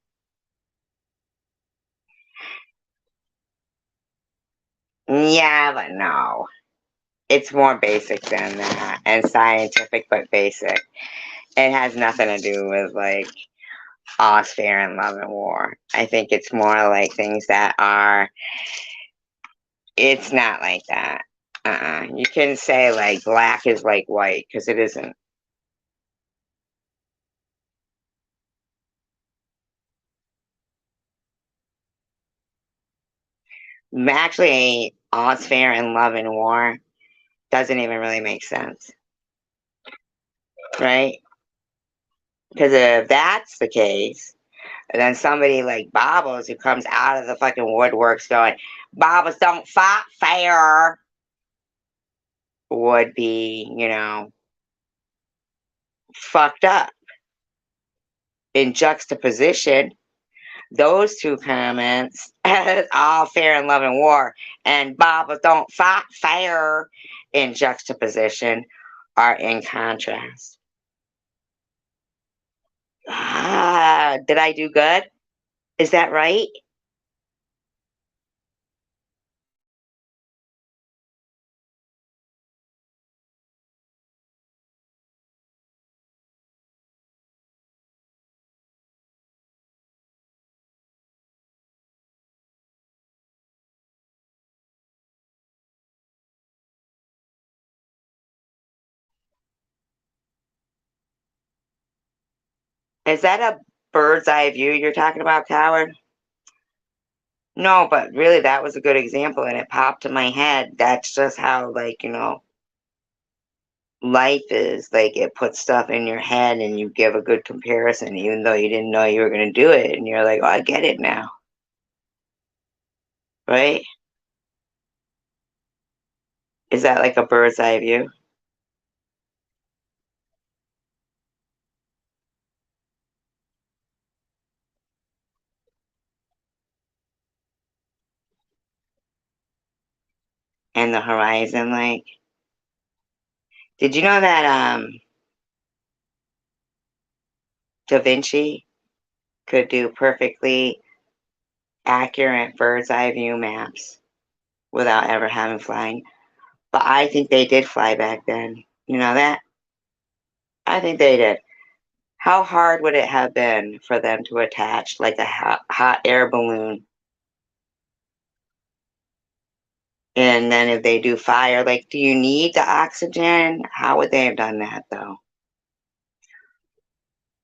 Yeah, but no. It's more basic than that and scientific, but basic. It has nothing to do with like all's fair in love and war. I think it's more like things that are, it's not like that. You can say like black is like white because it isn't. Actually, all's fair in love and war doesn't even really make sense, right? Because if that's the case, and then somebody like Bobbles who comes out of the fucking woodworks going, Bobbles don't fight fair, would be, fucked up. In juxtaposition, those two comments, all fair in love and war, and Bobbles don't fight fair in juxtaposition are in contrast. Did I do good? Is that right? Is that a bird's eye view you're talking about, coward? No, but really, that was a good example, and it popped to my head. That's just how, like, life is. Like, it puts stuff in your head, and you give a good comparison, even though you didn't know you were going to do it. And you're like, oh, I get it now. Right? Is that like a bird's eye view? And the horizon, like, did you know that Da Vinci could do perfectly accurate bird's eye view maps without ever having flying? But I think they did fly back then. You know that? I think they did. How hard would it have been for them to attach like a hot air balloon? And then if they do fire, like, do you need the oxygen? How would they have done that though?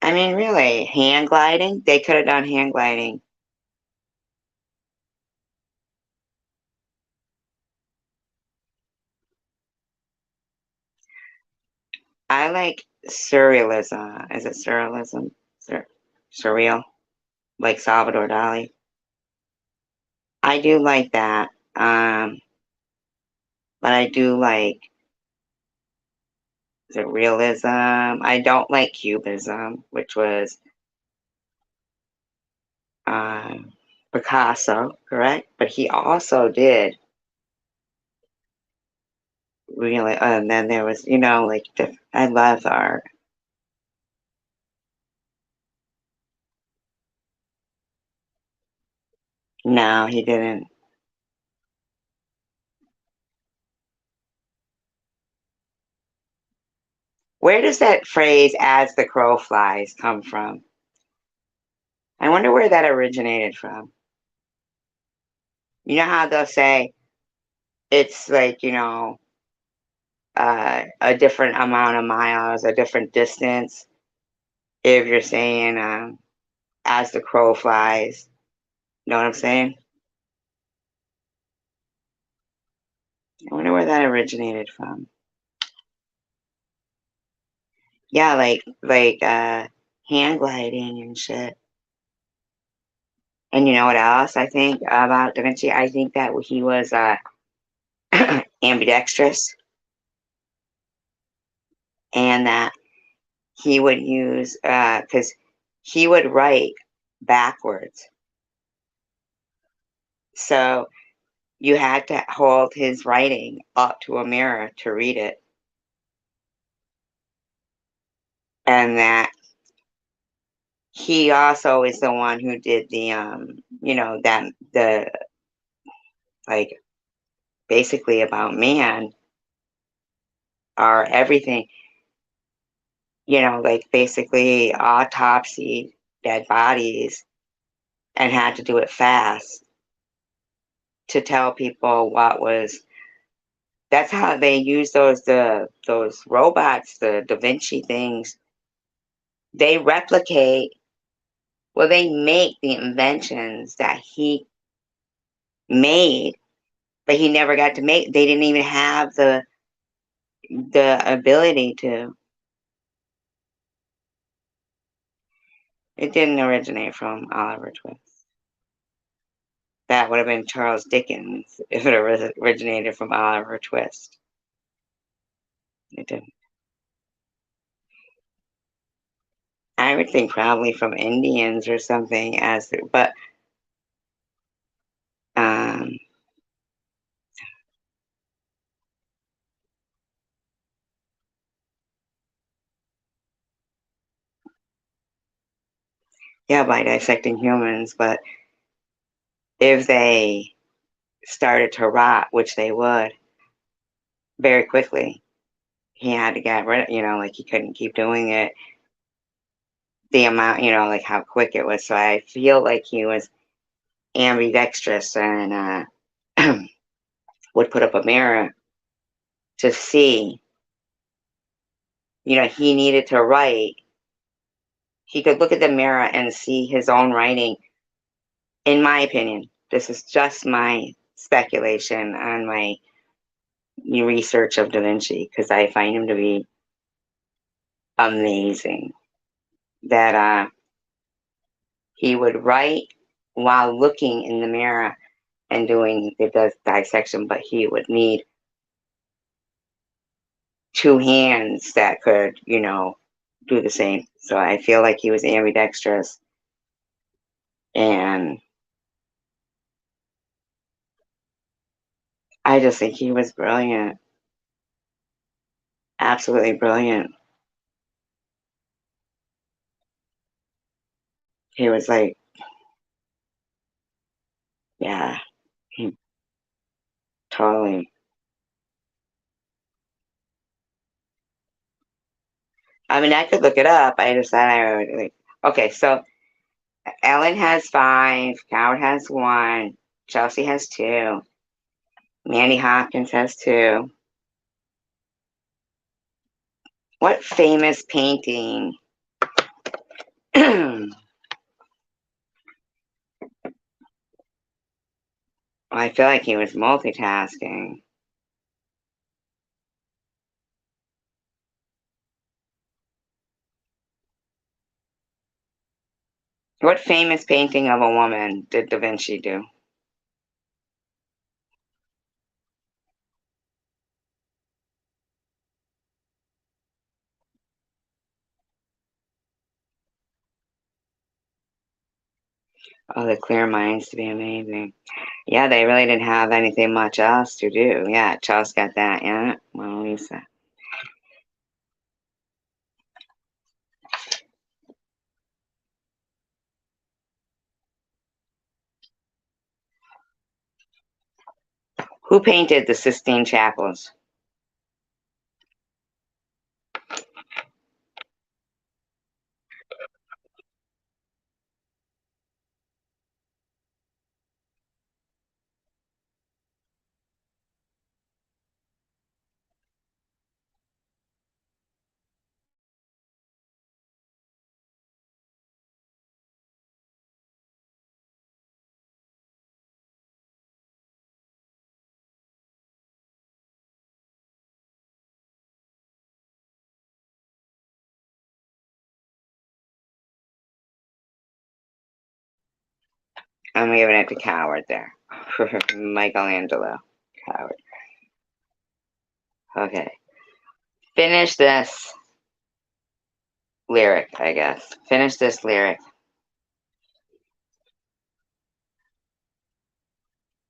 I mean, really, hand gliding? They could have done hand gliding. I like surrealism. Is it surrealism? Surreal? Like Salvador Dali. I do like that. But I do like the realism. I don't like cubism, which was um, Picasso, correct? But he also did really, and then there was, like, I love art. No, he didn't. Where does that phrase, as the crow flies, come from? I wonder where that originated from. You know how they'll say it's like, a different amount of miles, a different distance, if you're saying as the crow flies. You know what I'm saying? I wonder where that originated from. Yeah, like hand gliding and shit. And you know what else I think about Da Vinci? I think that he was ambidextrous, and that he would use because he would write backwards. So you had to hold his writing up to a mirror to read it, and that he also is the one who did the that the like basically about man or everything, like basically autopsy dead bodies and had to do it fast to tell people what was. That's how they use those robots, the Da Vinci things. They replicate, well, they make the inventions that he made, but he never got to make. They didn't even have the ability to. It didn't originate from Oliver Twist. That would have been Charles Dickens if it originated from Oliver Twist. It didn't. I would think probably from Indians or something, but um, yeah, by dissecting humans. But if they started to rot, which they would very quickly, he had to get rid of, like he couldn't keep doing it. The amount, like how quick it was. So I feel like he was ambidextrous and would put up a mirror to see. He needed to write. He could look at the mirror and see his own writing. In my opinion, this is just my speculation on my research of Da Vinci because I find him to be amazing. That he would write while looking in the mirror and doing the dissection, but he would need two hands that could, do the same. So I feel like he was ambidextrous, and I just think he was brilliant, absolutely brilliant. He was like, yeah, he, totally. I mean, I could look it up. I just thought I would like. Okay, so Ellen has 5, Howard has 1, Chelsea has 2, Mandy Hopkins has 2. What famous painting? I feel like he was multitasking. What famous painting of a woman did Da Vinci do? Oh, the clear minds to be amazing. Yeah, they really didn't have anything much else to do. Yeah, Charles got that. Yeah, Mona Lisa. Who painted the Sistine Chapels? I'm giving it to Coward there. Michelangelo. Coward. Okay. Finish this lyric, I guess. Finish this lyric.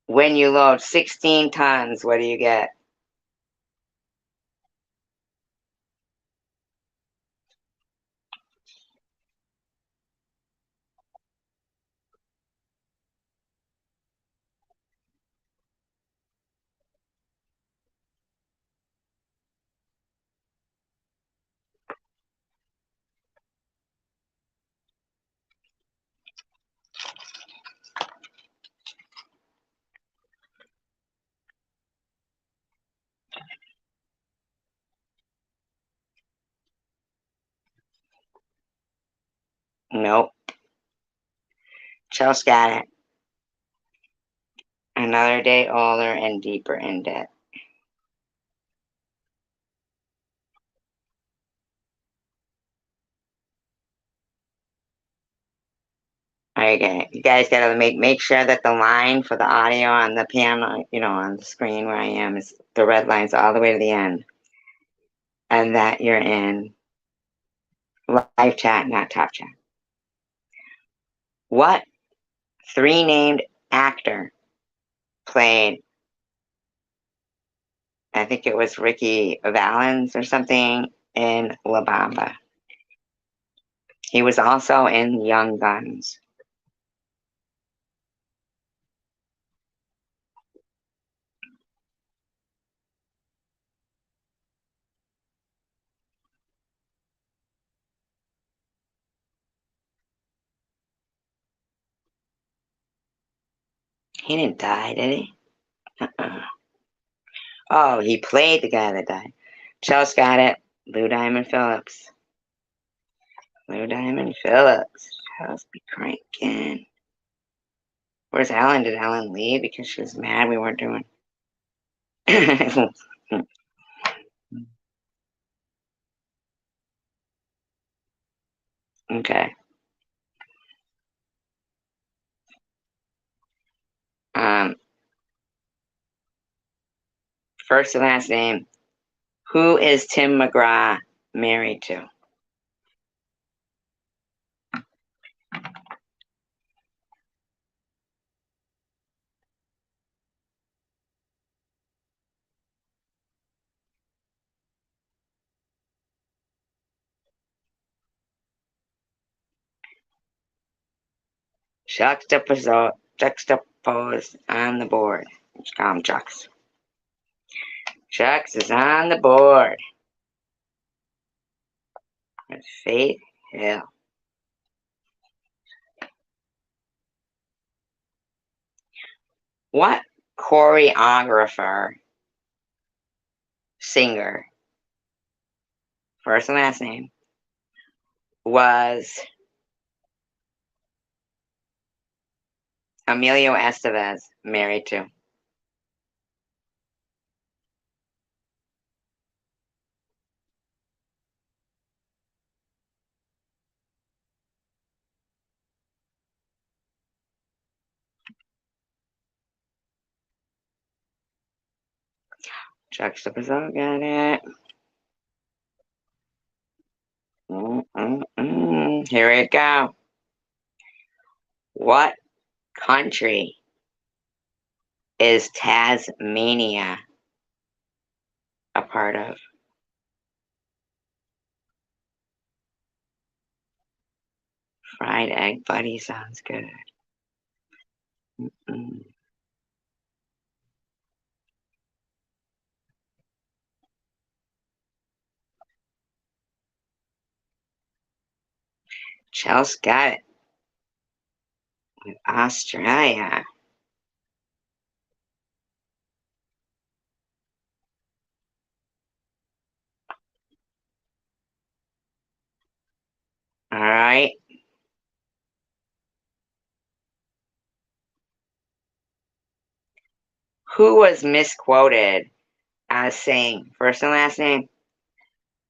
When you load 16 tons, what do you get? Nope. Chelsea got it. And Another day older and deeper in debt. Okay, you guys gotta make sure that the line for the audio on the piano, on the screen where I am, is the red line's all the way to the end, and that you're in live chat, not top chat. What three named actor played? I think it was Ricky Valens or something in La Bamba. He was also in Young Guns. He didn't die, did he? Uh-uh. Oh, he played the guy that died. Chelsea's got it. Lou Diamond Phillips. Lou Diamond Phillips. Chelsea be cranking. Where's Ellen? Did Ellen leave because she was mad we weren't doing? Okay. Um, First and last name. Who is Tim McGraw married to? Juxtaposed on the board. Let's call him Jux. Jux is on the board with Faith Hill. What choreographer, singer, first and last name, was Emilio Estevez married to? Juxtaposed, got it. Here we go. What country is Tasmania a part of? Fried egg buddy sounds good. Mm. Chelsea got it with Australia. All right. Who was misquoted as saying, first and last name,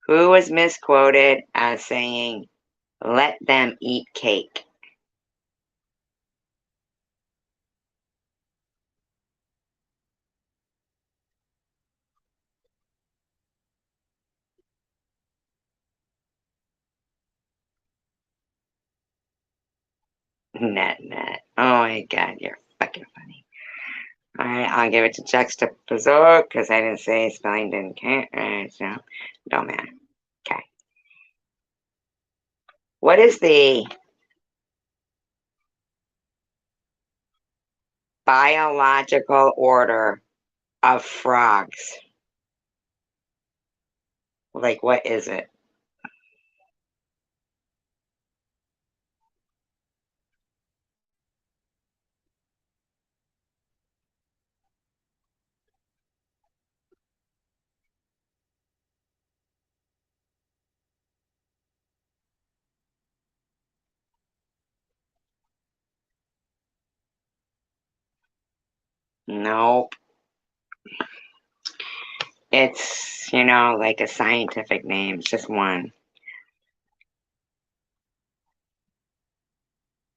who was misquoted as saying, let them eat cake? Net. Oh my God, you're fucking funny. All right, I'll give it to Juxtaposed because I didn't say spelling didn't count. So don't matter. Okay. What is the biological order of frogs? Like, what is it? Nope. It's, like a scientific name. It's just one.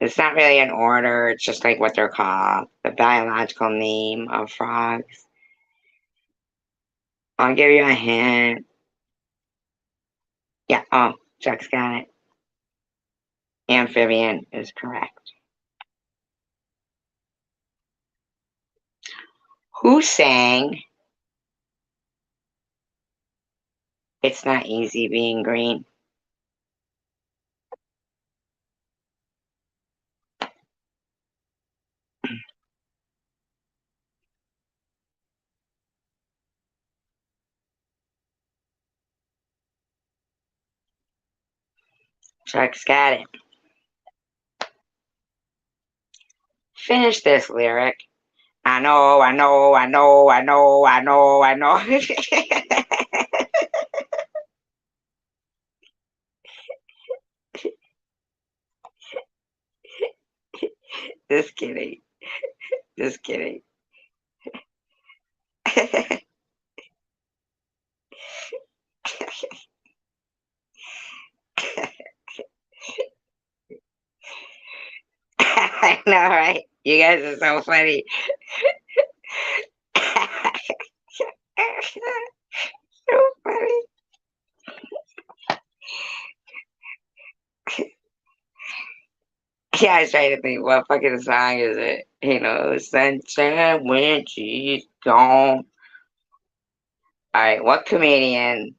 It's not really an order. It's just like what they're called. The biological name of frogs. I'll give you a hint. Yeah. Oh, Chuck's got it. Amphibian is correct. Who sang It's Not Easy Being Green? Chuck's got it. Finish this lyric. I know, I know, I know, I know, I know, I know. Just kidding. Just kidding. I know, right? You guys are so funny. So funny. Yeah, I was trying to think what fucking song is it? Sunshine when she's gone. All right, what comedian?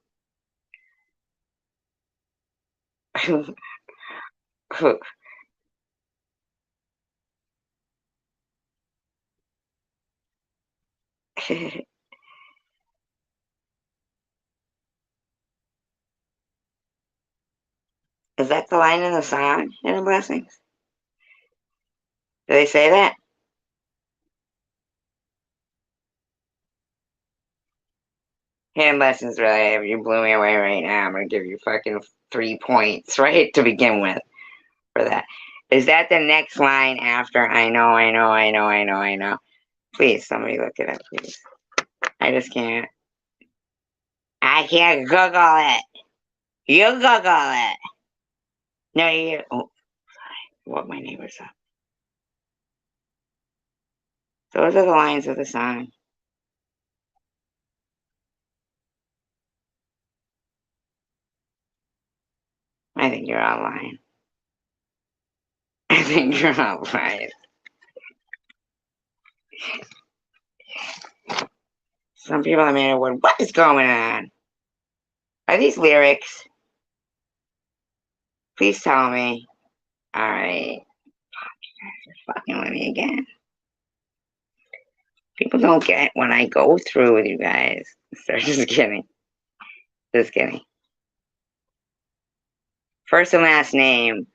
Is that the line in the song? Hidden Blessings? Do they say that? Hidden Blessings, really? You blew me away right now. I'm gonna give you fucking 3 points, right, to begin with for that. Is that the next line after I know, I know, I know, I know, I know? Please, somebody look it up, please. I just can't. I can't Google it. You Google it. No, you. Oh, what my neighbor's up. Those are the lines of the song. I think you're all lying. I think you're all lying. Some people I mean, what is going on? Are these lyrics? Please tell me. All right. You're fucking with me again. People don't get when I go through with you guys. So just kidding. Just kidding. First and last name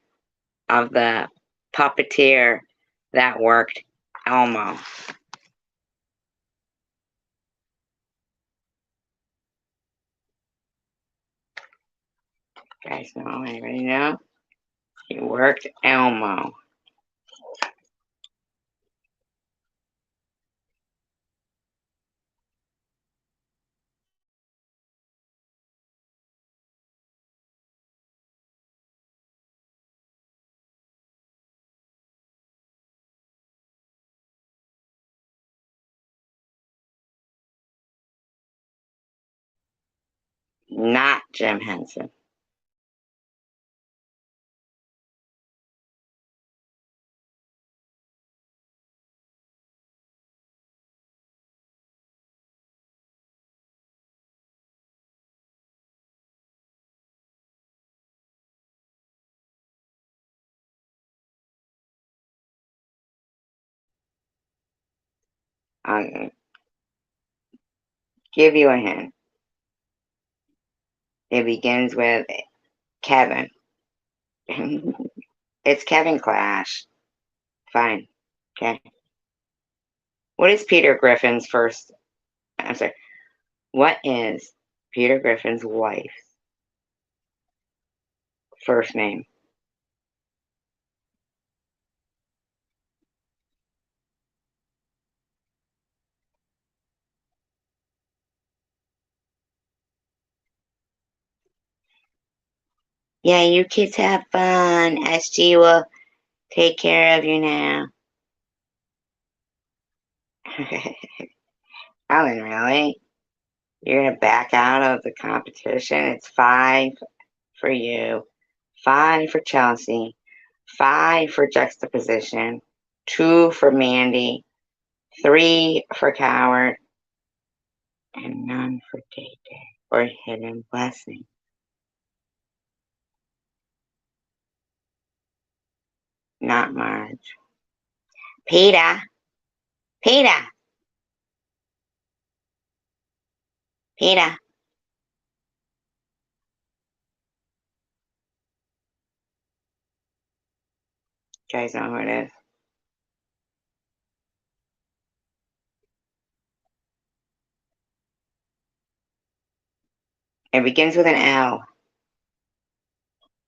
of the puppeteer that worked Elmo. You guys know? Anybody know? He worked Elmo. Not Jim Henson. I'll give you a hint. It begins with Kevin. It's Kevin Clash. Fine. Okay. What is Peter Griffin's first? I'm sorry. What is Peter Griffin's wife's first name? Yeah, you kids have fun. SG will take care of you now. Ellen, really? You're gonna back out of the competition? It's 5 for you, 5 for Chelsea, 5 for juxtaposition, 2 for Mandy, 3 for Coward, and none for Day Day or Hidden Blessing. Not Marge. Peter! Peter! Peter! You guys know who it is? It begins with an L.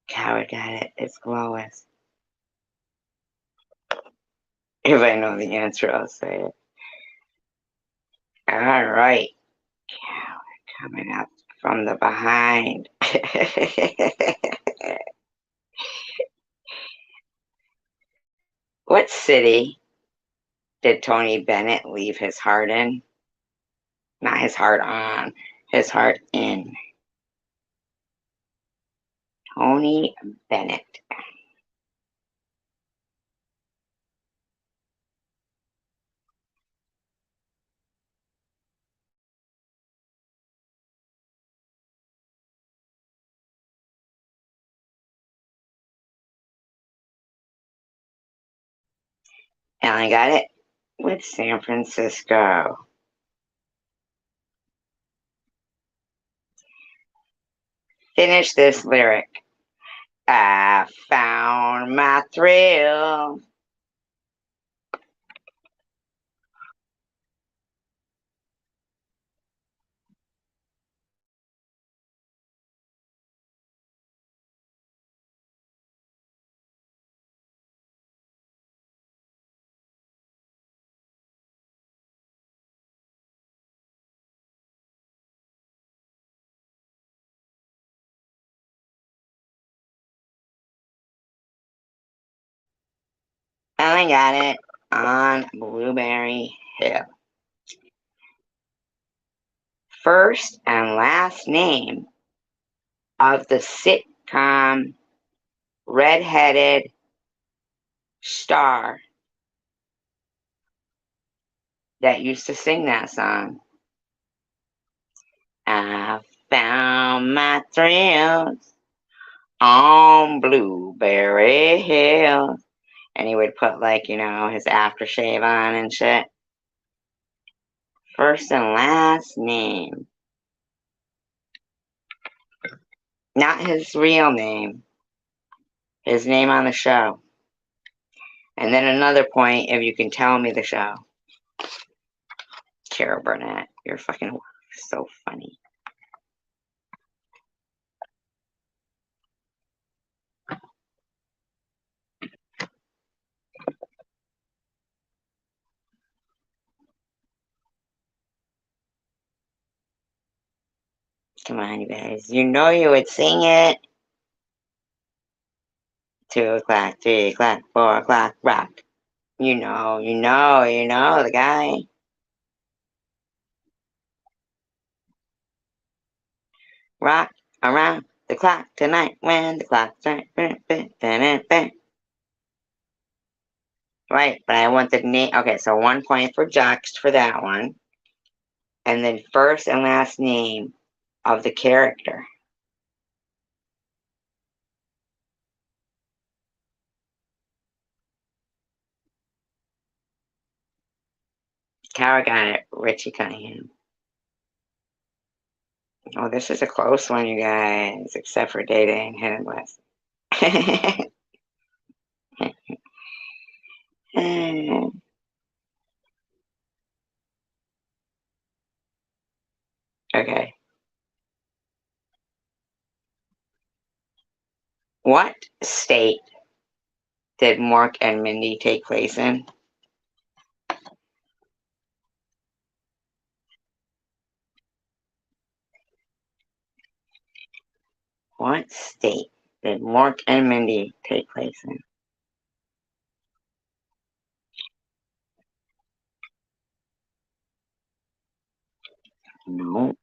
Coward got it. It's Lois. If I know the answer, I'll say it. All right. Coward coming up from the behind. What city did Tony Bennett leave his heart in? Not his heart on, his heart in. Tony Bennett. And I got it with San Francisco. Finish this lyric. I found my thrill. And I got it on Blueberry Hill. First and last name of the sitcom redheaded star that used to sing that song. I found my thrills on Blueberry Hill. And he would put, like, his aftershave on and shit. First and last name. Not his real name. His name on the show. And then another point if you can tell me the show. Carol Burnett, you're fucking so funny. Come on, you guys. You know you would sing it. 2 o'clock, 3 o'clock, 4 o'clock, rock. You know the guy. Rock around the clock tonight when the clock strikes. Right, but I want the name. Okay, so 1 point for Juxt for that one. And then first and last name of the character. Kara got it. Richie Cunningham. Oh, this is a close one, you guys, except for Data and Hidden West. Okay. What state did Mork and Mindy take place in? What state? did Mork and Mindy take place in? No.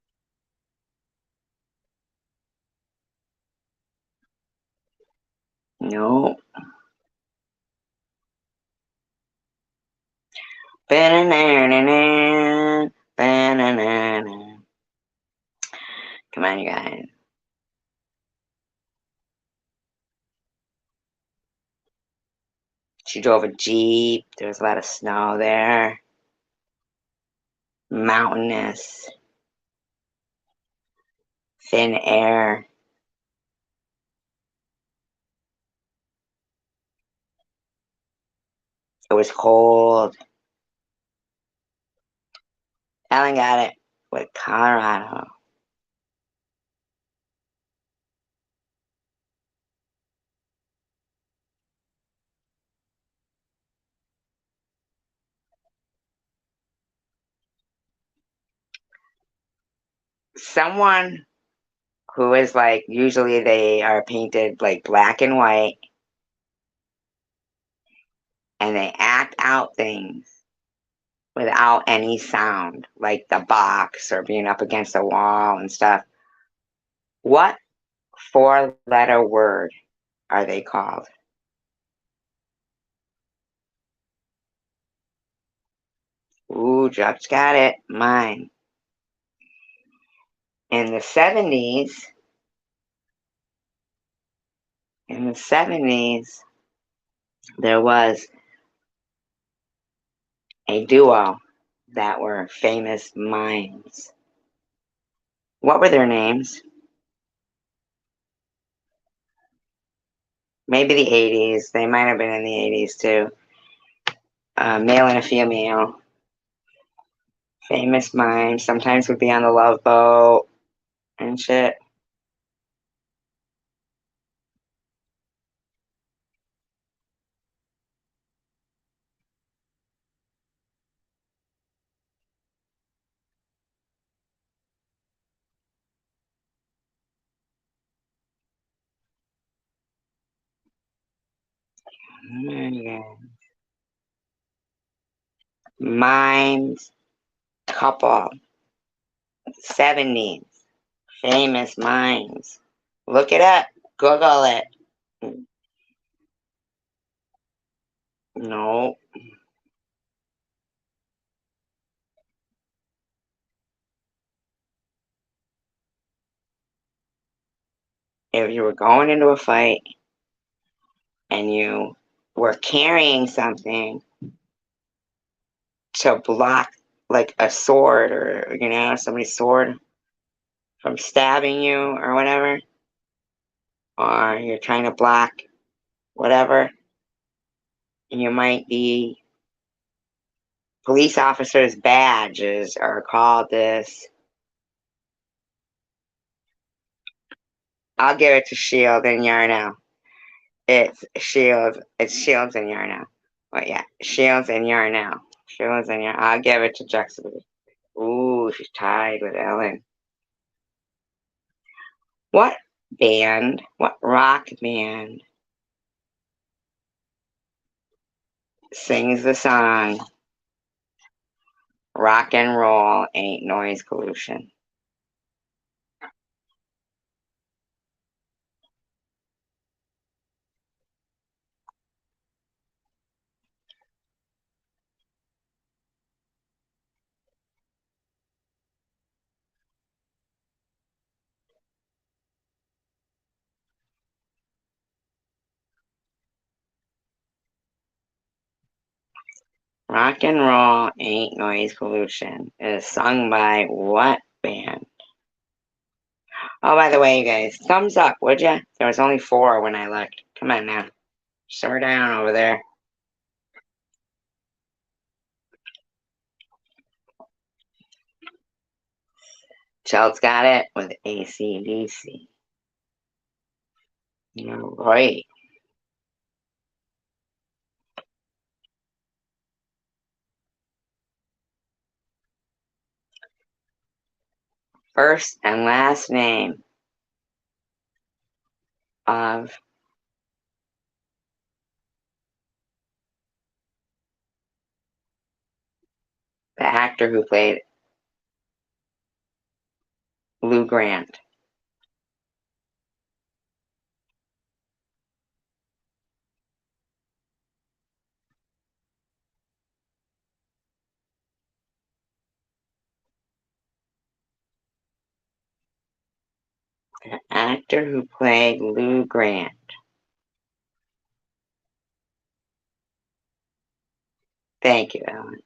No. Ba-na-na-na-na, ba-na-na-na. Come on, you guys. She drove a Jeep. There was a lot of snow there. Mountainous. Thin air. It was cold. Ellen got it with Colorado. Someone who is like, usually they are painted like black and white, and they act out things without any sound, like the box or being up against a wall and stuff. What four-letter word are they called? Ooh, just got it. Mine. In the 70s, in the 70s, there was a duo that were famous mimes. What were their names? Maybe the 80s. They might have been in the 80s too. Male and a female. Famous mimes. Sometimes would be on the Love Boat and shit. Mimes couple. 70s. Famous mimes. Look it up. Google it. No. If you were going into a fight and you were carrying something to block, like a sword or, somebody's sword from stabbing you or whatever, or you're trying to block whatever, and you might be, police officers' badges are called this. I'll give it to Shield and Yarnell. It's Shield. It's Shields and Yarnell. But yeah, Shields and Yarnell. Shields and Yarnell. I'll give it to Juxtaposition. Ooh, she's tied with Ellen. What band, what rock band sings the song Rock and Roll Ain't Noise Pollution? Rock and Roll Ain't Noise Pollution is sung by what band? Oh, by the way, you guys, thumbs up, would ya? There was only 4 when I looked. Come on now. Simmer down over there. Chel's got it with AC/DC. All right. First and last name of the actor who played Lou Grant. The actor who played Lou Grant. Thank you, Ellen.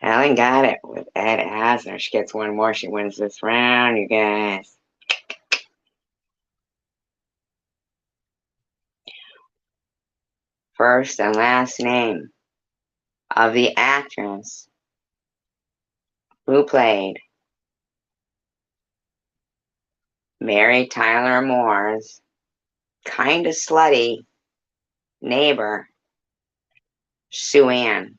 Ellen got it with Ed Asner. She gets one more. She wins this round, you guys. First and last name of the actress who played Mary Tyler Moore's kinda slutty neighbor, Sue Ann.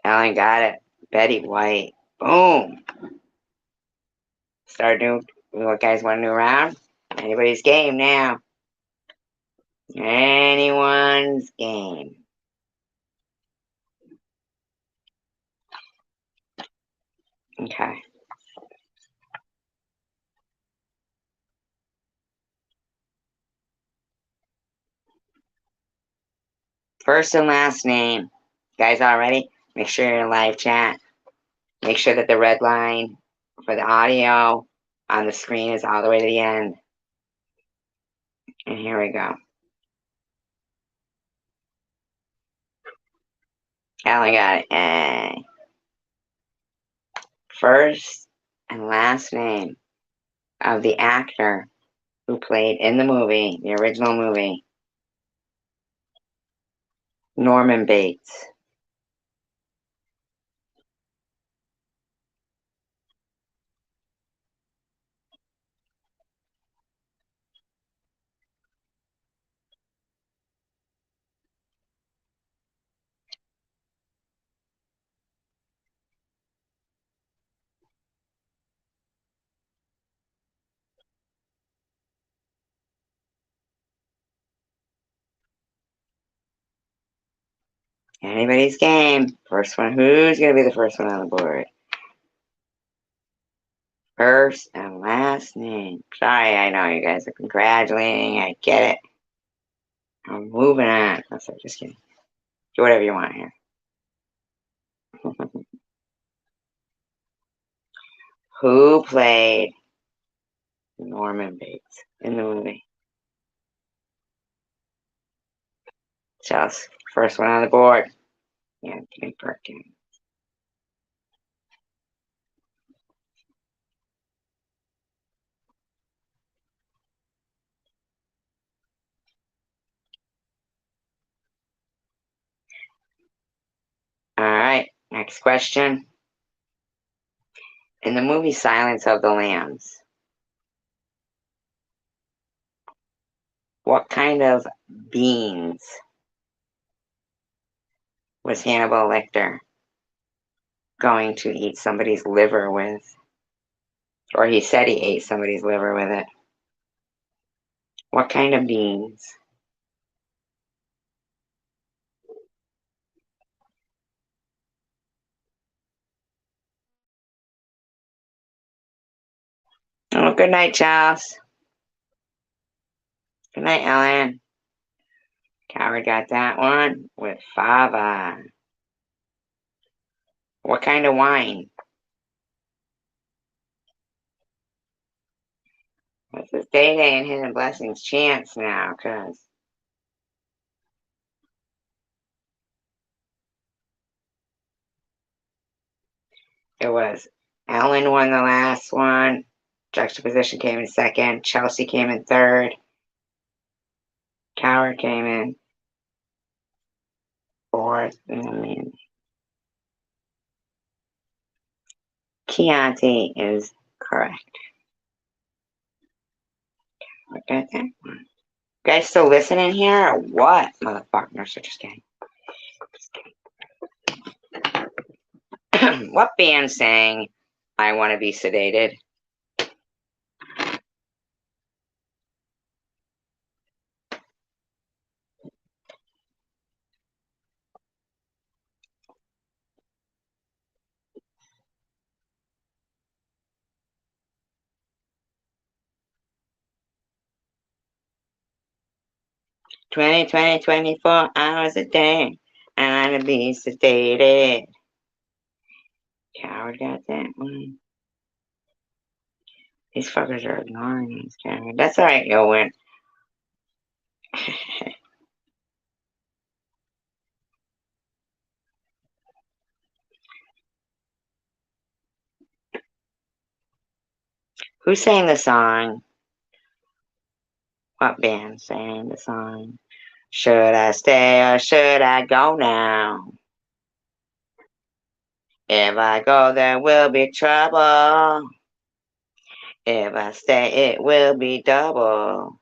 Ellen got it. Betty White. Boom. Start new. You guys want a new round? Anybody's game now. Anyone's game. Okay. First and last name. Guys all ready? Make sure you're in live chat. Make sure that the red line for the audio on the screen is all the way to the end. And here we go. Ellen got it. Yay. First and last name of the actor who played in the movie, the original movie, Norman Bates. Anybody's game. First one. Who's going to be the first one on the board? First and last name. Sorry, I know you guys are congratulating. I get it. I'm moving on. I'm just kidding. Do whatever you want here. Who played Norman Bates in the movie? Just first one on the board. Anthony Perkins. All right, next question. In the movie Silence of the Lambs, what kind of beans was Hannibal Lecter going to eat somebody's liver with? Or he said he ate somebody's liver with it. What kind of beans? Oh, good night, Charles. Good night, Ellen. Coward got that one with fava. What kind of wine? This is Day Day and Hidden Blessings chance now, because It was Ellen won the last one. Juxtaposition came in second. Chelsea came in third. Coward came in fourth. Chianti is correct. Okay, okay. Guys still listening here or what? Motherfuckers are just kidding. What band sang I Want to Be Sedated? "20, 24 hours a day, I want to be sedated." Coward got that one. These fuckers are ignoring these cameras. That's alright, you'll win. Who sang the song? What band sang the song? Should I stay or should I go now? If I go, there will be trouble. If I stay, it will be double.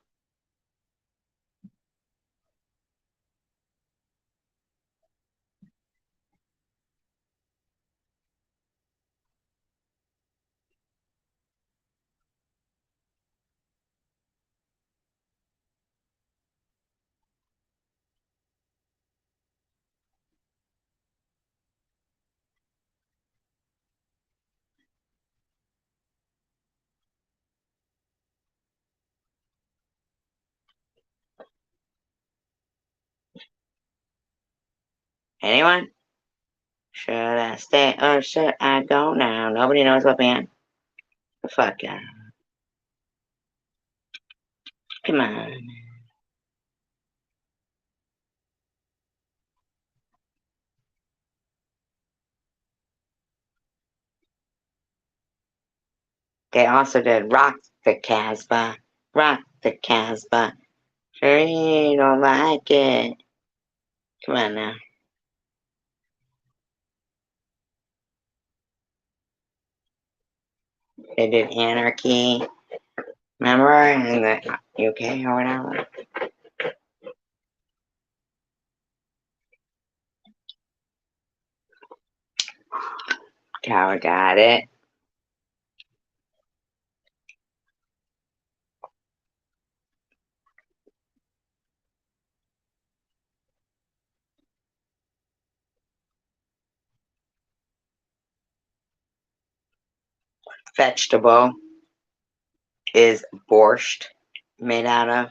Anyone? Should I stay or should I go now? Nobody knows what band. Fuck yeah. Come on. They also did Rock the Casbah. Rock the Casbah. Sure you don't like it. Come on now. They did Anarchy. Remember? In the UK or whatever. Tower got it. Vegetable is borscht made out of.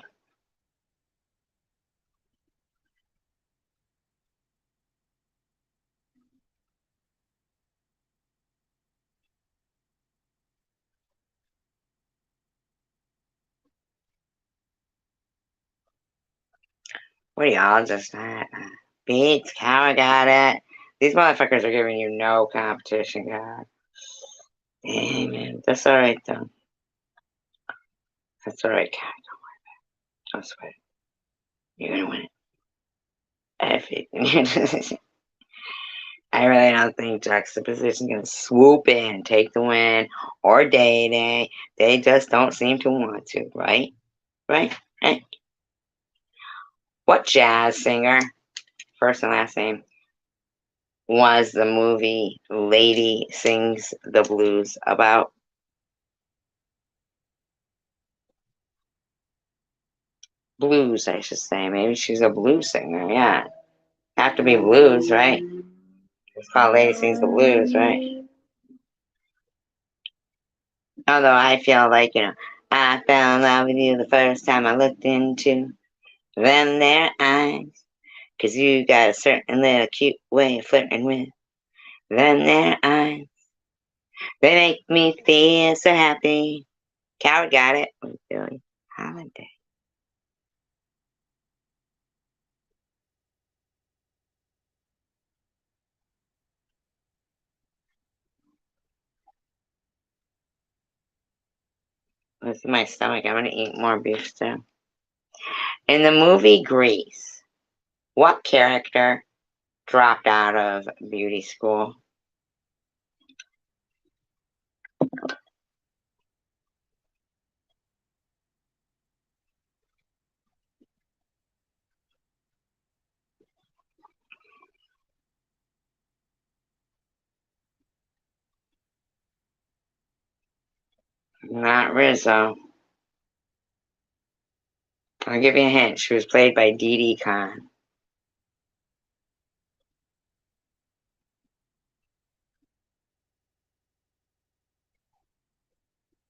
What are y'all just at? Beats, Tower got it. These motherfuckers are giving you no competition, God. Damn it. That's alright, though. That's alright, Cat. Don't sweat. You're gonna win it. Everything. I really don't think Juxtaposition can swoop in, take the win, or Day. They just don't seem to want to, right? Right? Right? What jazz singer, first and last name, was the movie Lady Sings the Blues about? Blues, I should say. Maybe she's a blues singer, yeah. Have to be blues, right? It's called Lady Sings the Blues, right? Although I feel like, I fell in love with you the first time I looked into them their eyes. 'Cause you got a certain little cute way of flirting with them their eyes. They make me feel so happy. Coward got it with Billie Holiday. What's in my stomach? I'm gonna eat more beef stew. In the movie Grease, what character dropped out of beauty school? Not Rizzo. I'll give you a hint. She was played by Dee Dee Khan.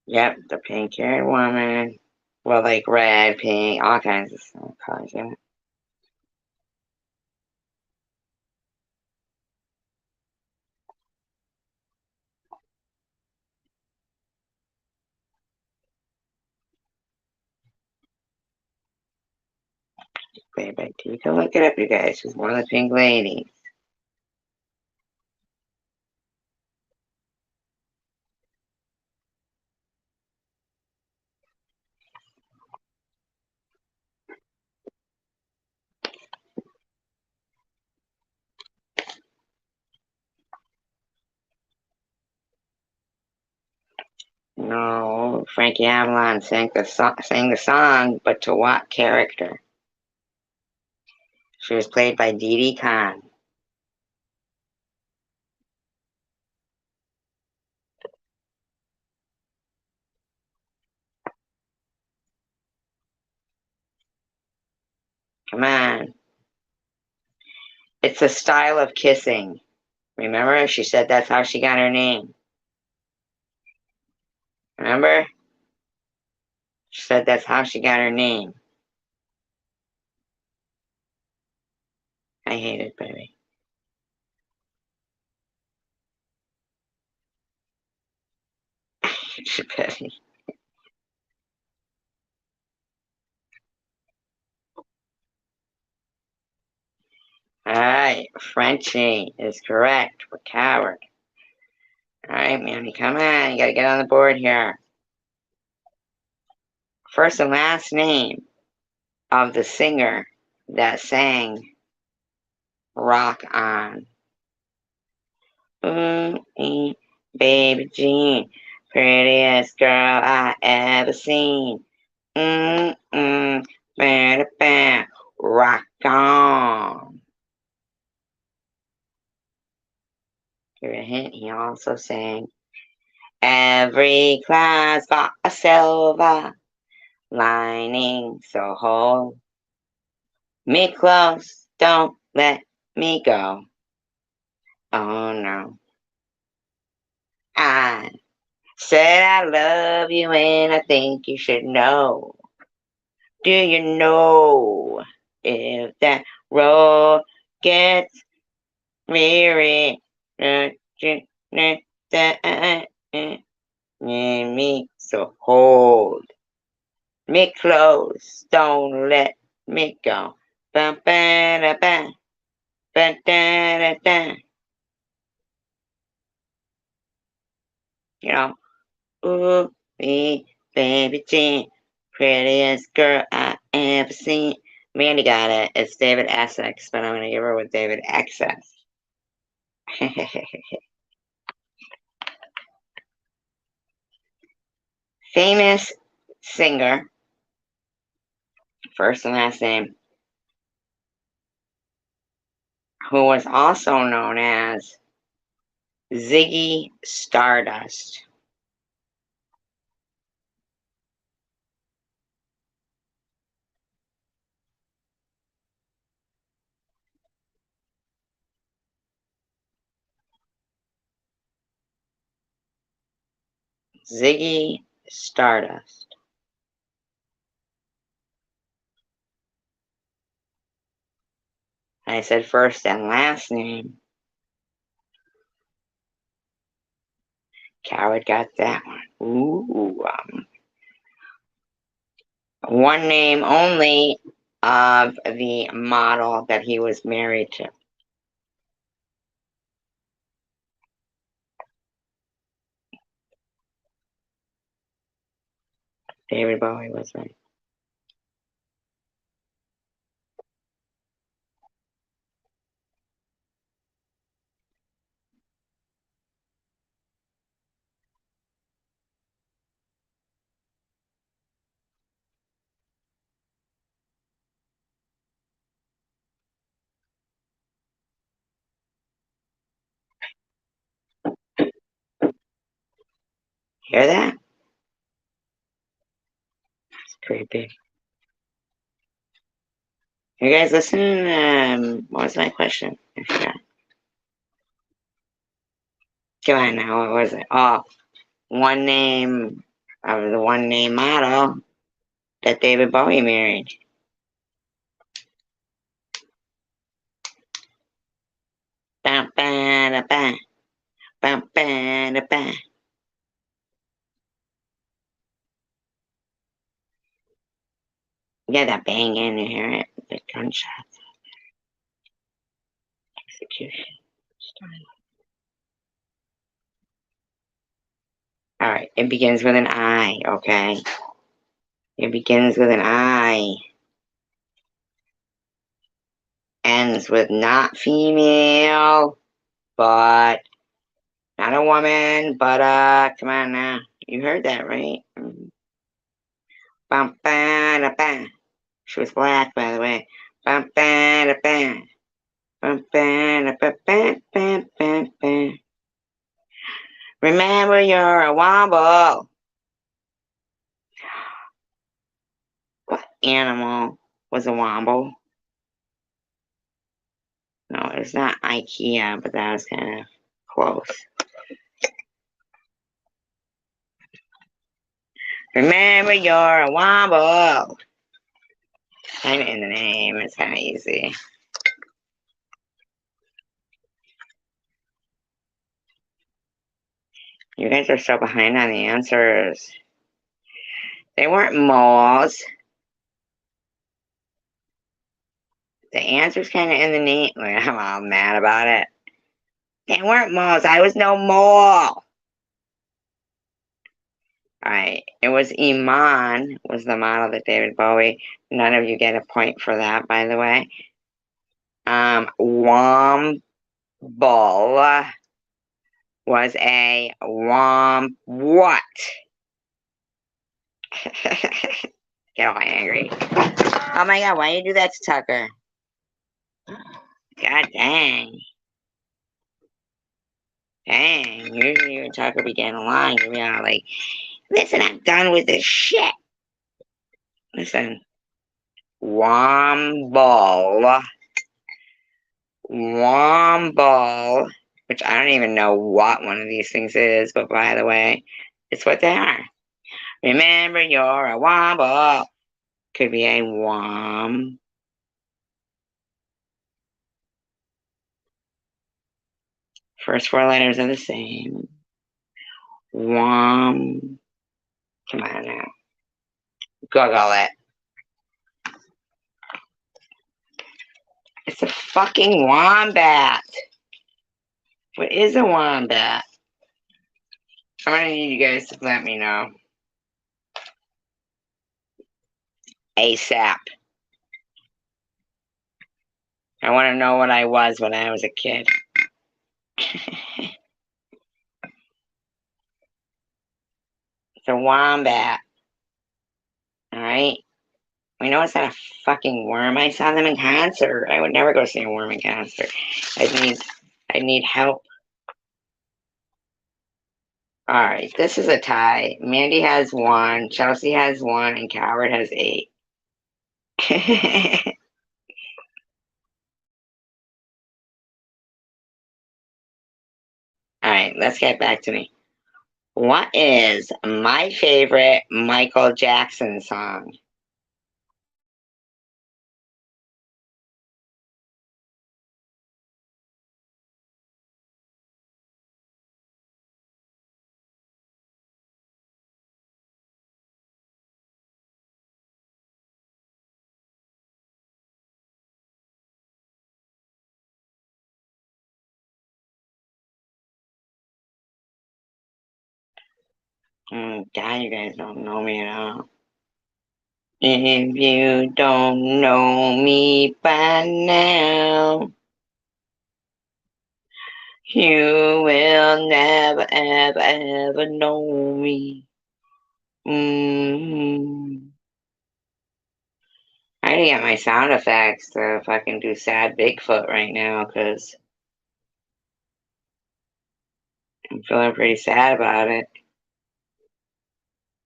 Yep, the pink-haired woman. Well, like red, pink, all kinds of colors. Yeah. Played by Dee. Go look it up, you guys. She's one of the pink ladies. No, Frankie Avalon sang the song, but to what character? She was played by Dee Dee Khan. Come on. It's a style of kissing. Remember? She said that's how she got her name. Remember? She said that's how she got her name. I hate it, baby. Betty. All right, Frenchie is correct for coward. All right, Manny, come on. You got to get on the board here. First and last name of the singer that sang Rock On. Baby Jean, prettiest girl I ever seen. Ba-da-ba, rock on. Give a hint, he also sang Every cloud's got a silver lining, so hold me close, don't let me go. Oh no. I said I love you and I think you should know. Do you know if that road gets weary? Me, so hold me close, don't let me go. Ba ba da ba, ba da da da. You know, ooh, me, baby Jean, prettiest girl I ever seen. Mandy got it. It's David Essex, but I'm gonna give her with David Excess. Famous singer, first and last name, who was also known as Ziggy Stardust. Ziggy Stardust. I said first and last name. Coward got that one. Ooh, one name only of the model that he was married to. David Bowie was right. Hear that? It's creepy. You guys listening? What was my question? I forgot. Come on now, what was it? Oh, one name of the one name model that David Bowie married. Bam, bam, bam, bam, bam, bam. Yeah, that bang in, you hear it? The gunshots. Execution. Alright, it begins with an I, okay? It begins with an I. Ends with not female, but not a woman, but come on now. You heard that, right? Bum, ba, da, ba. She was black, by the way. Bum, ba, da, ba. Bum, ba, da, ba, ba, ba, ba, ba. Remember, you're a wobble. What animal was a womble? No, it's not IKEA, but that was kind of close. Remember, you're a womble. Kind of in the name. It's kind of easy. You guys are so behind on the answers. They weren't moles. The answer's kind of in the name. I'm all mad about it. They weren't moles. I was no mole. Alright, it was Iman was the model that David Bowie. None of you get a point for that, by the way. Womble was a what? Get all angry. Oh my god, why you do that to Tucker? God dang. Dang, usually you and Tucker be getting along. You'll be all like, listen, I'm done with this shit. Listen. Womble. Womble. Which I don't even know what one of these things is, but by the way, it's what they are. Remember, you're a womble. Could be a wom. First four letters are the same. Wom. Come on now. Google it. It's a fucking wombat. What is a wombat? I'm gonna need you guys to let me know. ASAP. I want to know what I was when I was a kid. It's a wombat. Alright? We know it's not a fucking worm. I saw them in concert. I would never go see a worm in concert. I need help. Alright, this is a tie. Mandy has 1, Chelsea has 1, and Coward has 8. Alright, let's get back to me. What is my favorite Michael Jackson song? God, you guys don't know me at all. If you don't know me by now, you will never, ever, ever know me. I gotta get my sound effects to fucking do sad Bigfoot right now, because I'm feeling pretty sad about it.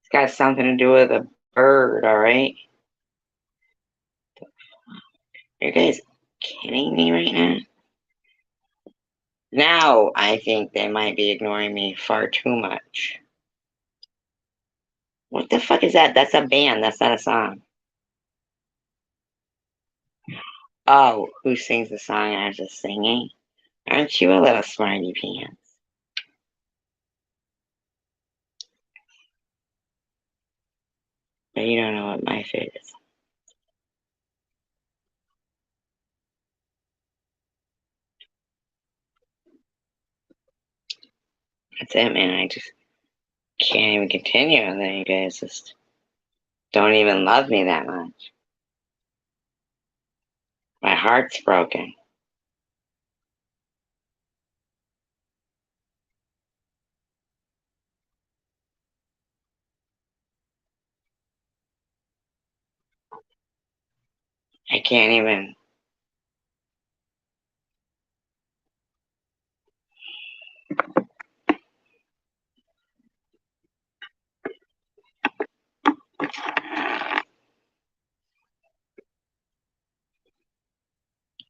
It's got something to do with a bird, alright? Are you guys kidding me right now? Now I think they might be ignoring me far too much. What the fuck is that? That's a band, that's not a song. Oh, who sings the song I was just singing? Aren't you a little smarty pants? But you don't know what my favorite song is. That's it, man. I just can't even continue, and then you guys just don't even love me that much. My heart's broken. I can't even.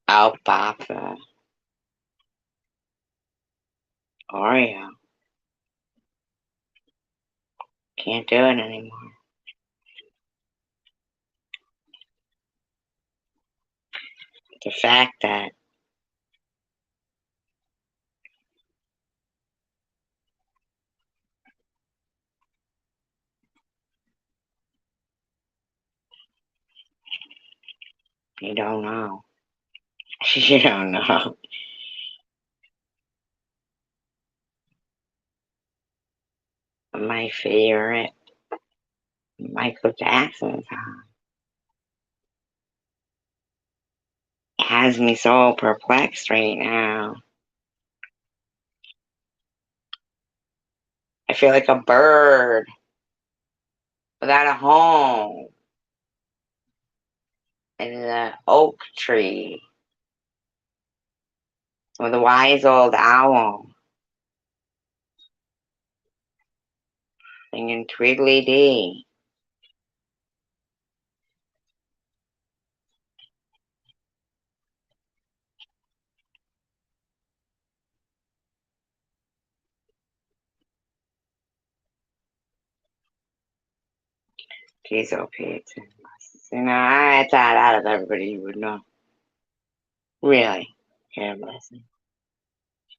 Alfalfa. Oreo. Can't do it anymore. The fact that you don't know. You don't know. My favorite Michael Jackson song has me so perplexed right now. I feel like a bird without a home in the oak tree with a wise old owl singing Twiddly Dee. He's okay too. You know, I thought out of everybody you would know. Really. God bless him.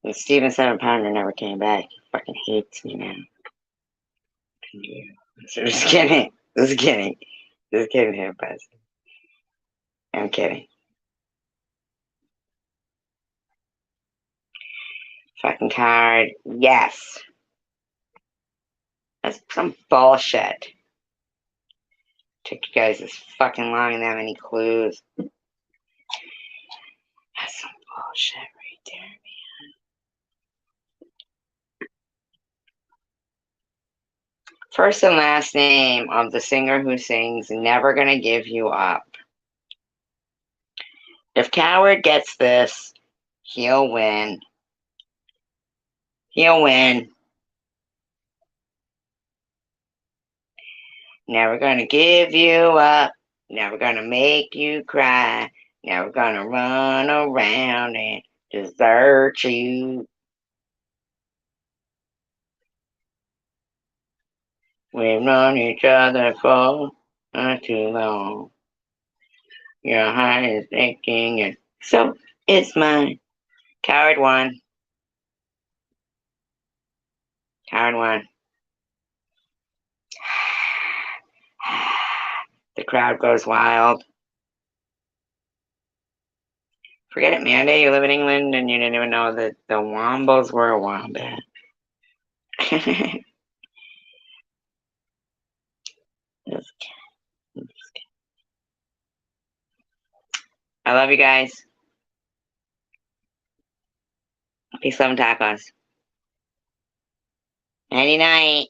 And Steven Seven Pounder never came back. He fucking hates me now. Yeah. So just kidding. Just kidding. Just kidding here, but I'm kidding. Fucking card. Yes. That's some bullshit. Took you guys this fucking long and that many clues. That's some bullshit right there. First and last name of the singer who sings Never Gonna Give You Up. If Coward gets this, he'll win. He'll win. Never gonna give you up. Never gonna make you cry. Never gonna run around and desert you. We've known each other for not too long. Your heart is aching and so is mine. Coward won. Coward won. The crowd goes wild. Forget it, Mandy. You live in England and you didn't even know that the Wombos were a wombat. Just I love you guys. Peace, love, and tacos. Nighty night.